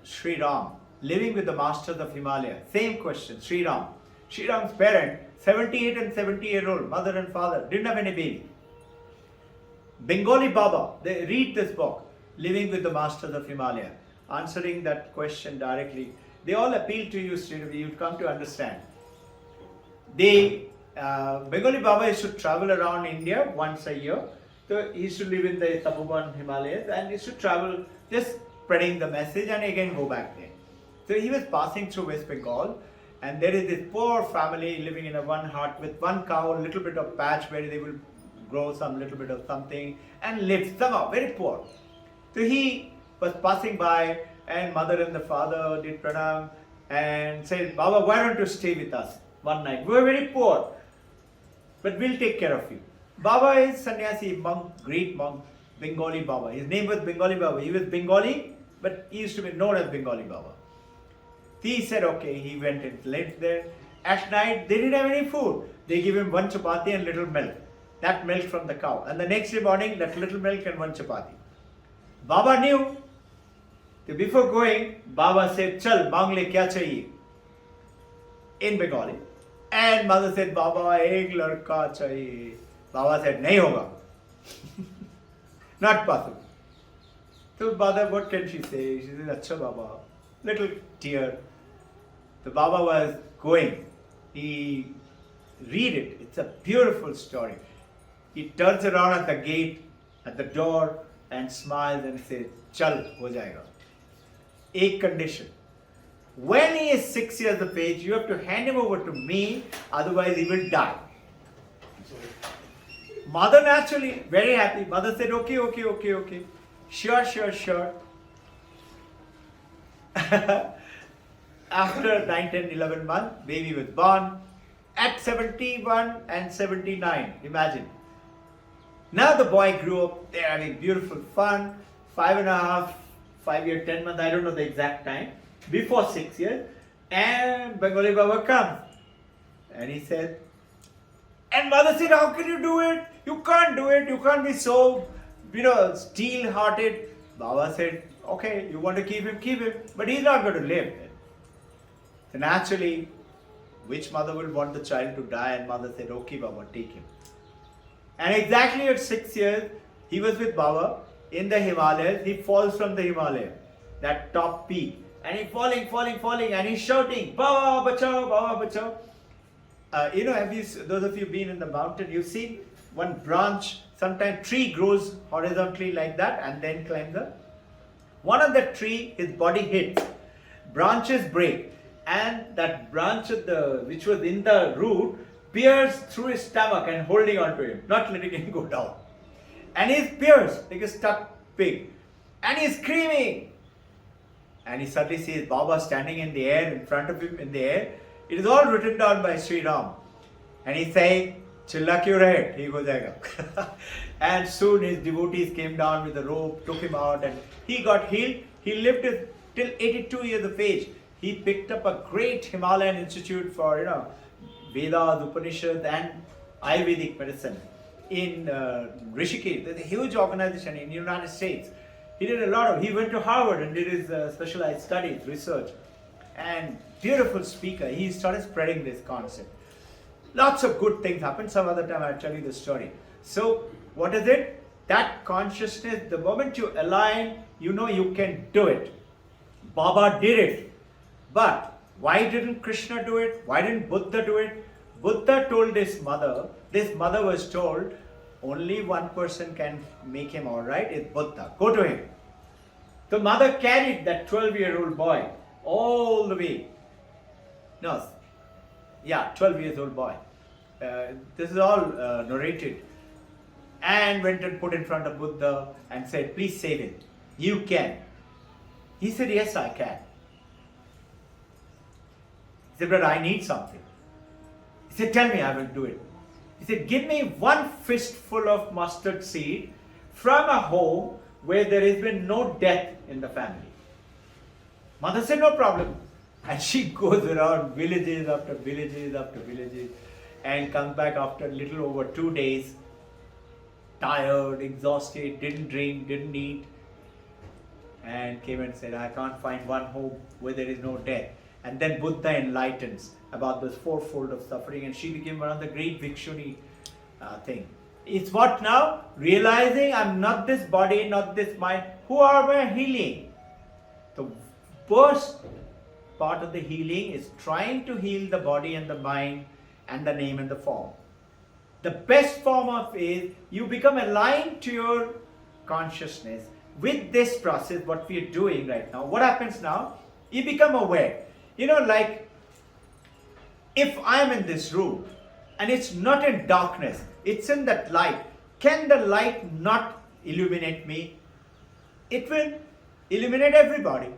Sri Ram, Living with the Masters of Himalaya, same question, Sri Ram. Sri Ram's parent, 78 and 70-year-old, mother and father, didn't have any baby. Bengali Baba, they read this book, Living with the Masters of Himalaya, answering that question directly. They all appeal to you straight away, you'll come to understand. Bengali Baba used to travel around India once a year. So he used to live in the Tapovan Himalayas and he used to travel just spreading the message and again go back there. So he was passing through West Bengal and there is this poor family living in a one hut with one cow, a little bit of patch where they will grow some little bit of something and live somehow, very poor. So he was passing by and mother and the father did pranam and said, Baba, why don't you stay with us one night? We are very poor, but we'll take care of you. Baba is sannyasi, monk, great monk, Bengali Baba. His name was Bengali Baba. He was Bengali, but he used to be known as Bengali Baba. He said, okay, he went and lived there. At night, they didn't have any food. They give him one chapati and little milk. That milk from the cow. And the next day morning, that little milk and one chapati. Baba knew. So before going, Baba said, Chal, maang le kya chahiye? In Bengali. And mother said, Baba, ek ladka chahiye. Baba said, nahi hoga. Not possible. So mother, what can she say? She said, Acha Baba. Little tear. The Baba was going. He read it. It's a beautiful story. He turns around at the gate, at the door, and smiles and says, Chal, ho jayega. A condition. When he is 6 years of age, you have to hand him over to me, otherwise he will die. Mother naturally, very happy. Mother said, okay. Sure. After 9, 10, 11 months, baby was born. At 71 and 79, imagine. Now the boy grew up, they're having beautiful fun. 5.5, 5 years, 10 months, I don't know the exact time. Before 6 years. And Bengali Baba comes. And he said, and mother said, how can you do it? You can't do it. You can't be so, steel-hearted. Baba said, okay, you want to keep him. But he's not going to live. So naturally, which mother will want the child to die? And mother said, okay, Baba, take him. And exactly at 6 years, he was with Baba in the Himalayas. He falls from the Himalaya, that top peak. And he's falling, and he's shouting, Baba, bachao, Baba, bachao. Have you, those of you been in the mountain, you've seen one branch Sometimes tree grows horizontally like that and then climbs up. One of the tree, his body hits, branches break, and that branch of which was in the root pierced through his stomach and holding on to him, not letting him go down. And he's pierced like a stuck pig, and he's screaming. And he suddenly sees Baba standing in the air, in front of him in the air. It is all written down by Sri Ram. And he's saying, Chilla kyun rahe? He goes jayega. And soon his devotees came down with a rope, took him out, and he got healed. He lived till 82 years of age. He picked up a great Himalayan institute for, Vedas, Upanishad, and Ayurvedic medicine in Rishikesh. There's a huge organization in the United States. He did he went to Harvard and did his specialized studies, research, and beautiful speaker. He started spreading this concept. Lots of good things happened. Some other time I'll tell you the story. So, what is it? That consciousness, the moment you align, you know you can do it. Baba did it. But why didn't Krishna do it? Why didn't Buddha do it? Buddha told this mother was told, only one person can make him alright, it's Buddha. Go to him. The mother carried that 12-year-old boy all the way. 12 years old boy. This is all narrated. And went and put in front of Buddha and said, please save him. You can. He said, yes, I can. He said, but I need something. He said, tell me, I will do it. He said, give me one fistful of mustard seed from a home where there has been no death in the family. Mother said, no problem. And she goes around villages after villages after villages and comes back after a little over 2 days, tired, exhausted, didn't drink, didn't eat, and came and said, I can't find one home where there is no death. And then Buddha enlightens about this fourfold of suffering, and she became one of the great Bhikshuni thing. It's what now? Realizing I'm not this body, not this mind. Who are we healing? The first part of the healing is trying to heal the body and the mind and the name and the form. The best form of is you become aligned to your consciousness. With this process, what we are doing right now, what happens now? You become aware. Like if I am in this room and it's not in darkness, it's in that light. Can the light not illuminate me? It will illuminate everybody.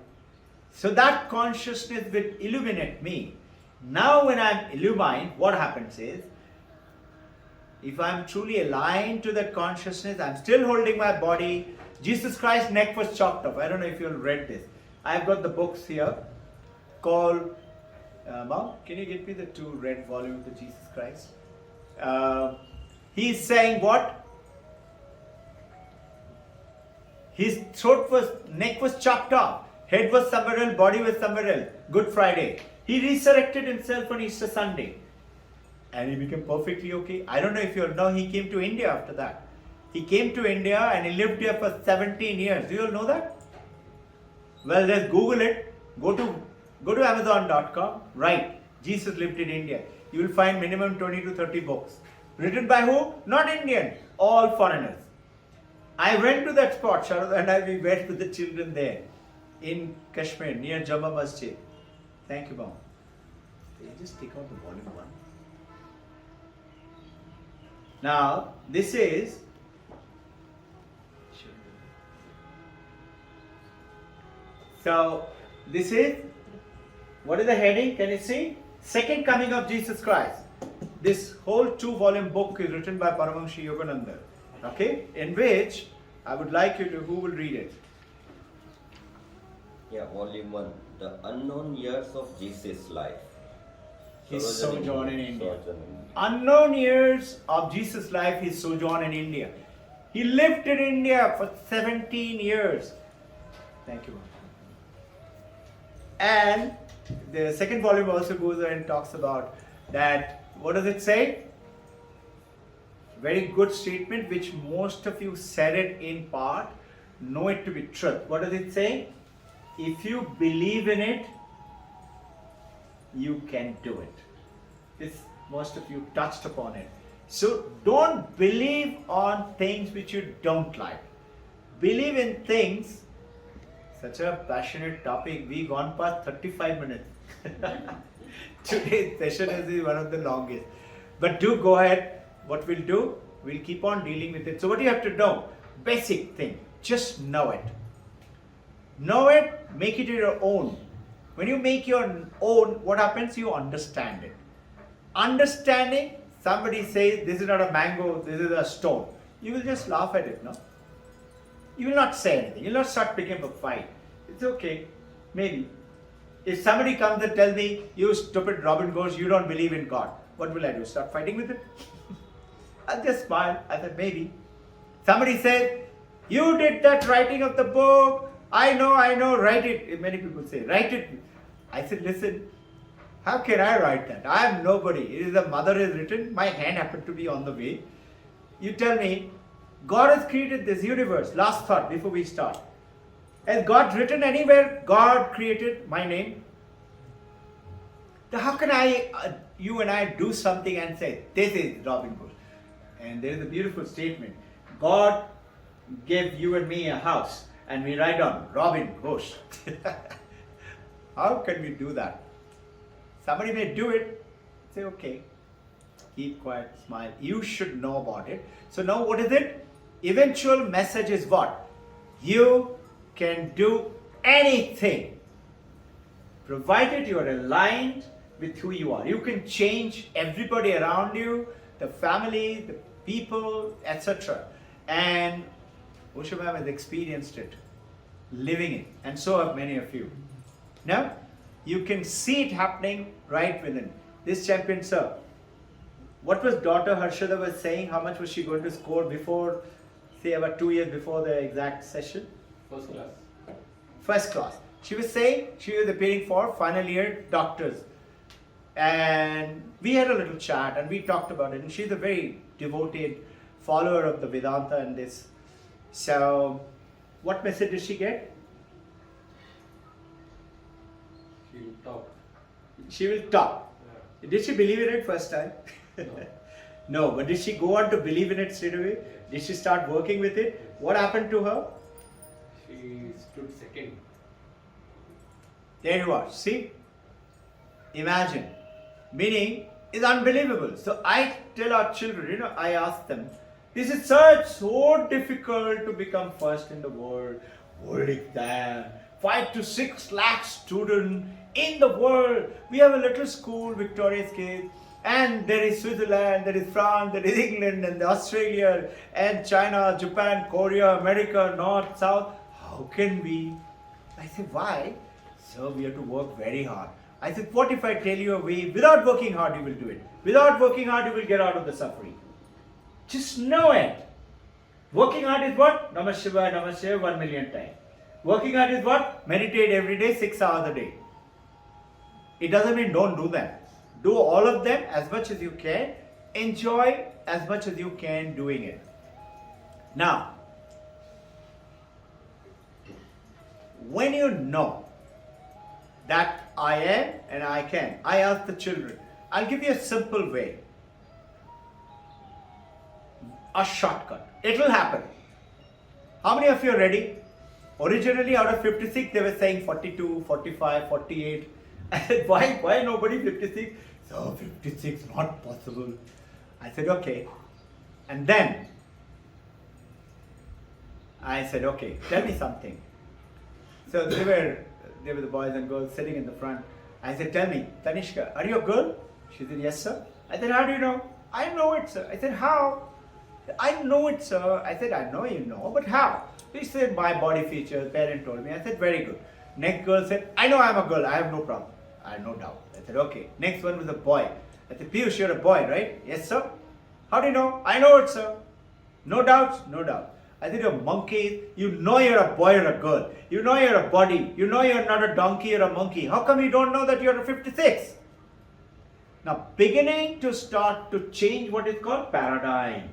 So that consciousness will illuminate me. Now when I'm illumined, what happens is, if I'm truly aligned to that consciousness, I'm still holding my body. Jesus Christ's neck was chopped off. I don't know if you've read this. I've got the books here called, Mom, can you get me the 2 red volumes of Jesus Christ? He's saying what? His neck was chopped off. Head was somewhere else, body was somewhere else. Good Friday. He resurrected himself on Easter Sunday. And he became perfectly okay. I don't know if you all know, he came to India after that. He came to India and he lived here for 17 years. Do you all know that? Well, just Google it. Go to Amazon.com. Write, Jesus lived in India. You will find minimum 20 to 30 books. Written by who? Not Indian. All foreigners. I went to that spot, Sharada and we went with the children there. In Kashmir, near Jama Masjid. Thank you, Mom. Can you just take out the volume 1? Now, this is what is the heading? Can you see? Second Coming of Jesus Christ. This whole 2-volume book is written by Paramahansa Yogananda. Okay? In which I would like you to, who will read it? Yeah, volume 1. The unknown years of Jesus' life. His sojourn in India. Sojourn in India. Unknown years of Jesus' life, his sojourn in India. He lived in India for 17 years. Thank you. And the second volume also goes there and talks about that. What does it say? Very good statement, which most of you said it in part, know it to be truth. What does it say? If you believe in it, you can do it. This, most of you touched upon it. So don't believe on things which you don't like. Believe in things. Such a passionate topic. We gone past 35 minutes. Today's session is one of the longest. But do go ahead. What we'll do, we'll keep on dealing with it. So what you have to know, basic thing, just know it. Know it, make it your own. When you make your own, what happens? You understand it. Understanding, somebody says this is not a mango, this is a stone. You will just laugh at it, no? You will not say anything. You will not start picking up a fight. It's okay, maybe. If somebody comes and tells me, you stupid Robin Ghosh, you don't believe in God, what will I do? Start fighting with it? I'll just smile. I said, maybe. Somebody said, you did that writing of the book. I know, write it. Many people say, write it. I said, listen, how can I write that? I am nobody. It is the mother has written. My hand happened to be on the way. You tell me, God has created this universe. Last thought before we start. Has God written anywhere? God created my name. Then how can you and I do something and say, this is Robin Ghosh? And there is a beautiful statement. God gave you and me a house and we write on Robin Ghosh. How can we do that? Somebody may do it. Say, okay, keep quiet, smile. You should know about it. So now what is it? Eventual message is what? You can do anything, provided you are aligned with who you are. You can change everybody around you, the family, the people, etc. And Usha ma'am has experienced it, living it, and so have many of you. Now, you can see it happening right within. This champion, sir, what was daughter Harshada was saying? How much was she going to score before, say about 2 years before the exact session? First class. First class. She was saying she was appearing for final year doctors. And we had a little chat and we talked about it. And she's a very devoted follower of the Vedanta and this. So, what message did she get? She will talk. She will talk. Yeah. Did she believe in it first time? No. No, but did she go on to believe in it straight away? Did she start working with it? What happened to her? She stood second. There you are. See? Imagine. Meaning is unbelievable. So I tell our children, I ask them, this is so difficult to become first in the world. World exam. 5 to 6 lakh students in the world. We have a little school, Victoria's Gate. And there is Switzerland, there is France, there is England, and Australia, and China, Japan, Korea, America, North, South. How can we? I said, why? So we have to work very hard. I said, what if I tell you a way, without working hard you will do it. Without working hard you will get out of the suffering. Just know it. Working hard is what? Namah Shivaya, 1 million times. Working hard is what? Meditate every day, 6 hours a day. It doesn't mean don't do them. Do all of them as much as you can. Enjoy as much as you can doing it. Now, when you know that I am and I can, I ask the children, I'll give you a simple way. A shortcut. It will happen. How many of you are ready? Originally out of 56 they were saying 42, 45, 48. I said, why nobody 56? So 56 not possible. I said, okay. And then I said, okay, tell me something. So they were the boys and girls sitting in the front. I said, tell me, Tanishka, are you a girl? She said, yes, sir. I said, how do you know? I know it, sir. I said, how? I know it, sir. I said, I know you know, but how? He said, my body features, parent told me. I said, very good. Next girl said, I know I'm a girl, I have no problem. I have no doubt. I said, okay. Next one was a boy. I said, Piyush, you're a boy, right? Yes, sir. How do you know? I know it, sir. No doubts? No doubt. I said, you're a monkey. You know you're a boy or a girl. You know you're a body. You know you're not a donkey or a monkey. How come you don't know that you're a 56? Now, beginning to start to change what is called paradigm.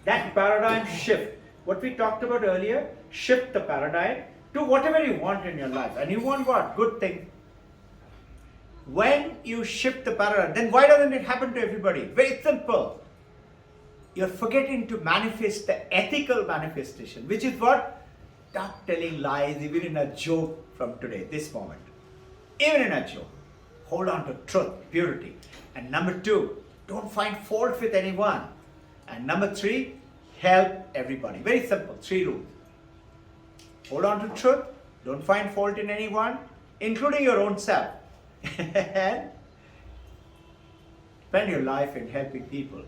That paradigm shift. What we talked about earlier, shift the paradigm to whatever you want in your life. And you want what? Good things. When you shift the paradigm, then why doesn't it happen to everybody? Very simple. you're forgetting to manifest the ethical manifestation, which is what? Stop telling lies even in a joke from today, this moment. Even in a joke. Hold on to truth, purity. And number 2, don't find fault with anyone. And number 3, help everybody. Very simple, 3 rules. Hold on to truth, don't find fault in anyone, including your own self. And spend your life in helping people.